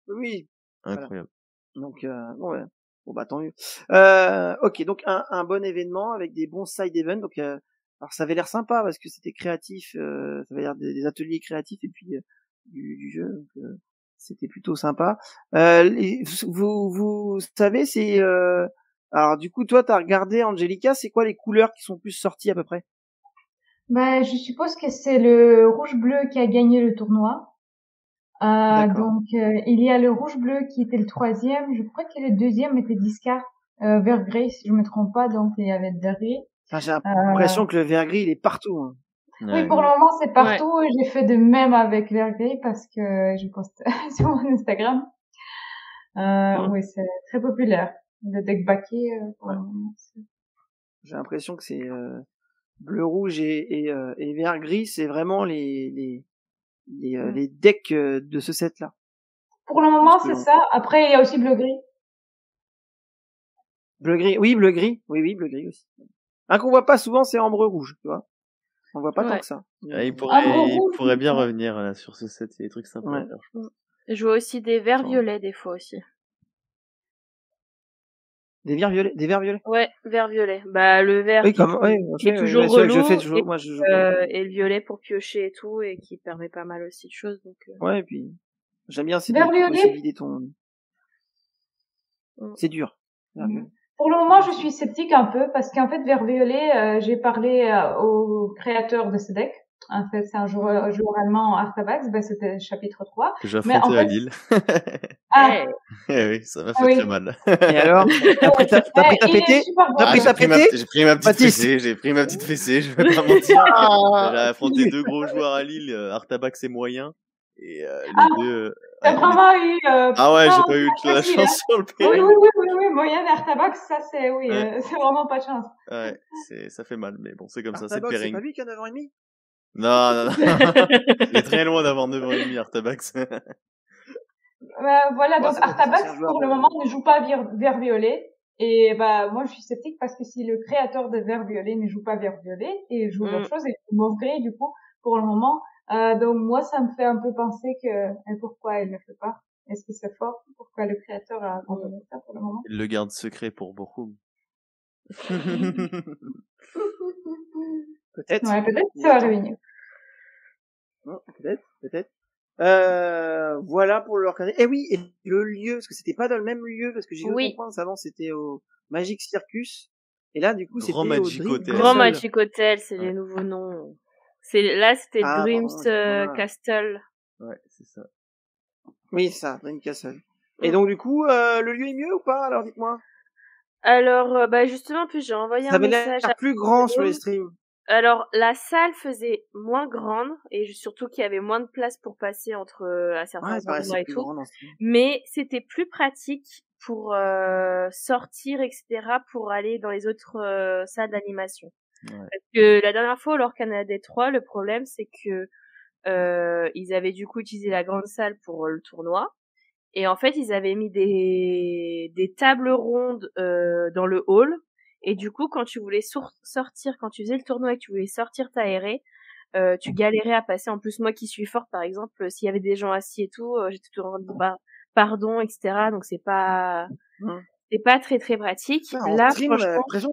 Oui. Incroyable. Voilà. Donc, bon, bah, tant mieux. Ok, donc, un bon événement avec des bons side events. Donc, alors, ça avait l'air sympa parce que c'était créatif, ça avait l'air des ateliers créatifs et puis, du jeu. Donc, c'était plutôt sympa. Vous savez, c'est, alors du coup, toi, t'as regardé Angelica, c'est quoi les couleurs qui sont plus sorties à peu près? Bah, je suppose que c'est le rouge-bleu qui a gagné le tournoi. Donc, il y a le rouge-bleu qui était le 3e. Je crois que le 2e était Discard, vert gris, si je me trompe pas. Donc, il y avait vert gris. Enfin, j'ai l'impression que le vert gris, il est partout. Hein. Oui, pour le moment, c'est partout. Ouais. J'ai fait de même avec vert gris parce que je poste sur mon Instagram. Oui, c'est très populaire. Le deck baquet, j'ai l'impression que c'est bleu, rouge et vert gris, c'est vraiment les decks de ce set-là. Pour le moment, c'est ça. Après, il y a aussi bleu gris. Bleu gris, oui, bleu gris. Oui, bleu gris aussi. Un qu'on voit pas souvent, c'est ambre rouge, tu vois. On voit pas tant que ça. Il pourrait bien revenir là, sur ce set, il y a des trucs sympas à faire, je pense. Je vois aussi des verts violets des fois aussi. Des verts violets? Ouais, vert violet. Bah, le vert qui est toujours relou, et le violet pour piocher et tout, et qui permet pas mal aussi de choses, donc, Ouais, et puis, j'aime bien, c'est vert violet. Vider ton... C'est dur. Vert violet. Pour le moment, je suis sceptique un peu, parce qu'en fait, vert violet, j'ai parlé au créateur de ce deck. En fait, c'est un joueur allemand, Artabax, c'était chapitre 3. Que j'ai affronté à Lille. Oui, ça m'a fait très mal. Et alors? T'as pris ta pété? J'ai pris ma petite fessée, je vais pas mentir. J'ai affronté 2 gros joueurs à Lille, Artabax et Moyen. Et les deux... T'as vraiment eu... ouais, j'ai pas eu de la chance sur le PL. Oui, Moyen et Artabax, ça c'est, c'est vraiment pas de chance. Ouais, ça fait mal, mais bon, c'est comme ça, c'est pairing. pairing. C'est pas lui qui a 9 ans et demi? Non. Il est très loin d'avoir 9 ans et demi, Artabax. Voilà, donc Artabax, pour le moment, ne joue pas vert violet. Et moi, je suis sceptique parce que si le créateur de vert violet ne joue pas vert violet et joue autre chose, et mauve gris, du coup, pour le moment, donc moi, ça me fait un peu penser que pourquoi il ne le fait pas. Est-ce que c'est fort? Pourquoi le créateur a abandonné ça pour le moment? Il le garde secret pour Bochum. Peut-être. Ouais, peut-être que ça va revenir. Peut-être. Voilà pour leur carnet. Et oui, et le lieu, parce que c'était pas dans le même lieu, parce que j'ai cru comprendre, avant c'était au Magic Circus, et là du coup c'était au Magic Hotel. Grand Magic Hotel, c'est les nouveaux noms. C'était Dreams Castle. Ouais, c'est ça. Oui, c'est ça, Dream Castle. Et donc du coup, le lieu est mieux ou pas? Alors dites-moi. Alors, justement, puis j'ai envoyé un message. Ça avait l'air plus grand sur les streams. Alors, la salle faisait moins grande et surtout qu'il y avait moins de place pour passer à certains endroits et tout. Mais c'était plus pratique pour sortir, etc., pour aller dans les autres salles d'animation. Ouais. Parce que la dernière fois, au Lorcana des 3, le problème, c'est que ils avaient du coup utilisé la grande salle pour le tournoi. Et en fait, ils avaient mis des tables rondes dans le hall. Et du coup, quand tu voulais sortir, quand tu faisais le tournoi et que tu voulais sortir t'aérer, tu galérais à passer. En plus, moi qui suis forte, par exemple, s'il y avait des gens assis et tout, j'étais tout en train de dire pardon, etc. Donc c'est pas très très pratique. En Là, stream, franchement, l'impression.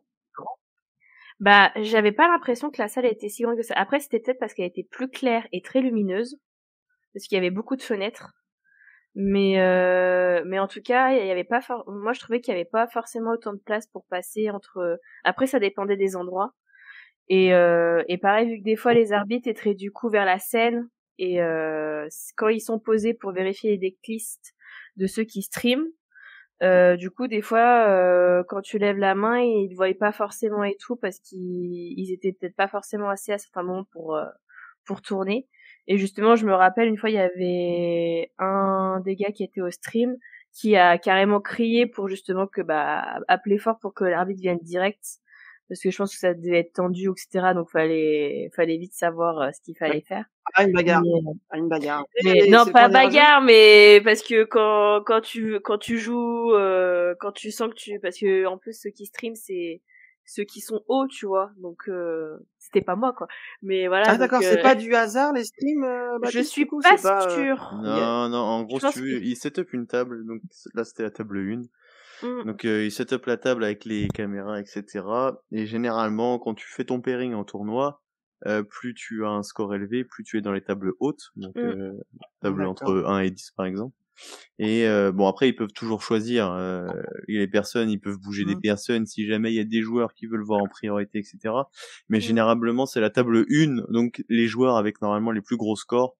bah, j'avais pas l'impression que la salle était si grande que ça. Après, c'était peut-être parce qu'elle était plus claire et très lumineuse, parce qu'il y avait beaucoup de fenêtres. Mais en tout cas, il y avait pas moi je trouvais qu'il y avait pas forcément autant de place pour passer entre. Après, ça dépendait des endroits. Et pareil, vu que des fois les arbitres étaient du coup vers la scène et quand ils sont posés pour vérifier les decklists de ceux qui streament, du coup des fois quand tu lèves la main, ils te voyaient pas forcément et tout parce qu'ils étaient peut-être pas forcément assez à certains moments pour tourner. Et justement, je me rappelle une fois, il y avait un des gars qui était au stream qui a carrément crié pour justement appeler fort pour que l'arbitre vienne direct, parce que je pense que ça devait être tendu, etc. Donc fallait vite savoir ce qu'il fallait faire. Ah, une bagarre. Une bagarre. Mais non, pas bagarre, mais parce que quand tu joues, quand tu sens que parce que en plus ceux qui stream c'est ceux qui sont hauts, tu vois. Donc c'était pas moi quoi. Mais voilà. Ah d'accord, c'est pas du hasard les streams. Je suis pas sûre. Non, en gros, si tu veux, il set up une table. Donc là, c'était la table 1. Donc il set up la table avec les caméras, etc. Et généralement, quand tu fais ton pairing en tournoi, plus tu as un score élevé, plus tu es dans les tables hautes. Donc table entre 1 et 10 par exemple. Et bon, après ils peuvent toujours choisir les personnes, ils peuvent bouger des personnes si jamais il y a des joueurs qui veulent voir en priorité, etc. Mais généralement c'est la table 1, donc les joueurs avec normalement les plus gros scores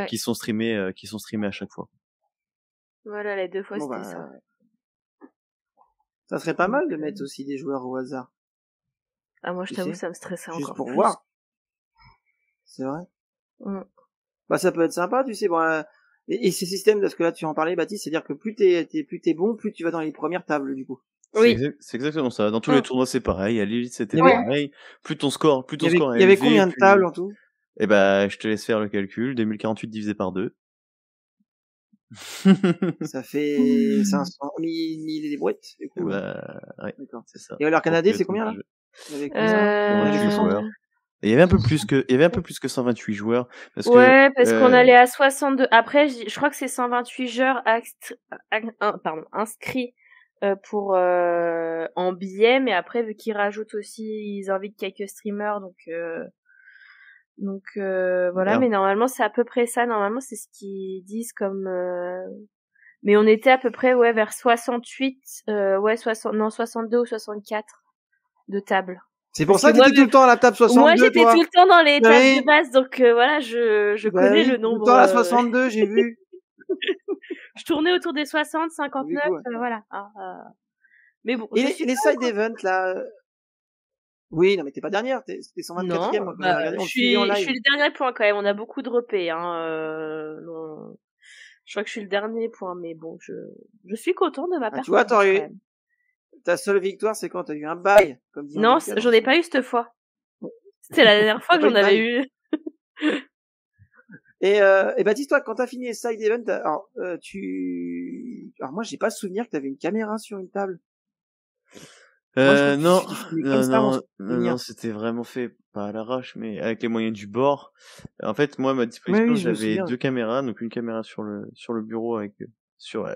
qui sont streamés à chaque fois. Voilà, les deux fois c'était ça. Ça serait pas mal de mettre aussi des joueurs au hasard. Ah, moi je t'avoue, ça me stressait encore. Juste pour voir. C'est vrai. Bah ça peut être sympa, tu sais. Bon, et ces systèmes, parce que là tu en parlais, Baptiste, c'est-à-dire que plus t'es bon, plus tu vas dans les premières tables du coup. Oui. C'est exactement ça. Dans tous les tournois c'est pareil. À l'élite c'était pareil. Plus ton score est élevé. Il y avait combien de tables en tout? Eh ben, je te laisse faire le calcul. 2048 divisé par 2. Ça fait 500 000 et des brouettes, du coup. Bah, ouais. D'accord. C'est ça. Et alors Canadien, c'est combien là? Il y avait 128 joueurs. Et il y avait un peu plus que 128 joueurs. Parce qu'on allait à 62. Après, je crois que c'est 128 joueurs inscrits pour en billets, mais après vu qu'ils rajoutent aussi, ils invitent quelques streamers, donc voilà. Mais normalement c'est à peu près ça. Normalement c'est ce qu'ils disent comme. Mais on était à peu près vers 68, 62 ou 64 de tables. C'est pour ça que t'étais tout le temps à la table 62. Moi j'étais tout le temps dans les tables de base, donc voilà, je connais le nombre. Tout le temps à 62, j'ai vu. Je tournais autour des 60, 59, voilà. Mais bon. Et les side events là. Oui, non mais t'es pas dernière, t'es 124e. Non, je suis le dernier point quand même. On a beaucoup droppé, non. Je crois que je suis le dernier point, mais bon, je suis content de ma performance. Tu vois, t'aurais eu ta seule victoire, c'est quand t'as eu un bail, comme dit. Non, j'en ai pas eu cette fois. C'était la dernière fois que j'en avais eu. Et Baptiste, toi, quand t'as fini les side event, alors moi, j'ai pas souvenir que t'avais une caméra sur une table. Non, c'était vraiment fait pas à l'arrache, mais avec les moyens du bord. En fait, moi, à ma disposition, j'avais 2 caméras, donc une caméra sur le bureau avec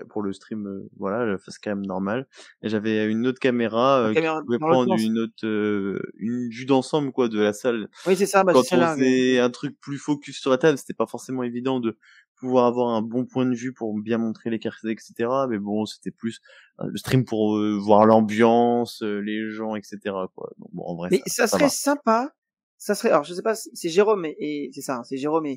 pour le stream, voilà, la face cam normale, et j'avais une autre caméra qui pouvait prendre une vue d'ensemble quoi de la salle. Oui, c'est ça. Quand on faisait un truc plus focus sur la table, c'était pas forcément évident de pouvoir avoir un bon point de vue pour bien montrer les cartes, etc. Mais bon, c'était plus le stream pour voir l'ambiance, les gens, etc. quoi. Donc bon, en vrai. Mais ça serait sympa. Ça serait. Alors, je sais pas. C'est Jérôme et c'est ça. C'est Jérôme et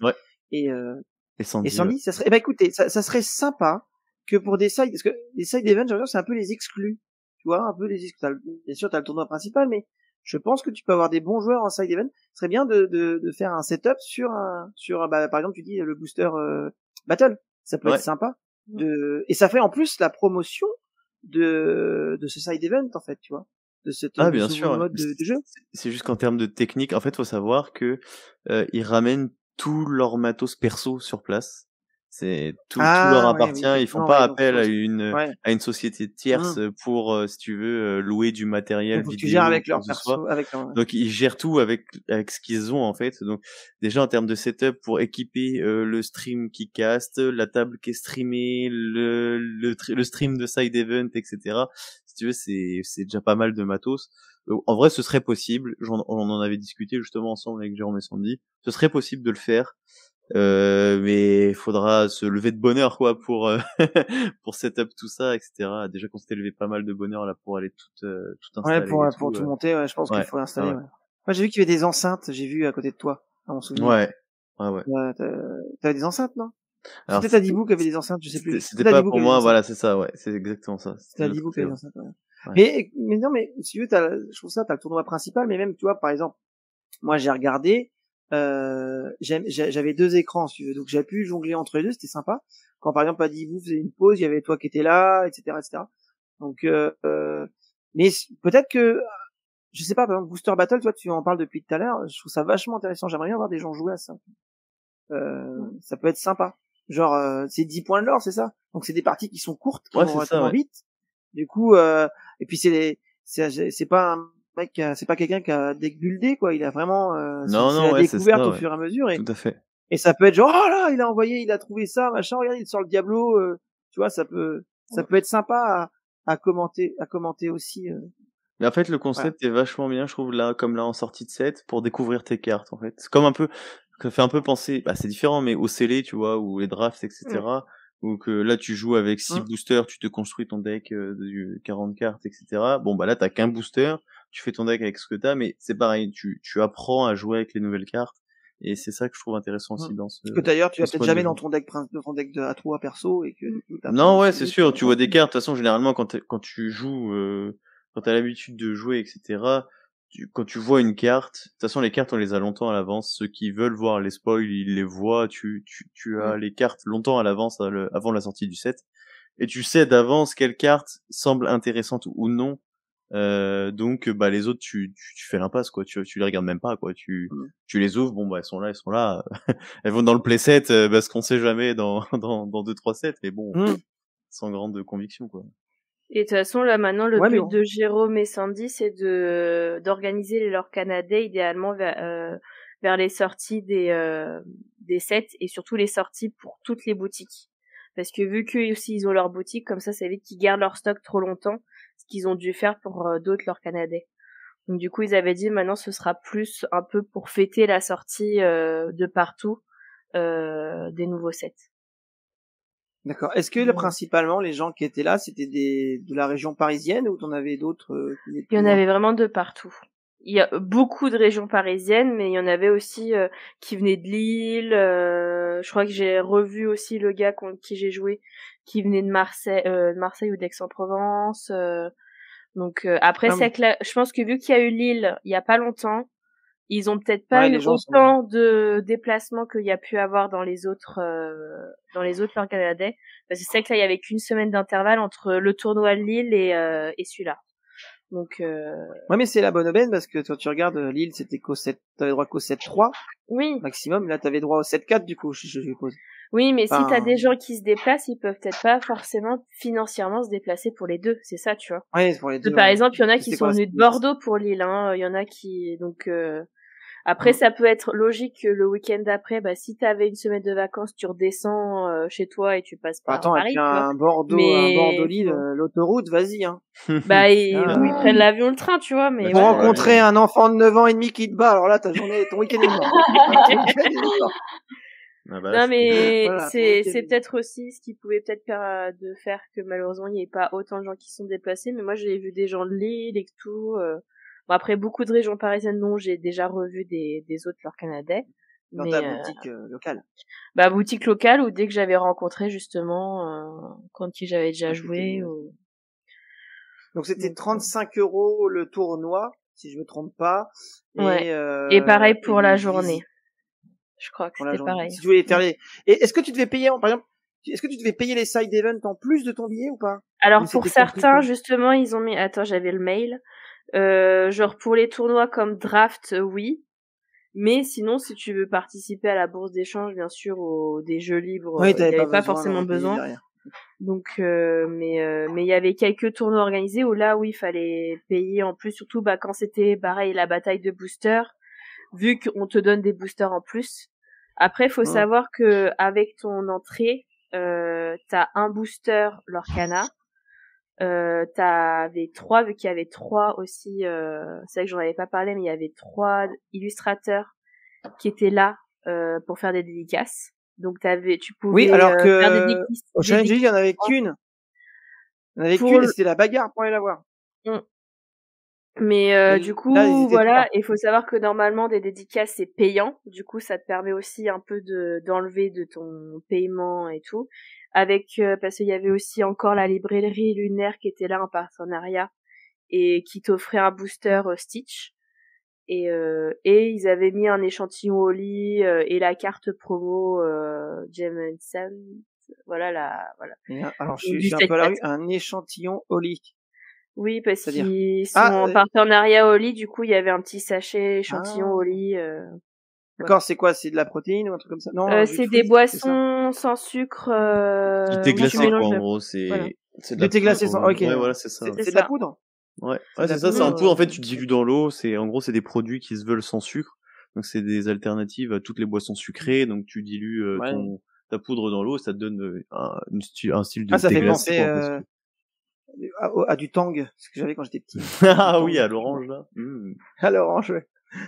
Sandy. Ça serait. Écoutez, ça serait sympa que pour des sides, parce que les side events, c'est un peu les exclus. Tu vois, un peu les exclus. Bien sûr, t'as le tournoi principal, mais je pense que tu peux avoir des bons joueurs en side event. Ce serait bien de faire un setup sur par exemple, tu dis le booster battle. Ça peut être sympa. Et ça fait en plus la promotion de ce side event en fait, tu vois, de ce bien nouveau sûr. mode de jeu. C'est juste qu'en termes de technique, en fait, faut savoir que ils ramènent tout leur matos perso sur place. C'est tout leur appartient. Ils font pas appel à une société tierce pour, si tu veux, louer du matériel donc, vidéo. Tu gères avec leur quoi que ce soit. perso, avec leur... Donc ils gèrent tout avec ce qu'ils ont en fait. Donc déjà en termes de setup pour équiper le stream qui caste, la table qui est streamée, le stream de side event, etc. Si tu veux, c'est déjà pas mal de matos. En vrai, ce serait possible. On en avait discuté justement ensemble avec Jérôme et Sandy. Ce serait possible de le faire. Mais faudra se lever de bonne heure quoi pour pour setup tout ça, etc. Déjà qu'on s'était levé pas mal de bonne heure là pour aller tout installer. Pour tout monter, je pense qu'il faut l'installer. Ouais. Moi j'ai vu qu'il y avait des enceintes, j'ai vu à côté de toi, à mon souvenir. Ouais. T'avais des enceintes, non? Alors, c'était Adibou qui avait des enceintes, je sais plus. C'était pas pour moi, voilà, c'est ça, ouais, c'est exactement ça. C'était Adibou qui avait des enceintes, ouais. Mais non, mais si tu veux, je trouve ça, t'as le tournoi principal, mais même, tu vois, par exemple, moi j'ai regardé, j'avais 2 écrans, si tu veux, donc j'avais pu jongler entre les deux, c'était sympa. Quand par exemple Adibou faisait une pause, il y avait toi qui étais là, etc., etc. Donc, mais peut-être que, je sais pas, par exemple, Booster Battle, toi, tu en parles depuis tout à l'heure, je trouve ça vachement intéressant, j'aimerais bien voir des gens jouer à ça. Ça peut être sympa. Genre, c'est 10 points de l'or, c'est ça? Donc c'est des parties qui sont courtes, qui vont relativement vite. Du coup, et puis c'est pas un mec, c'est pas quelqu'un qui a deck buildé, quoi. Il a vraiment, c'est la découverte au fur et à mesure. Tout à fait. Et ça peut être genre, oh là, il a trouvé ça, machin, regarde, il sort le Diablo, tu vois, ça peut être sympa à commenter aussi. Mais en fait, le concept est vachement bien, je trouve, là, comme là, en sortie de set, pour découvrir tes cartes, en fait. C'est comme un peu, ça fait un peu penser, c'est différent, mais au scellé, tu vois, ou les drafts, etc. Ou que là, tu joues avec 6 boosters, tu te construis ton deck de 40 cartes, etc. Bon, là, t'as qu'un booster, tu fais ton deck avec ce que t'as, mais c'est pareil, tu apprends à jouer avec les nouvelles cartes. Et c'est ça que je trouve intéressant aussi dans ce... Parce que d'ailleurs, tu vas peut-être jamais dans ton deck de A3 perso et que... Non, ouais, c'est sûr, tu vois des cartes, de toute façon, généralement, quand tu joues, quand t'as l'habitude de jouer, etc., quand tu vois une carte, de toute façon, les cartes, on les a longtemps à l'avance. Ceux qui veulent voir les spoils, ils les voient. Tu as les cartes longtemps à l'avance, avant la sortie du set. Et tu sais d'avance quelle carte semble intéressante ou non. Donc, les autres, tu fais l'impasse, quoi. Tu les regardes même pas, quoi. Tu les ouvres, elles sont là. Elles vont dans le playset, parce qu'on sait jamais dans 2-3 sets, mais bon, sans grande conviction, quoi. Et de toute façon, là, maintenant, le but de Jérôme et Sandy, c'est d'organiser les lore canadiens idéalement vers les sorties des sets et surtout les sorties pour toutes les boutiques. Parce que vu qu'eux aussi, ils ont leur boutique, comme ça évite qu'ils gardent leur stock trop longtemps, ce qu'ils ont dû faire pour d'autres lore canadiens. Donc, du coup, ils avaient dit, maintenant, ce sera plus un peu pour fêter la sortie de partout des nouveaux sets. D'accord. Est-ce que principalement les gens qui étaient là, c'était de la région parisienne ou t'en avais d'autres Il y en avait vraiment de partout. Il y a beaucoup de régions parisiennes, mais il y en avait aussi qui venaient de Lille. Je crois que j'ai revu aussi le gars contre qui j'ai joué, qui venait de Marseille ou d'Aix-en-Provence. Donc après, c'est que là, je pense que vu qu'il y a eu Lille il y a pas longtemps, ils ont peut-être pas eu autant de déplacements qu'il y a pu avoir dans les autres lore canadiens. Parce que c'est que là, il y avait qu'une semaine d'intervalle entre le tournoi de Lille et celui-là. Donc ouais, mais c'est la bonne aubaine parce que quand tu regardes Lille, c'était t'avais droit qu'au 7-3. Oui. Maximum. Là, t'avais droit au 7-4 du coup, je suppose. Oui, mais si t'as des gens qui se déplacent, ils peuvent peut-être pas forcément financièrement se déplacer pour les deux. C'est ça, tu vois. Ouais, pour les deux. Par exemple, il y en a qui sont venus de Bordeaux pour Lille, hein. Il y en a qui, donc, après, ça peut être logique que le week-end d'après, si t'avais une semaine de vacances, tu redescends chez toi et tu passes par Paris. Attends, un Bordeaux-Lille, l'autoroute, vas-y, hein. Ils prennent l'avion, le train, tu vois, mais. Pour rencontrer un enfant de 9 ans et demi qui te bat, alors là, ton week-end est mort. Non, mais c'est peut-être aussi ce qui pouvait peut-être de faire que malheureusement il n'y ait pas autant de gens qui sont déplacés, mais moi j'ai vu des gens de Lille et tout. Bon, après beaucoup de régions parisiennes, non, j'ai déjà revu des autres lore canadiens. Dans ta boutique locale. Boutique locale ou dès que j'avais rencontré justement quand j'avais déjà joué. Donc c'était 35 € le tournoi, si je me trompe pas. Et pareil pour la journée. Je crois que c'était pareil. Si tu voulais faire et est-ce que tu devais payer, par exemple, est-ce que tu devais payer les side events en plus de ton billet ou pas? Alors Ou pour c'était compris certains, comme- justement, ils ont mis... Attends, j'avais le mail. Genre pour les tournois comme draft, oui. Mais sinon, si tu veux participer à la bourse d'échange, bien sûr, des jeux libres, Oui, il n'y t'avais avait pas pas forcément d'en payer besoin. derrière. Donc, mais il y avait quelques tournois organisés où là, oui, il fallait payer en plus, surtout quand c'était pareil la bataille de boosters, vu qu'on te donne des boosters en plus. Après, faut savoir que avec ton entrée, t'as un booster Lorcana. T'avais 3, vu qu'il y avait 3 aussi, c'est vrai que j'en avais pas parlé, mais il y avait 3 illustrateurs qui étaient là pour faire des dédicaces. Donc tu pouvais Oui, alors faire des que au Challenge League, il y en avait qu'une. Il y en avait Pour qu'une le- et c'était la bagarre pour aller la voir. Mais Et du là, ils coup, étaient voilà, trois. il faut savoir que normalement des dédicaces c'est payant. Du coup, ça te permet aussi un peu d'enlever de ton paiement et tout. Avec parce qu'il y avait aussi encore la librairie Lunaire qui était là en partenariat et qui t'offrait un booster Stitch. Et ils avaient mis un échantillon au lit et la carte promo Gem Sand. Voilà. Et, alors, je Donc, suis un peu à la rue. Un échantillon Oli. Oui, parce C'est-à-dire qu'ils sont en partenariat au lit, du coup, il y avait un petit sachet échantillon au lit. D'accord, c'est quoi? C'est de la protéine ou un truc comme ça? Non, un jus de C'est des fruits, c'est ça? boissons sans sucre. Du thé où tu glacé, quoi, mélanges en le- gros, Voilà. c'est de Du la thé glacé poudre. sans, ok. Ouais, voilà, c'est ça. C'est C'est de la ça. poudre? Ouais, C'est de c'est la ça, c'est un poudre, poudre, en fait, tu dilues dans l'eau, en gros, c'est des produits qui se veulent sans sucre. Donc, c'est des alternatives à toutes les boissons sucrées, donc tu dilues, Ouais. ta poudre dans l'eau, ça te donne un style de Ah, ça thé fait glacé, penser, quoi, presque. à du tang, ce que j'avais quand j'étais petit. Ah Du oui, tang. à l'orange, là. À l'orange, ouais.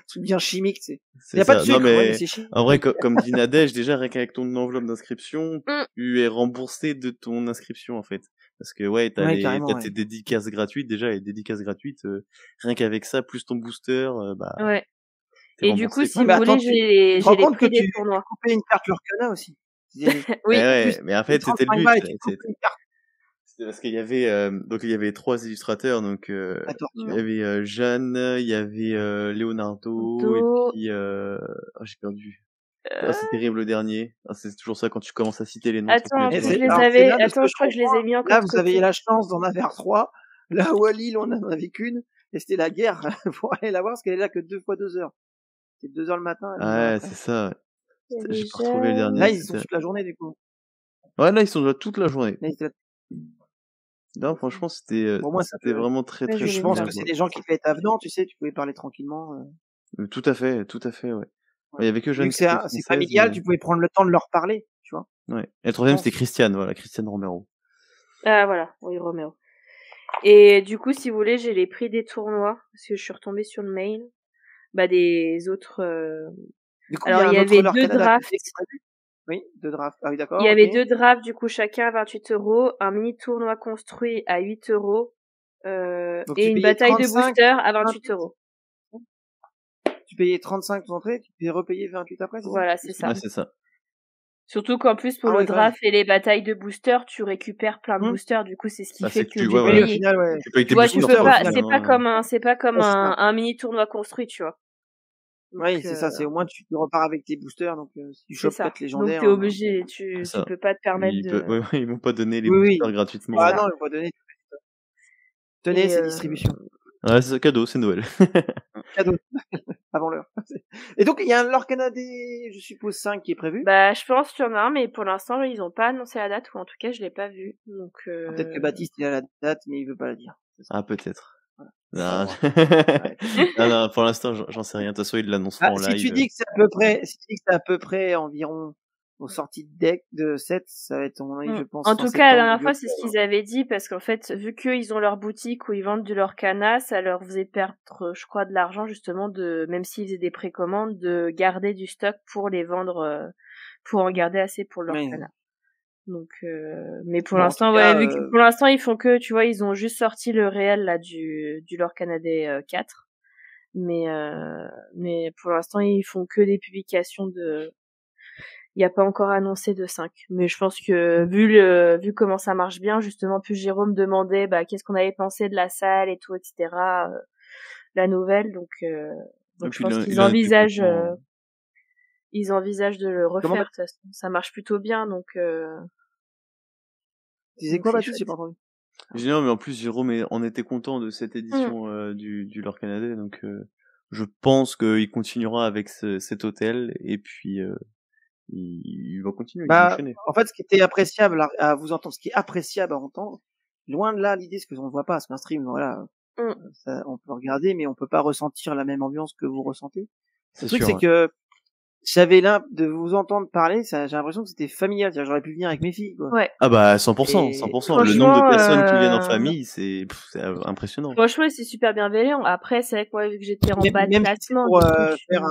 Truc bien chimique, tu sais. Il C'est y a pas de ça. sucre, Non, ouais, mais mais c'est chimique. en vrai, comme dit Nadège, déjà, rien qu'avec ton enveloppe d'inscription, Mm. tu es remboursé de ton inscription, en fait. Parce que, ouais, Ouais, carrément, t'as tes dédicaces gratuites, déjà, les dédicaces gratuites, rien qu'avec ça, plus ton booster, Ouais. t'es Et du coup, remboursé, si quoi. vous mais voulez, attends, tu te rends j'ai les compte que prix des tu tournois. coupais une carte Lorcana aussi. Oui. Ouais, mais en fait, c'était le 35 but. balles et tu coupes une carte. C'était parce qu'il y avait, donc il y avait 3 illustrateurs, donc, La torture. il y avait Jeanne, il y avait Leonardo, et puis, j'ai perdu. Ah, c'est terrible le dernier. Ah, c'est toujours ça quand tu commences à citer les noms, ça Attends, fait Et je peur. c'est, les alors, c'est avais. là, de ce Attends, que je crois que je les ai mis là, encore de vous avez côté. la chance d'en avoir 3. Là où à Lille, on en avait qu'une. Et c'était la guerre pour aller la voir parce qu'elle est là que 2 fois 2 heures. C'est 2 heures le matin et 2 heures Ouais, l'après. c'est ça. Il y avait J'ai pas retrouvé le Jeanne. dernier. Là, ils sont toute la journée, du coup. Ouais, là, ils sont déjà toute la journée. Là, ils étaient là. Non, franchement, Pour moi, ça c'était peut, vraiment très, Ouais, très je je l'ai pense mis que là. c'est des gens qui peuvent être avenants, tu sais, tu pouvais parler tranquillement. Tout à fait, ouais. Il y avait que Vu Jeanne que qui était c'est française, familial, mais... tu pouvais prendre le temps de leur parler, tu vois. Ouais. Et le troisième, pense. c'était Christiane, voilà, Christiane Romero. Ah, voilà. Oui, Roméo. Et du coup, si vous voulez, j'ai les prix des tournois. Parce que je suis retombée sur le mail. Des autres. Du coup, Alors, il y un autre avait Leur 2 Canada drafts. qui est prévu. Oui, 2 drafts. Ah oui, Il d'accord, y avait ok. 2 drafts, du coup, chacun à 28 €. Un mini tournoi construit à 8 €. Donc, Et tu une payais bataille de 35, boosters à 28 €. tu payais 35 d'entrée, tu payais repayer 28 après, c'est ça? Voilà, c'est ça. Ouais, c'est ça. Surtout qu'en plus, pour Ah le ouais, quand même. draft et les batailles de boosters, tu récupères plein de boosters. Du coup, c'est ce qui Bah, fait c'est que que tu du vois, Oui, voilà. au payer. final, ouais. Tu payes tes Tu vois, tu boosters, peux quoi, au pas, final. au final, c'est pas comme Ouais, c'est ça. un mini tournoi construit, tu vois. Oui, Donc, c'est ça, c'est au moins tu repars avec tes boosters, donc si tu c'est chopes ça. 4 Donc, légendaires. t'es obligé, tu C'est ça. peux pas te permettre Ouais, ils vont pas donner les Oui, oui. boosters gratuitement. Ah ça. non, il faut pas donner. Tenez, Et, c'est distribution. Ouais, c'est cadeau, c'est Noël. Cadeau. Avant l'heure. Et donc, il y a un Lore Canada, je suppose 5 qui est prévu. je pense qu'il y en a un, mais pour l'instant, ils ont pas annoncé la date, ou en tout cas, je l'ai pas vu. Donc, Peut-être que Baptiste, il a la date, mais il veut pas la dire. Ah, peut-être. Voilà. Non. Non, pour l'instant, j'en sais rien. De toute façon, il l'annoncera en Si live. tu dis que c'est à peu près, si tu dis que c'est à peu près environ aux sorties de deck de 7, ça va être, à mon avis, je pense. En fin tout cas, la septembre, dernière début fois, c'est ce octobre. qu'ils avaient dit, parce qu'en fait, vu qu'ils ont leur boutique où ils vendent du Lorcana, ça leur faisait perdre, je crois, de l'argent, justement, même s'ils faisaient des précommandes, de garder du stock pour les vendre, pour en garder assez pour le Lorcana. Donc, mais pour Bon, en l'instant, tout cas, vu que pour l'instant, ils font que, tu vois, ils ont juste sorti le réel, là, du Lorcana Day 4. Mais pour l'instant, ils font que des publications il n'y a pas encore annoncé de 5. Mais je pense que vu comment ça marche bien, justement, plus Jérôme demandait qu'est-ce qu'on avait pensé de la salle et tout, etc. La nouvelle, donc je pense qu'ils envisagent de le refaire. Comment De toute façon, ça marche plutôt bien, donc Tu disais Donc, quoi, c'est Baptiste? J'ai chouette. pas entendu. Je dis non, mais en plus, Jérôme en était content de cette édition du Lore Canadais, donc je pense qu'il continuera avec cet hôtel, et puis il va continuer, il va Bah, enchaîner. en fait, ce qui était appréciable à vous entendre, ce qui est appréciable à entendre, loin de là l'idée, ce que on ne voit pas, parce qu'un stream, voilà, ça, on peut regarder, mais on peut pas ressentir la même ambiance que vous ressentez. C'est Le truc, sûr, c'est ouais. que j'avais là de vous entendre parler, ça, j'ai l'impression que c'était familial, c'est-à-dire j'aurais pu venir avec mes filles, quoi. Ouais. Ah bah 100%, Et 100%. Le nombre de Franchement, personnes qui viennent en famille, c'est impressionnant. franchement, c'est super bienveillant. Après, c'est vrai que moi, vu que j'étais en bas de même si c'est classement, pour du coup, faire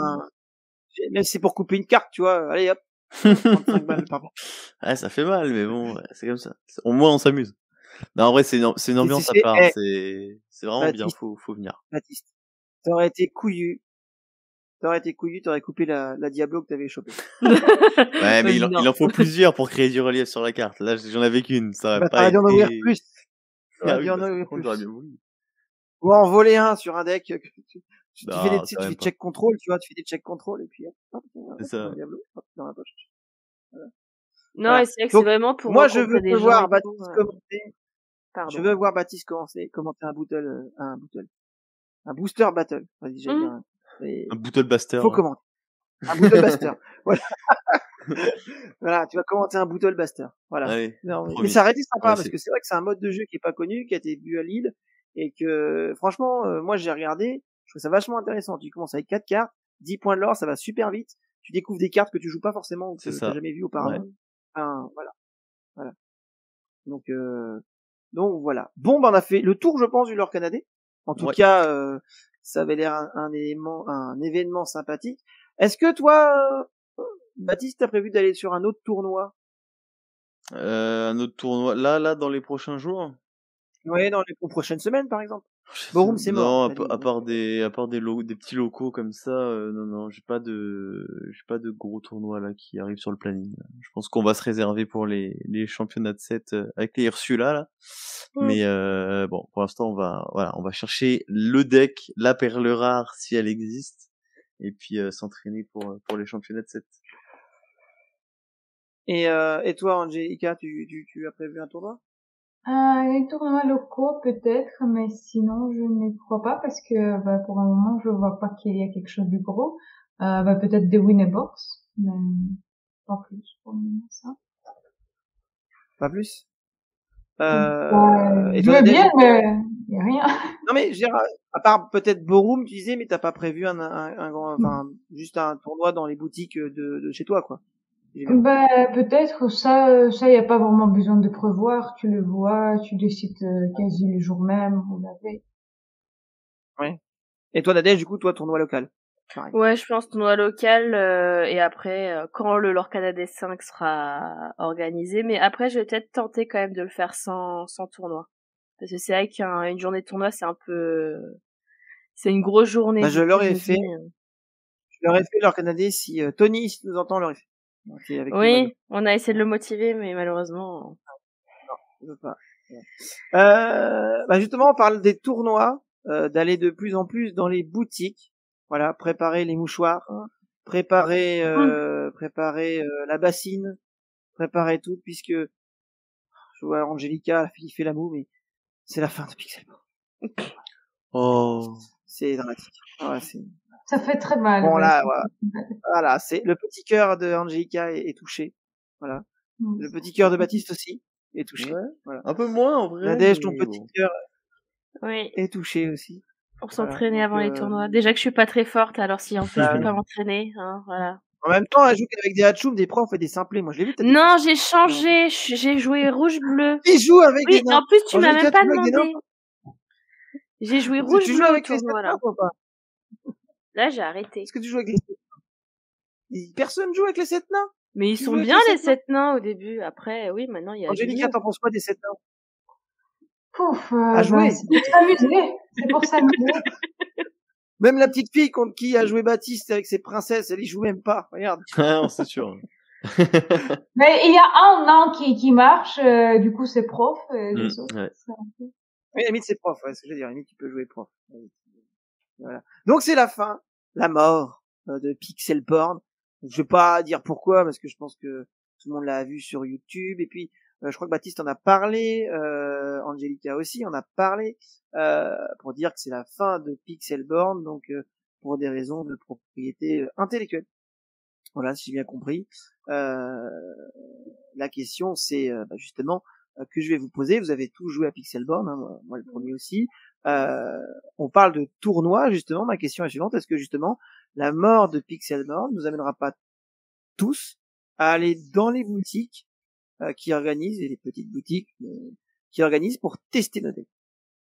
même si c'est pour couper une carte, tu vois, allez hop, 35 balles par rapport. Ouais, ça fait mal, mais bon, ouais, c'est comme ça. Au moins, on s'amuse. Non, en vrai, c'est une ambiance à part. C'est vraiment bien, Baptiste, faut venir. Baptiste, t'aurais été couillu, t'aurais coupé la Diablo que t'avais chopée. Ouais, mais Non. il en faut plusieurs pour créer du relief sur la carte. Là, j'en avais qu'une, ça aurait Bah, pas t'aurais dû en ouvrir été... plus. T'aurais Ah dû oui, en bah, ouvrir par contre, plus. j'aurais bien voulu. Ou en voler un sur un deck. Tu Non, fais des, quand tu même fais pas. check control, tu vois, tu fais des check control et puis hop, C'est ça. Diablo, hop, dans la poche. Voilà. Non, Voilà. et c'est vrai que c'est Donc, vraiment pour moi, je rencontrer veux des te gens voir et tout. Baptiste commenter. Pardon. Je veux voir Baptiste commenter un booster battle. Vas-y, j'allais dire. Un Bootle Buster. Faut commenter. Un Bootle Buster. Voilà. Voilà, tu vas commenter un Bootle Buster. Voilà. Allez, Non, mais promis. ça aurait été sympa Ouais, parce que c'est vrai que c'est un mode de jeu qui est pas connu, qui a été vu à Lille et que franchement, moi j'ai regardé, je trouve ça vachement intéressant. Tu commences avec 4 cartes, 10 points de l'or, ça va super vite. Tu découvres des cartes que tu joues pas forcément ou que C'est t'as ça. jamais vu auparavant. Ouais. Enfin, voilà. Donc voilà. Bon, ben on a fait le tour, je pense, du lore canadien. En tout Ouais. cas, ça avait l'air un événement sympathique. Est-ce que toi, Baptiste, t'as prévu d'aller sur un autre tournoi? Un autre tournoi. Là, dans les prochains jours. Ouais, dans les prochaines semaines, par exemple. Borum, c'est mort. Non, à part des petits locaux comme ça, non, j'ai pas de gros tournois là qui arrivent sur le planning. Je pense qu'on va se réserver pour les championnats de 7 avec les Ursula là. Mais bon, pour l'instant, on va chercher le deck, la perle rare si elle existe, et puis s'entraîner pour les championnats de 7. Et toi, Angelica, tu as prévu un tournoi? Les tournois locaux peut-être, mais sinon je ne crois pas parce que pour un moment je vois pas qu'il y a quelque chose de gros. Peut-être des Winnerbox, mais pas plus pour le moment ça. Pas plus? Et Je toi, veux Nadège, bien, mais il y a rien. non mais, je veux dire, à part peut-être Borum, tu disais, mais t'as pas prévu un grand, enfin, juste un tournoi dans les boutiques de chez toi, quoi. Peut-être ça y a pas vraiment besoin de prévoir. Tu le vois, tu décides quasi le jour même ou la veille. Ouais. Et toi, Nadège, du coup, toi, tournoi local. Pareil. Ouais, je pense tournoi local et après quand le Lore Canada 5 sera organisé, mais après je vais peut-être tenter quand même de le faire sans tournoi. Parce que c'est vrai qu'une journée de tournoi c'est une grosse journée. Bah, Du je coup, l'aurais me fait. dis, Je l'aurais fait leur Canadien si Tony, si tu nous entends, l'aurait fait. Okay, avec oui, on a essayé de le motiver, mais malheureusement. Non, je veux pas. Bah justement, on parle des tournois, d'aller de plus en plus dans les boutiques. Voilà, préparer les mouchoirs, préparer la bassine, préparer tout, puisque je vois Angelica, la fille qui fait la moue, mais c'est la fin de Pixelboard. Oh. C'est dramatique. Ouais, Ça fait très mal. Bon, là, voilà, c'est le petit cœur de Angelica est touché. Voilà. Le petit cœur de Baptiste aussi est touché. Ouais. Voilà. Un peu moins en vrai. Nadège, ton petit cœur est touché aussi. Pour s'entraîner avant les tournois. Déjà que je suis pas très forte, alors si en plus je peux pas m'entraîner, hein, voilà. En même temps, elle joue qu'avec des hatchoum, des profs et des simplés. Moi, je l'ai vu. Non, j'ai changé. J'ai joué rouge-bleu. Tu joues avec des nains. En plus, tu m'as même pas demandé. J'ai joué rouge-bleu. Tu joues avec les 7 nains ou pas? Là, j'ai arrêté. Est-ce que tu joues avec les 7 nains? Personne joue avec les 7 nains. Mais ils sont bien les 7 nains au début. Après, oui, maintenant il y a. Angélica, t'en penses quoi des 7 nains? Pouf, à jouer. C'est pour s'amuser. C'est pour s'amuser. Même la petite fille contre qui a joué Baptiste avec ses princesses, elle y joue même pas. Regarde. Non, c'est sûr. Mais il y a un nain qui marche, du coup c'est prof, les autres. Ouais. Oui, limite c'est prof, ouais, c'est ce que je veux dire. Limite tu peux jouer prof. Voilà. Donc c'est la fin, la mort de Pixelborn. Je vais pas dire pourquoi parce que je pense que tout le monde l'a vu sur YouTube. Et puis Je crois que Baptiste en a parlé, Angelica aussi en a parlé, pour dire que c'est la fin de Pixelborn, donc pour des raisons de propriété intellectuelle. Voilà, si j'ai bien compris. La question, c'est justement que je vais vous poser. Vous avez tous joué à Pixelborn, hein, moi le premier aussi. On parle de tournoi, justement. Ma question est suivante. Est-ce que justement la mort de Pixelborn nous amènera pas tous à aller dans les boutiques qui organisent, et les petites boutiques qui organisent pour tester nos decks?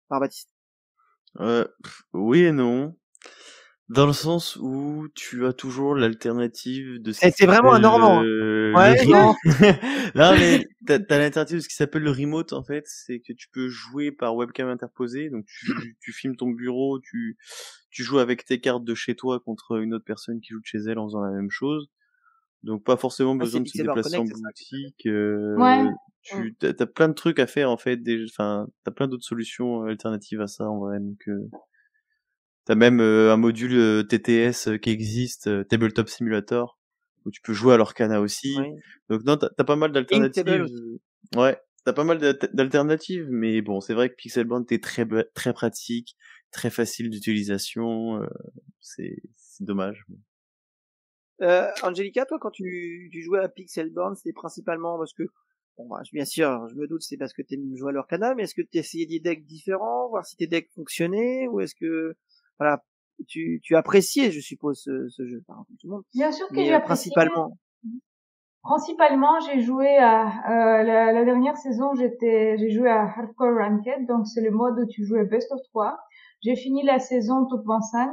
Par Baptiste. Oui et non. Dans le sens où tu as toujours l'alternative de ce C'est vraiment un Normand. Ouais, non. Non, mais t'as l'alternative de ce qui s'appelle le remote, en fait. C'est que tu peux jouer par webcam interposée. Donc, tu filmes ton bureau, tu joues avec tes cartes de chez toi contre une autre personne qui joue de chez elle en faisant la même chose. Donc, pas forcément besoin de se déplacer en boutique. Ouais. T'as plein de trucs à faire, en fait. Enfin, t'as plein d'autres solutions alternatives à ça, en vrai. Donc, t'as même un module TTS qui existe, Tabletop Simulator, où tu peux jouer à l'Orcana aussi. Oui. Donc non, t'as pas mal d'alternatives. Ouais, t'as pas mal d'alternatives, mais bon, c'est vrai que Pixelborn est très pratique, très facile d'utilisation. C'est dommage. Angelica, toi, quand tu jouais à Pixelborn, c'était principalement parce que, bon, bah, bien sûr, je me doute, c'est parce que t'aimes jouer à l'Orcana, mais est-ce que t'essayais des decks différents, voir si tes decks fonctionnaient, ou est-ce que, voilà, tu appréciais, je suppose, ce jeu, par tout le monde. Bien sûr que mais j'ai apprécié. Principalement, j'ai joué à la dernière saison, j'ai joué à Hardcore Ranked, donc c'est le mode où tu jouais Best of 3. J'ai fini la saison Top 25.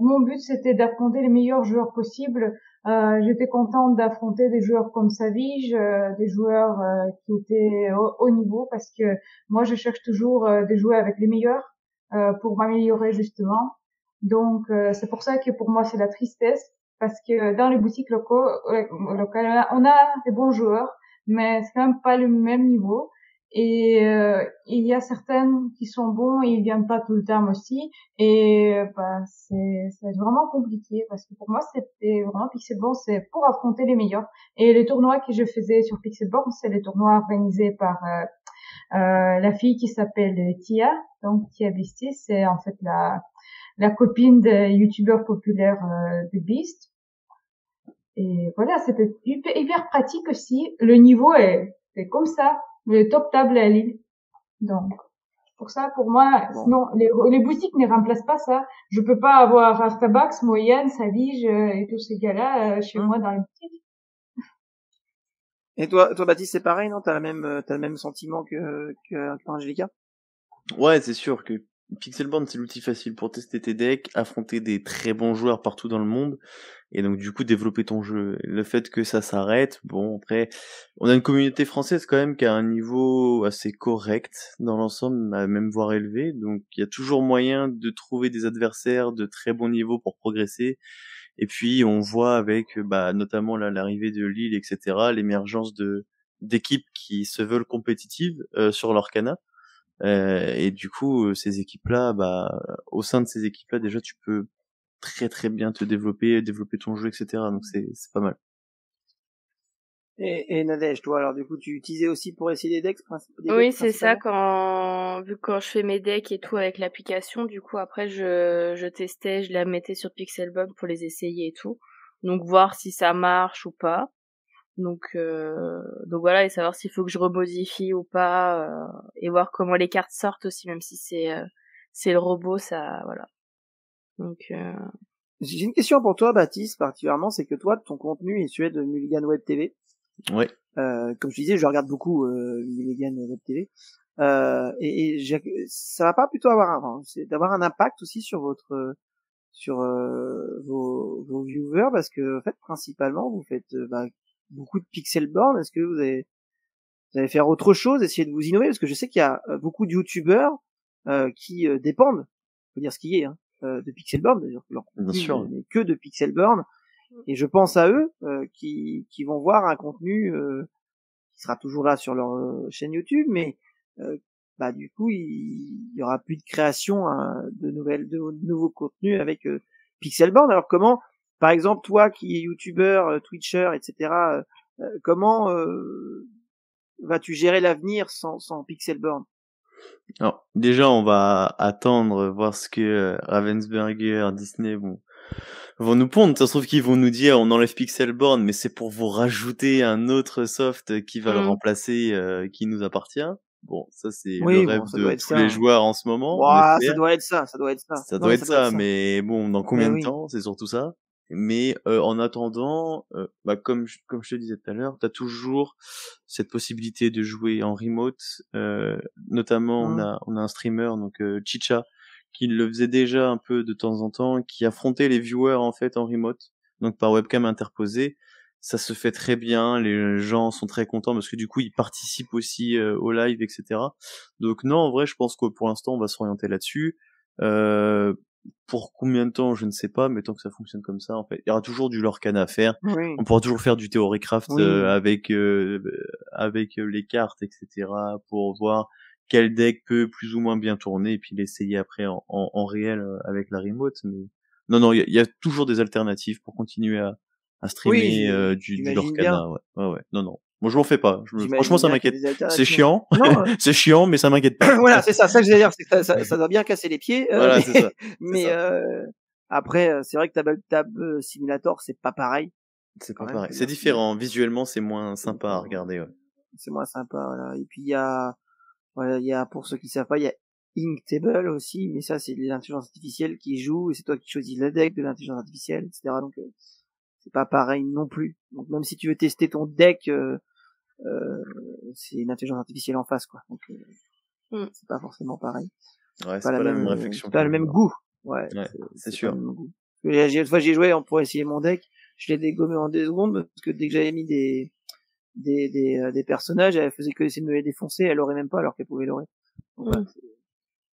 Mon but c'était d'affronter les meilleurs joueurs possibles. J'étais contente d'affronter des joueurs comme Savige, des joueurs qui étaient au niveau, parce que moi je cherche toujours de jouer avec les meilleurs pour m'améliorer justement. Donc c'est pour ça que pour moi c'est la tristesse, parce que dans les boutiques locales, on a des bons joueurs, mais c'est quand même pas le même niveau. Et il y a certaines qui sont bons et ils viennent pas tout le temps aussi. Et c'est vraiment compliqué, parce que pour moi c'était vraiment Pixelborn, c'est pour affronter les meilleurs. Et les tournois que je faisais sur Pixelborn, c'est les tournois organisés par la fille qui s'appelle Tia, donc Tia Beastie, c'est en fait la copine des youtubeurs populaires de Beast. Et voilà, c'était hyper pratique aussi. Le niveau c'est comme ça, le top table à Lille. Donc, pour ça, pour moi, non, les boutiques ne remplacent pas ça. Je peux pas avoir Artabax, Moyenne, Savige et tous ces gars-là chez moi dans les boutiques. Et toi Baptiste, c'est pareil, non? T'as le même sentiment que Angelica? Ouais, c'est sûr que Pixelborn, c'est l'outil facile pour tester tes decks, affronter des très bons joueurs partout dans le monde, et donc du coup développer ton jeu. Le fait que ça s'arrête, bon, après, on a une communauté française quand même qui a un niveau assez correct dans l'ensemble, même voire élevé, donc il y a toujours moyen de trouver des adversaires de très bon niveau pour progresser. Et puis on voit avec notamment l'arrivée de Lille, etc., l'émergence d'équipes qui se veulent compétitives sur l'Orcana. Et du coup, ces équipes-là, au sein de ces équipes-là, déjà, tu peux très très bien te développer ton jeu, etc. Donc c'est pas mal. Et Nadège, toi, alors du coup, tu utilisais aussi pour essayer des decks? Oui, c'est ça, quand je fais mes decks et tout avec l'application, du coup après je testais, je la mettais sur Pixelborn pour les essayer et tout. Donc voir si ça marche ou pas. Donc voilà, et savoir s'il faut que je remodifie ou pas, et voir comment les cartes sortent aussi, même si c'est le robot, ça, voilà. Donc j'ai une question pour toi, Baptiste, particulièrement, c'est que toi, ton contenu est celui de Mulligan Web TV. Ouais. Comme je disais, je regarde beaucoup Mulligan Web TV. Ça va pas plutôt d'avoir un impact aussi sur vos viewers, parce que en fait, principalement, vous faites beaucoup de Pixelborn. Est-ce que vous allez faire autre chose, essayer de vous innover? Parce que je sais qu'il y a beaucoup de youtubeurs qui dépendent, faut dire ce qu'il y est, de Pixelborn, d'ailleurs, bien sûr, mais que de Pixelborn. Et je pense à eux qui vont voir un contenu qui sera toujours là sur leur chaîne YouTube, mais du coup il y aura plus de création de nouveaux contenus avec Pixelborn. Alors comment, par exemple, toi qui es youtubeur, twitcher, etc., comment vas-tu gérer l'avenir sans Pixelborn? Alors, déjà, on va attendre, voir ce que Ravensburger, Disney vont nous pondre. Ça se trouve qu'ils vont nous dire, on enlève Pixelborn, mais c'est pour vous rajouter un autre soft qui va le remplacer, qui nous appartient. Bon, ça c'est le rêve de tous les joueurs en ce moment. Ouah, ça doit être ça. Ça doit être ça, mais bon, dans combien de temps? C'est surtout ça. Mais en attendant, comme je te disais tout à l'heure, t'as toujours cette possibilité de jouer en remote. Notamment, on a un streamer, donc Chicha, qui le faisait déjà un peu de temps en temps, qui affrontait les viewers en fait en remote, donc par webcam interposée. Ça se fait très bien, les gens sont très contents parce que du coup ils participent aussi au live, etc. Donc non, en vrai, je pense que pour l'instant on va s'orienter là-dessus. Pour combien de temps, je ne sais pas, mais tant que ça fonctionne comme ça, en fait, il y aura toujours du Lorcana à faire. Oui. On pourra toujours faire du Theorycraft avec les cartes, etc. pour voir quel deck peut plus ou moins bien tourner et puis l'essayer après en réel avec la remote. Mais non, il y a toujours des alternatives pour continuer à streamer du Lorcana. Ouais. Non. Moi, je m'en fais pas. Franchement, ça m'inquiète. C'est chiant. C'est chiant, mais ça m'inquiète pas. Voilà, c'est ça que j'allais dire. C'est que ça doit bien casser les pieds. Voilà, c'est ça. Mais après, c'est vrai que Tab Simulator, c'est pas pareil. C'est pas pareil. C'est différent. Visuellement, c'est moins sympa à regarder. Ouais. C'est moins sympa. Voilà. Et puis il y a pour ceux qui savent pas, il y a Inktable aussi, mais ça c'est de l'intelligence artificielle qui joue et c'est toi qui choisis le deck de l'intelligence artificielle, etc. Donc c'est pas pareil non plus. Donc même si tu veux tester ton deck, c'est une intelligence artificielle en face, quoi. Donc c'est pas forcément pareil. Ouais, c'est pas la même réflexion. C'est pas le même goût. Ouais, c'est sûr. Pas le même goût. Une fois j'ai joué pour essayer mon deck, je l'ai dégommé en 2 secondes parce que dès que j'avais mis des personnages, elle faisait que essayer de me les défoncer, elle l'aurait même pas alors qu'elle pouvait l'aurait.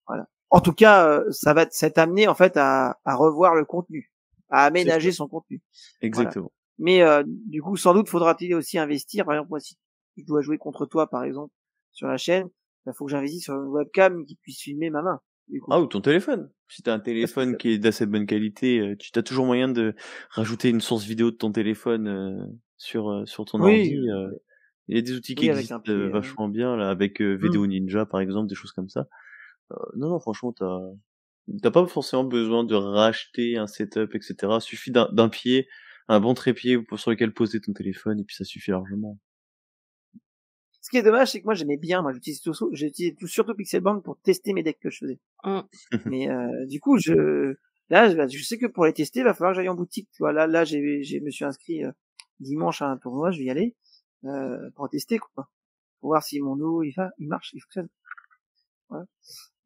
Voilà. En tout cas, ça va t'amener en fait à revoir le contenu, à aménager son contenu. Exactement. Voilà. Mais du coup, sans doute faudra-t-il aussi investir. Par exemple, moi, si je dois jouer contre toi, par exemple, sur la chaîne, il faut que j'investisse sur une webcam qui puisse filmer ma main. Ah, ou ton téléphone. Si t'as un téléphone qui est d'assez bonne qualité, tu as toujours moyen de rajouter une source vidéo de ton téléphone sur ton ordi. Il y a des outils qui existent vachement bien là, avec Video Ninja par exemple, des choses comme ça. Non, franchement, t'as pas forcément besoin de racheter un setup, etc. Suffit d'un pied, un bon trépied sur lequel poser ton téléphone et puis ça suffit largement. Ce qui est dommage, c'est que moi j'aimais bien, j'utilise surtout Pixelborn pour tester mes decks que je faisais. Mais du coup, je sais que pour les tester, il va falloir que j'aille en boutique. Tu vois, là, je me suis inscrit dimanche à un tournoi, je vais y aller pour tester, quoi, pour voir si mon dos il marche, il fonctionne. Ouais.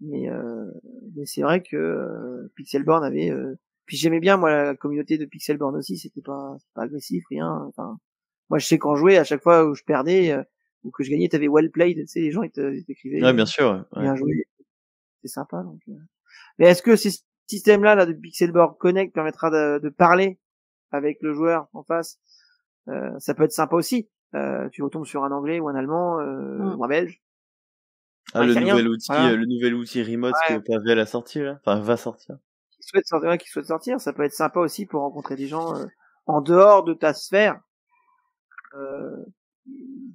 Mais c'est vrai que Pixelborn avait puis j'aimais bien moi la communauté de Pixelborn aussi, c'était pas agressif, rien. Enfin, moi je sais qu'en jouer à chaque fois où je perdais ou que je gagnais, t'avais well played, tu sais, les gens ils t'écrivaient. Ouais, bien sûr. Ouais. Bien joué. C'est sympa donc. Mais est-ce que ces systèmes là de Pixelborn Connect permettra de parler avec le joueur en face? Ça peut être sympa aussi. Tu retombes sur un anglais ou un allemand ou un belge. Le nouvel outil remote que Pavel a sorti là, enfin va sortir. Qui souhaite sortir, ça peut être sympa aussi pour rencontrer des gens en dehors de ta sphère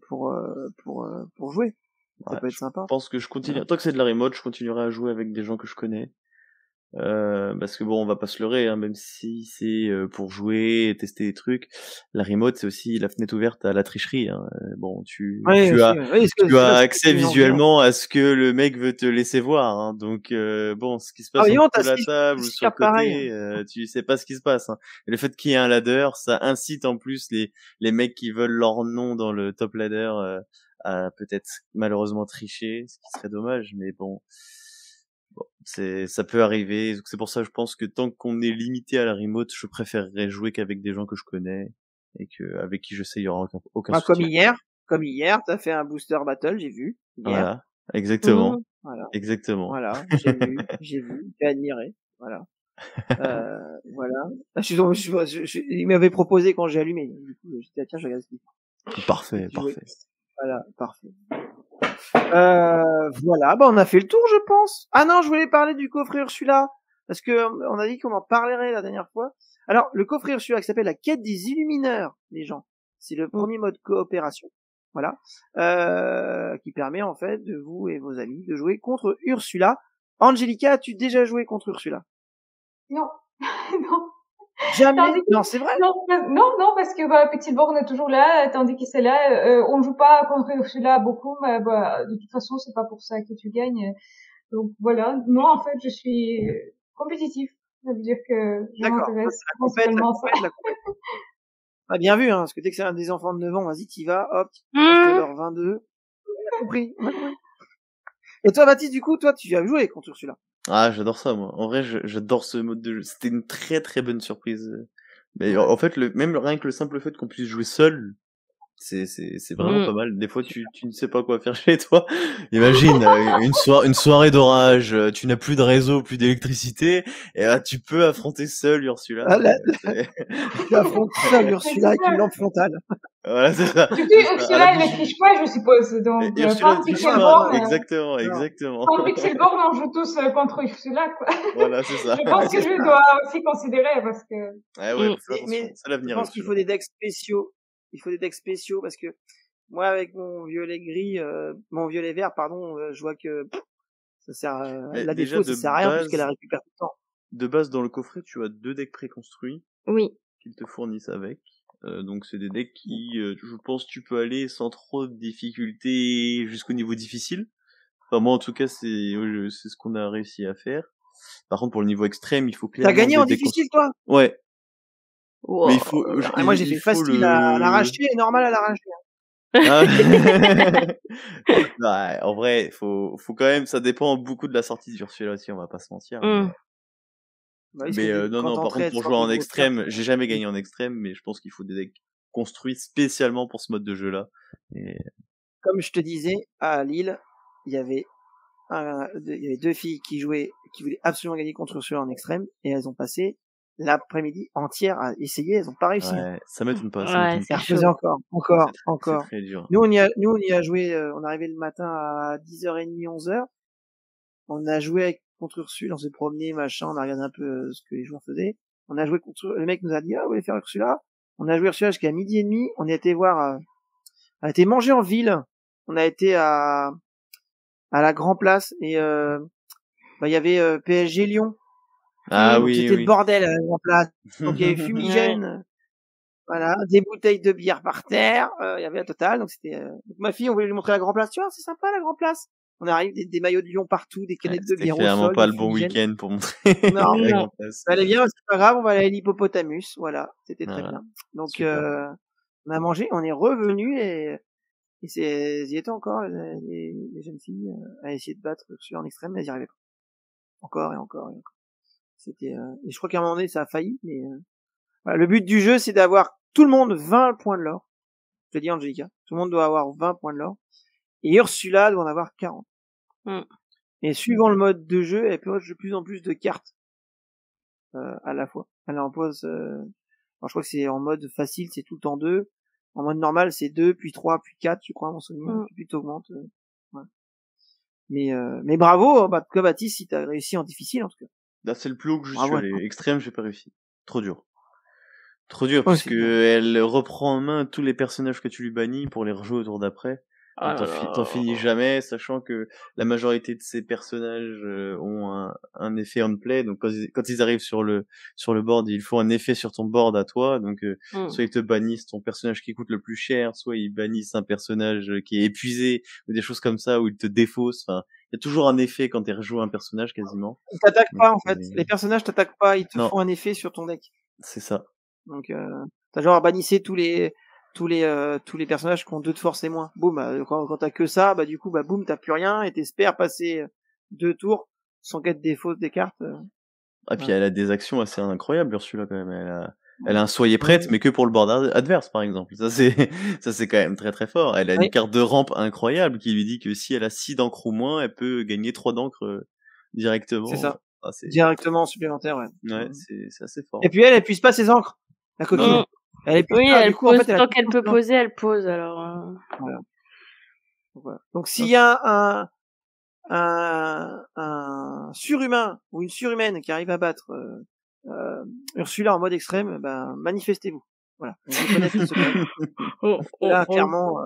pour jouer. Ça peut être sympa. Je pense que je continue. Tant que c'est de la remote, je continuerai à jouer avec des gens que je connais. Parce que bon, on va pas se leurrer, hein, même si c'est pour jouer et tester des trucs, la remote c'est aussi la fenêtre ouverte à la tricherie. Hein. Bon, tu as accès visuellement à ce que le mec veut te laisser voir. Hein. Donc bon, ce qui se passe sur la table ou sur le côté, tu sais pas ce qui se passe. Hein. Et le fait qu'il y ait un ladder, ça incite en plus les mecs qui veulent leur nom dans le top ladder à peut-être malheureusement tricher, ce qui serait dommage, mais bon. Bon, ça peut arriver. C'est pour ça que je pense que tant qu'on est limité à la remote, je préférerais jouer qu'avec des gens que je connais et avec qui je sais il y aura aucun souci. Comme hier, t'as fait un booster battle, j'ai vu. Hier. Voilà, exactement. Voilà. Exactement. Voilà, j'ai vu, j'ai admiré. Voilà. Voilà. Il m'avait proposé quand j'ai allumé. Du coup, j'ai dit tiens, je regarde ce qu'il fait. Parfait. Voilà, parfait. Voilà, on a fait le tour, je pense. Ah non, je voulais parler du coffret Ursula, parce que on a dit qu'on en parlerait la dernière fois. Alors, le coffret Ursula qui s'appelle la quête des Illumineurs, les gens. C'est le premier mode coopération. voilà, qui permet en fait de vous et vos amis de jouer contre Ursula. Angelica, as-tu déjà joué contre Ursula? Non, non. Jamais? Non, c'est vrai? Non, parce que Pixelborn est toujours là, tandis que c'est là. On joue pas contre Ursula beaucoup, mais de toute façon, c'est pas pour ça que tu gagnes. Donc voilà. Moi, en fait, je suis compétitif. Ça veut dire que je m'intéresse principalement à ça. Ah, bien vu, hein, parce que dès que c'est un des enfants de 9 ans, vas-y, t'y vas, hop, leur 22. On a compris. Et toi, Baptiste, du coup, toi, tu as joué contre Ursula? Ah, j'adore ça, moi. En vrai, j'adore ce mode de jeu. C'était une très très bonne surprise. Mais en fait, même rien que le simple fait qu'on puisse jouer seul, c'est vraiment pas mal. Des fois, tu ne sais pas quoi faire chez toi. Imagine, une soirée d'orage, tu n'as plus de réseau, plus d'électricité, et là, tu peux affronter seul Ursula. Tu affrontes seul Ursula avec une lampe frontale. Voilà, c'est ça. Du coup, Ursula, elle ne triche pas, je suppose. Donc, Ursula triche pas, exactement. Quand Pixelborn, on joue tous contre Ursula, quoi. Voilà, c'est ça. Je pense que je dois aussi considérer, parce que... Ouais, mais c'est l'avenir. Je pense qu'il faut des decks spéciaux. Il faut des decks spéciaux parce que moi, avec mon violet vert, pardon, je vois que ça sert la défaut, ça sert à rien puisqu'elle la récupère tout le temps. De base, dans le coffret, tu as 2 decks préconstruits. Oui. Qu'ils te fournissent avec. Donc c'est des decks qui, je pense, tu peux aller sans trop de difficultés jusqu'au niveau difficile. Enfin moi en tout cas c'est ce qu'on a réussi à faire. Par contre pour le niveau extrême il faut clairement. T'as gagné en difficile toi? Ouais. Wow. Mais il faut. Moi j'ai fait facile à l'arracher et normal à l'arracher. Ouais, en vrai faut quand même, ça dépend beaucoup de la sortie d'Ursula aussi, on va pas se mentir. Mais non, par contre, pour jouer en extrême, j'ai jamais gagné en extrême, mais je pense qu'il faut des decks construits spécialement pour ce mode de jeu-là. Et... Comme je te disais, à Lille, il y avait 2 filles qui voulaient absolument gagner contre Ursula en extrême, et elles ont passé l'après-midi entière à essayer, elles ont pas réussi. Ouais, ça m'étonne pas. Ouais, ça refaisait encore. C'est très dur. Nous, on y a joué, on est arrivé le matin à 10h30, 11h. On a joué contre Ursula, on s'est promené, machin, on a regardé un peu ce que les joueurs faisaient. On a joué contre, le mec nous a dit, ah, vous voulez faire Ursula? On a joué Ursula jusqu'à 12h30, on a été voir, on a été manger en ville. On a été à la Grand Place et, il y avait, PSG Lyon. Ah oui, c'était le bordel à la Grand Place. Donc il y avait fumigène. Voilà, des bouteilles de bière par terre, il y avait la totale, donc c'était, donc ma fille, on voulait lui montrer la Grand Place, tu vois, c'est sympa la Grand Place. On arrive, des maillots de Lyon partout, des canettes de bière au sol. C'est clairement pas le bon week-end pour montrer non, la Grand Place. Ça allait bien, c'est pas grave, on va aller à l'hippopotamus, voilà, c'était très bien. Donc, on a mangé, on est revenu et y étaient encore, les jeunes filles, à essayer de battre Ursula en extrême, mais elles y arrivaient pas. Encore et encore. C'était, et je crois qu'à un moment donné, ça a failli, mais, voilà, le but du jeu, c'est d'avoir tout le monde 20 points de l'or. Je te dis, Angelica. Tout le monde doit avoir 20 points de l'or. Et Ursula doit en avoir 40. Et suivant le mode de jeu, elle pose de plus en plus de cartes, à la fois. Elle en pose, alors je crois que c'est en mode facile, c'est tout le temps 2. En mode normal, c'est 2, puis 3, puis 4, je crois, à mon souvenir. Puis t'augmentes, ouais. Mais bravo, Baptiste, si t'as réussi en difficile, en tout cas. Là, c'est le plus haut que je suis allé. Extrême, j'ai pas réussi. Trop dur, parce que elle reprend en main tous les personnages que tu lui bannis pour les rejouer au tour d'après. T'en finis jamais, sachant que la majorité de ces personnages ont un effet on play. Donc quand ils arrivent sur le board, il faut un effet sur ton board à toi. Donc soit ils te bannissent ton personnage qui coûte le plus cher, soit ils bannissent un personnage qui est épuisé ou des choses comme ça, ou ils te défaussent. Enfin, il y a toujours un effet quand tu rejoues un personnage quasiment. Ils t'attaquent pas en fait. Les personnages t'attaquent pas, ils te font un effet sur ton deck. C'est ça. Donc t'as genre bannissé tous les personnages qui ont 2 de force et moins. Boum, quand t'as que ça, du coup, boum, t'as plus rien et t'espères passer 2 tours sans qu'elle te défausse des cartes. Puis elle a des actions assez incroyables, Ursula, quand même. Elle a un soyez prête, mais que pour le board adverse, par exemple. Ça, c'est quand même très très fort. Elle a une carte de rampe incroyable qui lui dit que si elle a 6 d'encre ou moins, elle peut gagner 3 d'encre directement. C'est ça. Directement supplémentaire, ouais. Ouais, c'est assez fort. Et puis elle puise pas ses encres. La coquine. Elle pose, tant qu'elle peut poser, elle pose, alors. Voilà. Donc s'il y a un surhumain ou une surhumaine qui arrive à battre Ursula en mode extrême, manifestez-vous. Voilà. On veut connaître le secret. Là, clairement,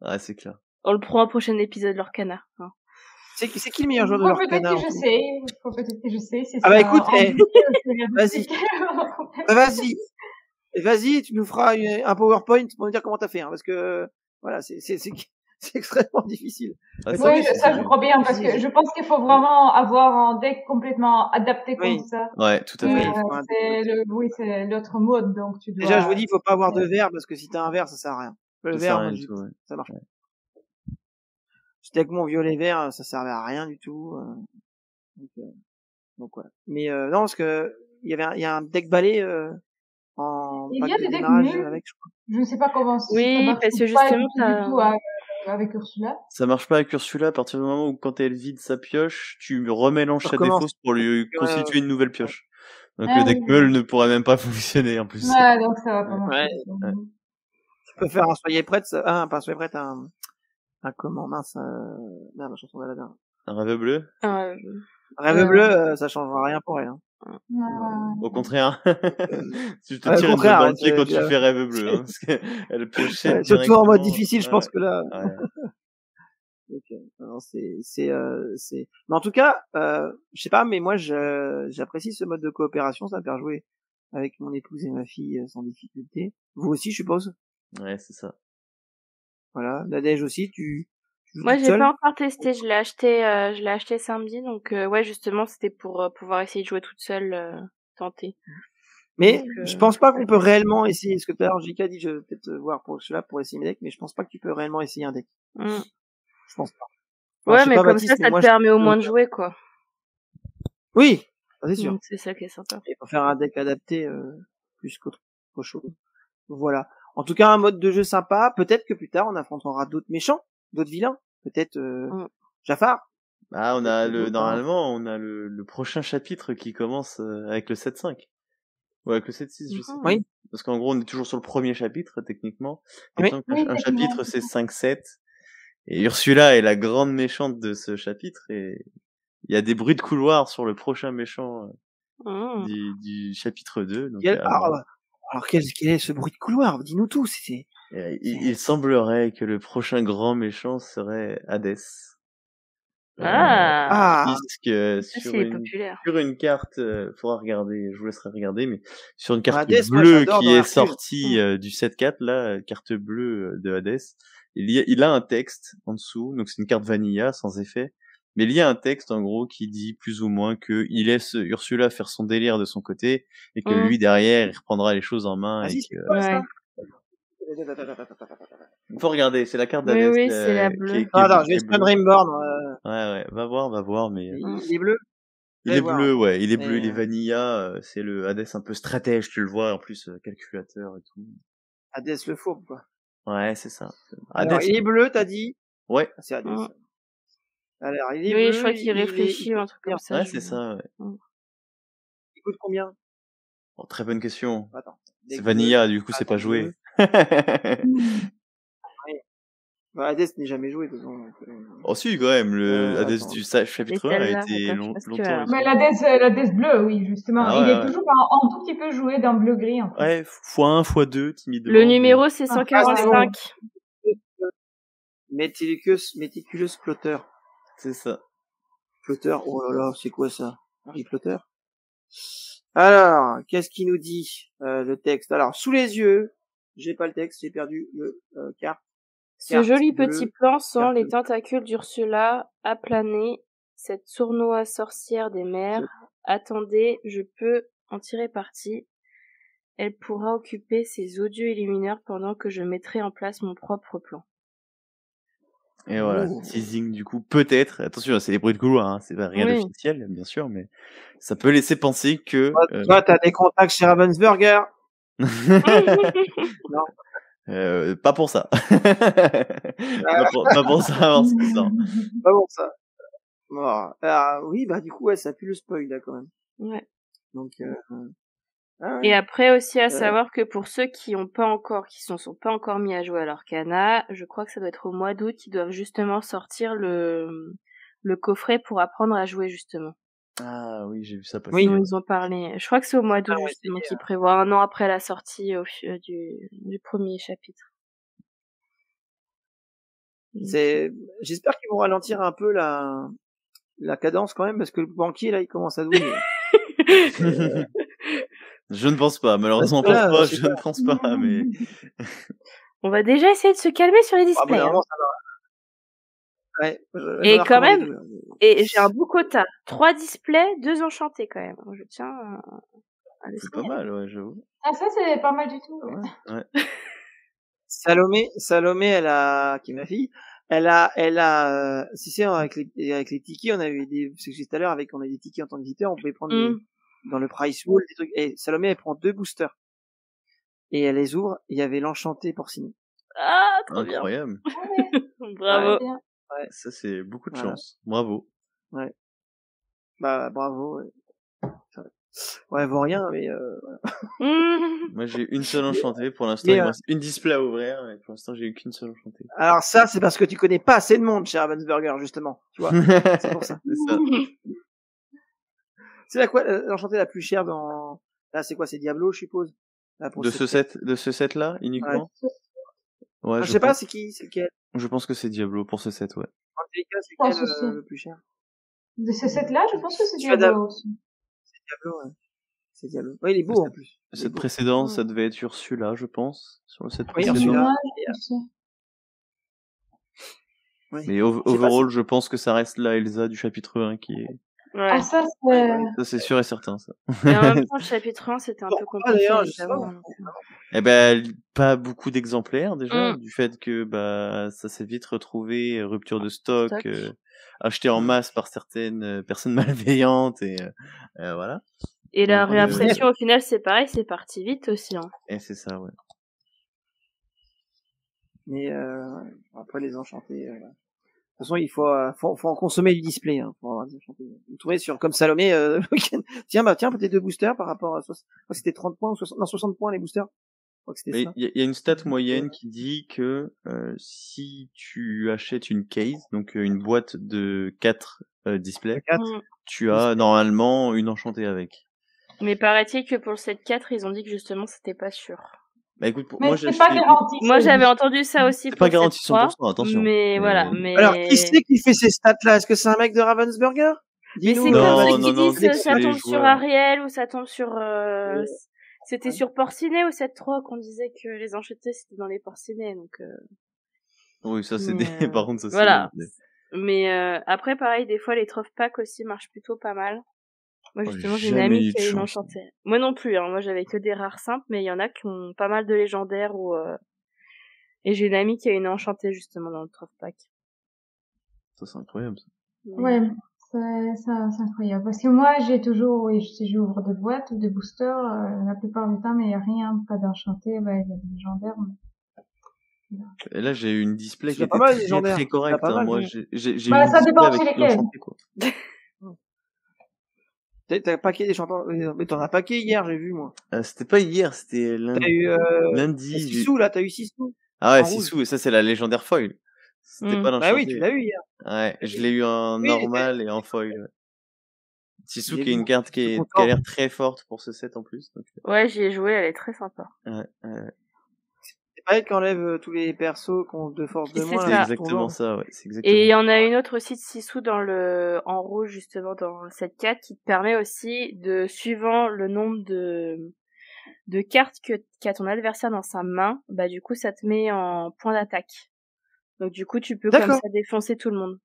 Ah, c'est clair. On le prend au prochain épisode de l'Orcana. Hein. C'est qui le meilleur joueur de Faut l'Orcana? peut-être que je sais. Faut peut-être que je sais. C'est Ah bah ça, écoute, en vidéo, je regarde vas-y. aussi. Vas-y, tu nous feras un PowerPoint pour nous dire comment t'as fait, hein, parce que voilà, c'est extrêmement difficile. Ah, c'est Oui, vrai, ça je crois bien, parce que je pense qu'il faut vraiment avoir un deck complètement adapté comme ça. Ouais, tout à fait. C'est l'autre mode, donc tu dois... Déjà, je vous dis, il faut pas avoir de vert, parce que si t'as un vert, ça sert à rien. Le Ça vert, sert à moi, rien du tout, ouais. ça marche. J'étais avec mon violet vert, ça servait à rien du tout. Donc voilà. Mais non, parce que il y a un deck balai en Il pack y a de des decks démarrage nuls. avec, je crois. Je ne sais pas comment ça Oui, marche. parce que Pas justement, du tout avec Ursula. Ça marche pas avec Ursula à partir du moment où quand elle vide sa pioche, tu remélanges Ça sa recommence. défausse pour lui constituer une nouvelle pioche. Donc Ah le deck oui. meule ne pourrait même pas fonctionner en plus. Ouais, donc ça va pas marcher. Ouais. Tu peux faire un soyez prête, pas soyez prête, un comment, mince, merde, la chanson d'Aladin. Un rêve bleu? Rêve bleu, ça changera rien pour elle, hein. Au contraire. Tu te Au tires contraire, dans le pied ouais, quand tu fais rêve bleu, hein, parce qu'elle piochait surtout en mode directement. difficile, je pense que là. Ouais. Ok. Alors mais en tout cas, je sais pas, mais moi j'apprécie ce mode de coopération, ça me fait jouer avec mon épouse et ma fille sans difficulté. Vous aussi, je suppose. Ouais, c'est ça. Voilà, Nadège aussi, tu moi, joues j'ai seule pas encore testé. Je l'ai acheté samedi, donc ouais, justement, c'était pour pouvoir essayer de jouer toute seule, tenter. Mais donc, je pense pas qu'on peut réellement essayer. Parce que tout à l'heure, JK dit, je vais peut-être voir pour cela pour essayer mes decks, mais je pense pas que tu peux réellement essayer un deck. Je pense pas. Enfin, ouais, mais comme ça te permet au moins de jouer, quoi. Oui, c'est sûr. C'est ça qui est sympa. Il faut faire un deck adapté plus qu'autre chose. Voilà. En tout cas, un mode de jeu sympa. Peut-être que plus tard, on affrontera d'autres méchants, d'autres vilains. Peut-être Jafar. Ah, normalement, on a le prochain chapitre qui commence avec le 7-5. Ou avec le 7-6, je sais pas. Oui. Parce qu'en gros, on est toujours sur le premier chapitre, techniquement. Oui. Un chapitre, c'est 5-7. Et Ursula est la grande méchante de ce chapitre, et il y a des bruits de couloir sur le prochain méchant du chapitre 2. Donc, alors quel est ce bruit de couloir? Dis-nous tout. Il semblerait que le prochain grand méchant serait Hadès. Puisque sur une carte, faudra regarder, je vous laisserai regarder, mais sur une carte bleue qui est sortie du 7-4, là, carte bleue de Hadès, il a un texte en dessous, donc c'est une carte vanilla sans effet, mais il y a un texte en gros qui dit plus ou moins que il laisse Ursula faire son délire de son côté et que lui derrière il reprendra les choses en main. Vas-y, et que... Il faut regarder, c'est la carte d'Hadès. Oui, c'est la bleue. Attends, je vais Spawn Rainborn. Ouais, va voir, mais... Il est bleu? Il est bleu, ouais, il est bleu, il est vanilla, c'est le Hadès un peu stratège, tu le vois, en plus, calculateur et tout. Hadès le fourbe, quoi. Ouais, c'est ça. Alors, il est bleu, t'as dit? Ouais. C'est Hadès. Alors, il est bleu. Je crois qu'il réfléchit ou un truc comme ça. Ouais, c'est ça, ouais. Il coûte combien? Oh, très bonne question. Attends. C'est vanilla, du coup, c'est pas joué. Hadès n'est jamais joué, de toute façon. Oh si, quand même, le Hadès du chapitre 1 a été longtemps. Mais l'Hadès bleu, oui, justement. Il est toujours un tout petit peu joué dans bleu-gris, en fait. Ouais, x1, x2, timidement. Le numéro, c'est 145. Meticulous Plotter. C'est ça. Plotter, oh là là, c'est quoi ça? Harry Plotter? Alors, qu'est-ce qu'il nous dit, le texte? Alors, sous les yeux, j'ai pas le texte, j'ai perdu le carte. Ce joli petit plan sent les tentacules d'Ursula aplaner cette sournoise sorcière des mers. Attendez, je peux en tirer parti. Elle pourra occuper ses odieux illumineurs pendant que je mettrai en place mon propre plan. Et voilà, teasing du coup, peut-être, attention, c'est des bruits de couloir, hein, c'est pas rien d'officiel, bien sûr, mais ça peut laisser penser que... Toi, t'as des contacts chez Ravensburger? Non. Pas pour ça. pas pour ça, parce que ça. Pas pour ça. Bon, oui, bah du coup, ouais, ça pue le spoil là quand même. Ouais. Donc. Et après aussi à savoir que pour ceux qui ont pas encore, qui sont pas encore mis à jouer à l'Orcana, je crois que ça doit être au mois d'août qu'ils doivent justement sortir le coffret pour apprendre à jouer justement. Ah oui, j'ai vu ça passer. Oui, ils ont parlé. Je crois que c'est au mois d'août justement qu'ils prévoient un an après la sortie du premier chapitre. J'espère qu'ils vont ralentir un peu la cadence quand même, parce que le banquier là il commence à douiller. Je ne pense pas, malheureusement pour toi, je ne pense pas, mais... On va déjà essayer de se calmer sur les displays. Ça va. Ouais, et quand même, et j'ai un beau quota. 3 displays, 2 enchantés quand même. Je tiens à le C'est pas mal, ouais, j'avoue. Ah, ça, c'est pas mal du tout. Ouais. Salomé, qui est ma fille, elle a, avec les tickets, on a eu c'est que j'ai dit tout à l'heure, on a des tickets en tant que visiteur, on pouvait prendre dans le price wall, des trucs, et Salomé, elle prend 2 boosters. Et elle les ouvre, il y avait l'enchanté porciné. Ah, trop incroyable. Bien. Bravo. Ouais. Ça, c'est beaucoup de chance. Bravo. Ouais. Bah, bravo. Ouais, elle vaut rien, mais Moi, j'ai une seule enchantée. Pour l'instant, il me reste une display à ouvrir. Et pour l'instant, j'ai eu qu'une seule enchantée. Alors ça, c'est parce que tu connais pas assez de monde chez Ravensburger, justement. Tu vois. C'est pour ça. C'est ça. C'est l'enchantée la plus chère dans... Là, c'est quoi? C'est Diablo, je suppose. Là, de ce set-là, uniquement? Ouais, je sais pas, c'est lequel? Je pense que c'est Diablo pour ce set, ouais. Angelica, c'est lequel le plus cher? De ce set-là, je pense que c'est Diablo aussi. C'est Diablo, ouais. C'est Diablo. Ouais, il est beau en plus. Le set précédent, ça devait être Ursula, je pense. Sur le set précédent. Ursula. Oui. Mais overall, je pense que ça reste la Elsa du chapitre 1 qui est... Ouais. Ah, ça, c'est sûr et certain, ça. Et en même temps, le chapitre 1, c'était un peu compliqué. Eh ben, pas beaucoup d'exemplaires, déjà, du fait que, ça s'est vite retrouvé, rupture de stock. Acheté en masse par certaines personnes malveillantes, et voilà. Et la réimpression, au final, c'est pareil, c'est parti vite aussi, hein. Et c'est ça, ouais. Mais, après les enchantés, de toute façon, il faut en consommer du display, hein, pour avoir des enchantés. Vous trouvez comme Salomé, tiens, peut-être 2 boosters par rapport à, c'était 30 points ou 60 points les boosters. Il y a une stat moyenne qui dit que, si tu achètes une case, donc une boîte de 4 displays, tu as normalement une enchantée avec. Mais paraît-il que pour le set 4, ils ont dit que justement c'était pas sûr. Bah écoute, moi j'avais entendu ça aussi. C'est pas garanti 100%, attention. Mais voilà, mais... Alors, qui c'est qui fait ces stats-là? Est-ce que c'est un mec de Ravensburger? Mais c'est comme ceux qui disent ça tombe sur Ariel ou ça tombe sur... C'était sur Porcinet ou 7-3 qu'on disait que les enchantés c'était dans les Porcinets, donc... Oui, ça c'est par contre, ça c'est... Voilà. Mais après, pareil, des fois les troph packs aussi marchent plutôt pas mal. Moi, justement, j'ai une amie qui a une enchantée. Moi non plus, hein. Moi, j'avais que des rares simples, mais il y en a qui ont pas mal de légendaires et j'ai une amie qui a une enchantée, justement, dans le troph pack. Ça, c'est incroyable, ça. Ouais, c'est incroyable. Parce que moi, j'ouvre des boîtes ou des boosters, la plupart du temps, mais il n'y a rien, pas d'enchanté, il y a des légendaires. Et là, j'ai eu une display qui était très correcte, hein. Moi, j'ai ça dépend chez lesquels. T'as un paquet des champions, mais t'en as un paquet hier, j'ai vu, moi. C'était pas hier, c'était lundi. T'as eu, lundi. 6 sous, là, t'as eu 6 sous. Ah ouais, 6 sous, et ça, c'est la légendaire foil. C'était pas l'enchanté. Bah oui, tu l'as eu hier. Ouais, je l'ai eu en normal et en foil. Ouais. 6 sous, qui est une carte qui a l'air très forte pour ce set en plus. Donc... Ouais, j'y ai joué, elle est très sympa. C'est pas elle qui enlève tous les persos qui ont de force de moins. C'est exactement ça, ouais. Et il y en a une autre aussi de 6 sous en rouge, justement, dans le set 4, qui te permet aussi de, suivant le nombre de cartes qu'a ton adversaire dans sa main, bah, du coup, ça te met en point d'attaque. Donc, du coup, tu peux comme ça défoncer tout le monde.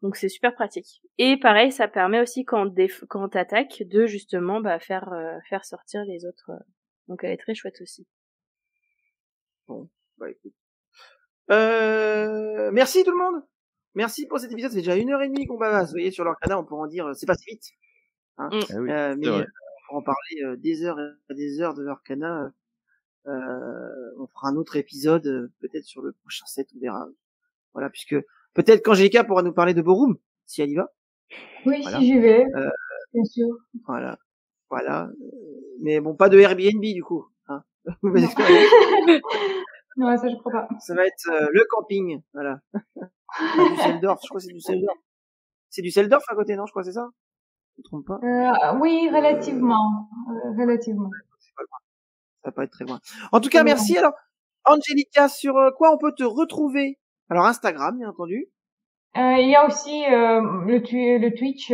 Donc, c'est super pratique. Et pareil, ça permet aussi quand t'attaques de, justement, faire sortir les autres. Donc, elle est très chouette aussi. Bon, bah écoute. Merci tout le monde. Merci pour cet épisode. C'est déjà 1h30 qu'on bavase. Vous voyez, sur l'Arcana, on pourra en dire, c'est passé vite. Hein. Mais pour en parler des heures et des heures de l'Arcana, on fera un autre épisode, peut-être sur le prochain set, on verra. Voilà, puisque peut-être qu'Angelica pourra nous parler de Borum, si elle y va. Oui, si j'y vais, bien sûr. Voilà. Mais bon, pas de Airbnb du coup. Hein. Non, ça je crois pas. Ça va être le camping, voilà. Düsseldorf, je crois que c'est Düsseldorf. C'est Düsseldorf à côté, non? Je crois que c'est ça. Je me trompe pas. Oui, relativement. Ça va pas être très loin. En tout cas, merci. Alors, Angelica, sur quoi on peut te retrouver Alors Instagram, bien entendu. Il y a aussi le Twitch.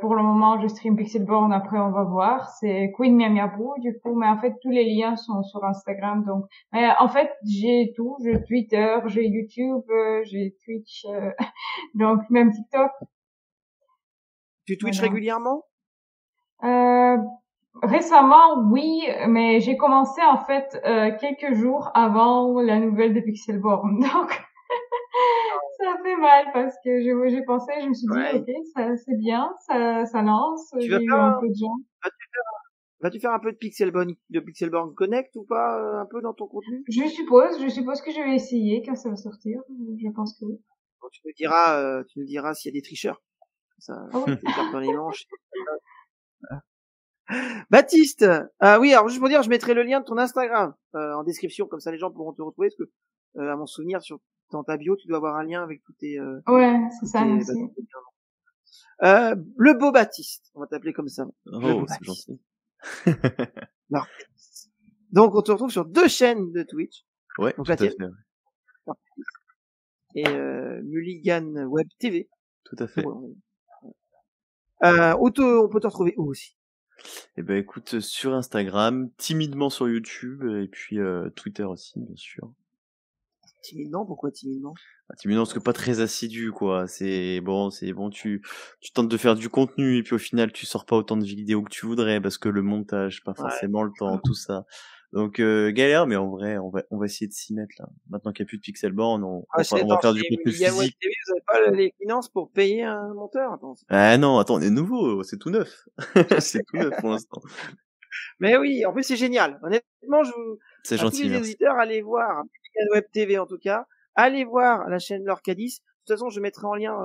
Pour le moment, je stream Pixelborn. Après, on va voir. C'est Queen Miamiabu, du coup. Mais en fait, tous les liens sont sur Instagram. Donc, en fait, j'ai tout. J'ai Twitter, j'ai YouTube, j'ai Twitch, donc même TikTok. Tu Twitch Voilà. régulièrement? Récemment, oui, mais j'ai commencé en fait quelques jours avant la nouvelle de Pixelborn. Donc, ça fait mal parce que j'ai pensé, je me suis dit, Ouais. ok, ça c'est bien, ça lance. Tu J'ai vas eu faire un peu de gens. Vas-tu faire un peu de Pixelborn Connect ou pas, un peu dans ton contenu? Je suppose que je vais essayer quand ça va sortir. Je pense que oui. Bon, tu nous diras s'il y a des tricheurs. Ça, Ah oui. te garde dans les manches. Baptiste, oui, alors juste pour dire, je mettrai le lien de ton Instagram en description, comme ça les gens pourront te retrouver, parce que à mon souvenir, dans ta bio, tu dois avoir un lien avec tous tes. Ouais, c'est ça, merci. Le beau Baptiste, on va t'appeler comme ça. Le beau c'est Baptiste. gentil. Alors, donc on te retrouve sur 2 chaînes de Twitch. Ouais, donc tout la à tienne fait. et Mulligan Web TV. Tout à fait. On peut te retrouver où aussi? Eh ben écoute, sur Instagram, timidement sur YouTube et puis Twitter aussi, bien sûr. Timidement, pourquoi timidement? Timidement parce que pas très assidu quoi. C'est bon, tu tentes de faire du contenu et puis au final tu sors pas autant de vidéos que tu voudrais parce que le montage, pas forcément le temps, tout ça. Donc galère, mais en vrai, on va essayer de s'y mettre là. Maintenant qu'il y a plus de Pixelborn, on va faire du contenu physique. TV, vous avez pas les finances pour payer un monteur? Ah non, attends, on est nouveau, c'est tout neuf. C'est tout neuf pour l'instant. Mais oui, en plus c'est génial. Honnêtement, c'est gentil, tous les auditeurs, allez voir Web TV en tout cas. Allez voir la chaîne Lorcadis. De toute façon, je mettrai en lien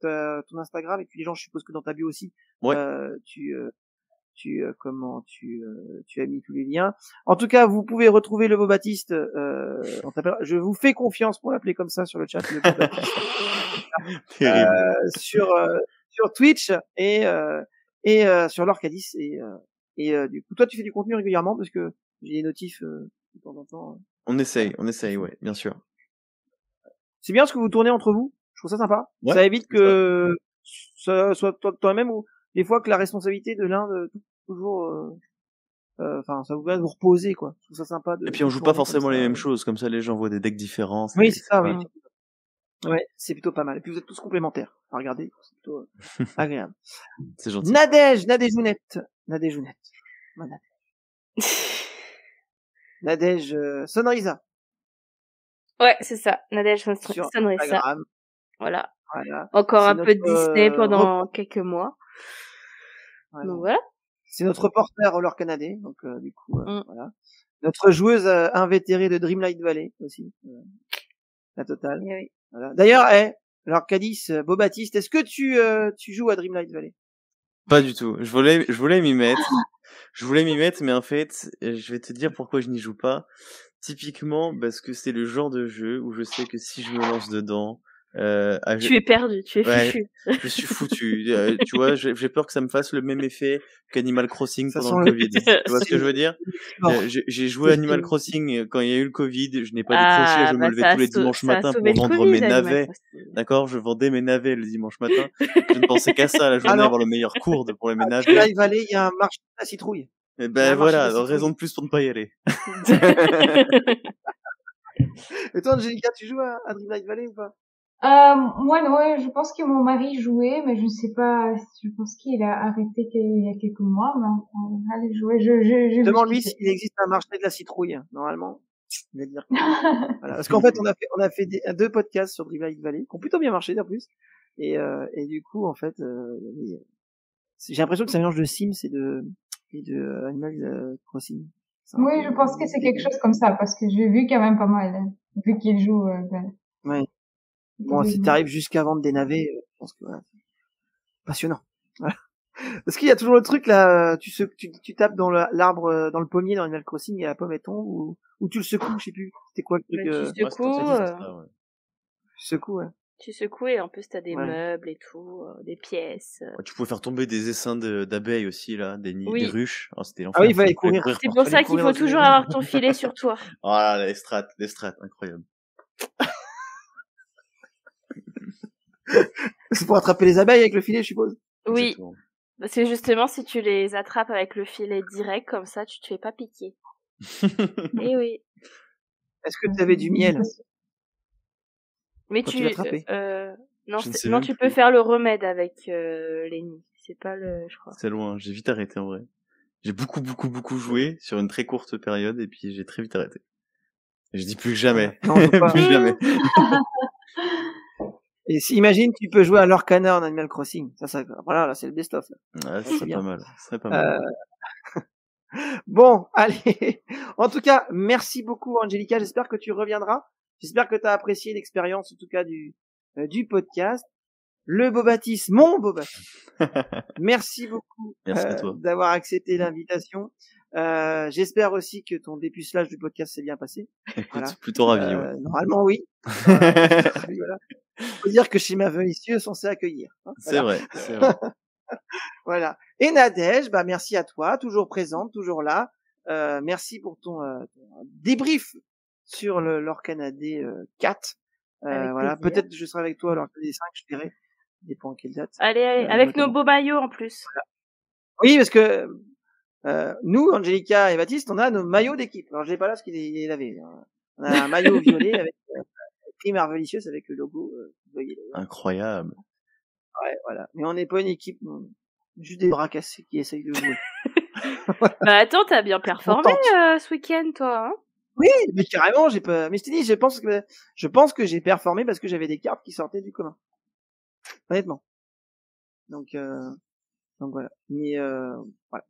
ton Instagram et puis les gens, je suppose que dans ta bio aussi, ouais. tu as mis tous les liens. En tout cas, vous pouvez retrouver le beau Baptiste. Je vous fais confiance pour l'appeler comme ça sur le chat. Le beau Baptiste. Sur Twitch et sur Lorcadis et du coup, toi, tu fais du contenu régulièrement parce que j'ai des notifs de temps en temps. On essaye, ouais, bien sûr. C'est bien ce que vous tournez entre vous. Je trouve ça sympa. Ouais, ça évite que ça soit toi-même ou des fois que la responsabilité de l'un de toujours. Enfin, ça vous va vous reposer quoi. Je trouve ça sympa. Et puis on joue pas forcément les mêmes choses, comme ça les gens voient des decks différents. Oui, c'est ça. Oui. Ouais, c'est plutôt pas mal. Et puis vous êtes tous complémentaires. À regarder, c'est plutôt agréable. C'est gentil. Nadège. Nadège Sonrisa. Ouais, c'est ça. Nadège Sonrisa. Voilà. Encore un peu de Disney pendant quelques mois. Donc voilà. C'est notre reporter Roller Canadien. Donc du coup, voilà. Notre joueuse invétérée de Dreamlight Valley aussi. La totale. Oui. Voilà. D'ailleurs, alors Cadis, Beau Baptiste, est-ce que tu joues à Dreamlight Valley? Pas du tout. Je voulais m'y mettre. Mais en fait, je vais te dire pourquoi je n'y joue pas. Typiquement, parce que c'est le genre de jeu où je sais que si je me lance dedans, tu es perdu, tu es fichu. Je suis foutu. Tu vois, j'ai peur que ça me fasse le même effet qu'Animal Crossing pendant le Covid. Tu vois ce que je veux dire? J'ai joué Animal Crossing quand il y a eu le Covid. Je n'ai pas décroché. Je me levais tous les dimanches matins pour vendre mes navets. D'accord? Je vendais mes navets le dimanche matin. Je ne pensais qu'à ça la journée, avoir le meilleur cours pour les navets. Là, il y a un marché de la citrouille. Et ben voilà, raison de plus pour ne pas y aller. Et toi, Angelica, tu joues à Dreamlight Valley ou pas? Moi, non, je pense que mon mari jouait, mais je ne sais pas, je pense qu'il a arrêté il y a quelques mois, mais allez jouer, demande-lui s'il existe un marché de la citrouille, normalement. Il va dire que... voilà. Parce qu'en fait, on a fait 2 podcasts sur Dreamlight Valley, qui ont plutôt bien marché, en plus. Et du coup, en fait, j'ai l'impression que c'est un mélange de Sims et de Animal Crossing. Oui, je pense que c'est quelque chose comme ça, parce que j'ai vu quand même pas mal, vu qu'il joue, ouais. Bon, si t'arrives jusqu'à vendre des navets, je pense que voilà, passionnant. Voilà. Parce qu'il y a toujours le truc là, tu tapes dans l'arbre, dans le pommier dans Animal Crossing et la pomme elle tombe ou tu le secoues, je sais plus. C'était quoi le truc? Tu secoues. Tu secoues, ouais. Tu secoues et en plus t'as des meubles et tout, des pièces. Tu pouvais faire tomber des essaims d'abeilles aussi là, des ruches. Oh, c'était l'enfer. Ah oui, il fallait courir. C'est pour ça qu'il faut toujours avoir ton filet sur toi. Voilà, les strats, incroyable. C'est pour attraper les abeilles avec le filet, je suppose. Oui. Exactement. Parce que justement, si tu les attrapes avec le filet direct, comme ça, tu te fais pas piquer. Eh oui. Est-ce que tu avais du miel Mais quand tu l'attrapais? Non, Je ne sais non, même tu plus. peux faire le remède avec les nids. C'est pas je crois. C'est loin, j'ai vite arrêté en vrai. J'ai beaucoup joué sur une très courte période et puis j'ai très vite arrêté. Et je dis plus que jamais. Non, on peut pas. Plus jamais. Et si, imagine, tu peux jouer à l'Orcana en Animal Crossing. Ça, voilà, là, c'est le best-of. Là. Ouais, c'est ce serait bien. pas mal. Ce serait pas mal. Bon, allez. En tout cas, merci beaucoup, Angelica. J'espère que tu reviendras. J'espère que tu as apprécié l'expérience, en tout cas, du podcast. Le Bobatis, mon Bobatis. Merci beaucoup Merci à toi. d'avoir accepté l'invitation. J'espère aussi que ton dépucelage du podcast s'est bien passé. Écoute, Voilà. plutôt ravi, ouais. Normalement, oui. Voilà. Faut dire que chez Marvelicious, on sait accueillir. Hein, C'est voilà. vrai, c'est vrai. Voilà. Et Nadège, bah merci à toi, toujours présente, toujours là. Merci pour ton débrief sur l'Orcanadé 4. Voilà. plaisir. Peut-être je serai avec toi à l'Orcanadé 5, je dirais. Dépend à quelle date. Allez, avec notamment. nos beaux maillots en plus. Voilà. Oui, parce que nous, Angelica et Baptiste, on a nos maillots d'équipe. Alors je l'ai pas là parce qu'il est lavé. On a un maillot violet avec écrit Marvelicious avec le logo. Incroyable. Ouais, voilà. Mais on n'est pas une équipe, juste des bras cassés qui essayent de jouer. Bah attends, t'as bien performé ce week-end, toi. Hein Oui, mais carrément, j'ai pas. Mais je t'ai dit, je pense que j'ai performé parce que j'avais des cartes qui sortaient du commun. Honnêtement. Donc voilà. Mais voilà.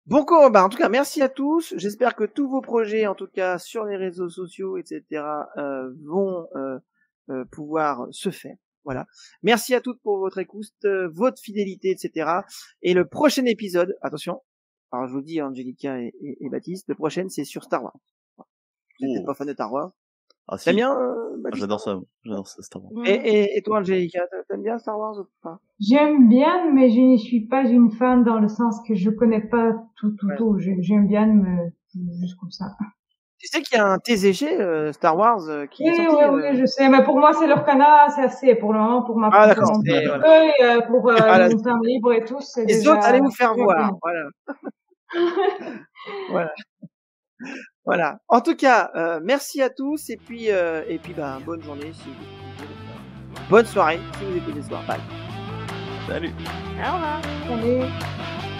Bon, bah en tout cas, merci à tous. J'espère que tous vos projets, en tout cas sur les réseaux sociaux, etc., vont pouvoir se faire. Voilà. Merci à toutes pour votre écoute, votre fidélité, etc. Et le prochain épisode, attention. Alors je vous dis, Angelica et Baptiste, le prochain c'est sur Star Wars. Vous n'êtes pas fan de Star Wars? Ah, si. T'aimes bien J'adore ça, Star Wars. Et toi, Angelica, t'aimes bien Star Wars ou pas? J'aime bien, mais je ne suis pas une fan dans le sens que je connais pas tout. J'aime bien, mais juste comme ça. Tu sais qu'il y a un TCG Star Wars qui est sorti. Oui, je sais, mais pour moi c'est l'Orcana, c'est assez pour le moment pour ma Ah d'accord. pour mon temps libre et tout. C'est les déjà, autres, allez vous faire voir. Bien. Voilà. Voilà. Voilà. En tout cas, merci à tous et puis bah bonne journée si vous bonne soirée si vous écoutez ce soir. Bye. Salut. Au revoir. Salut.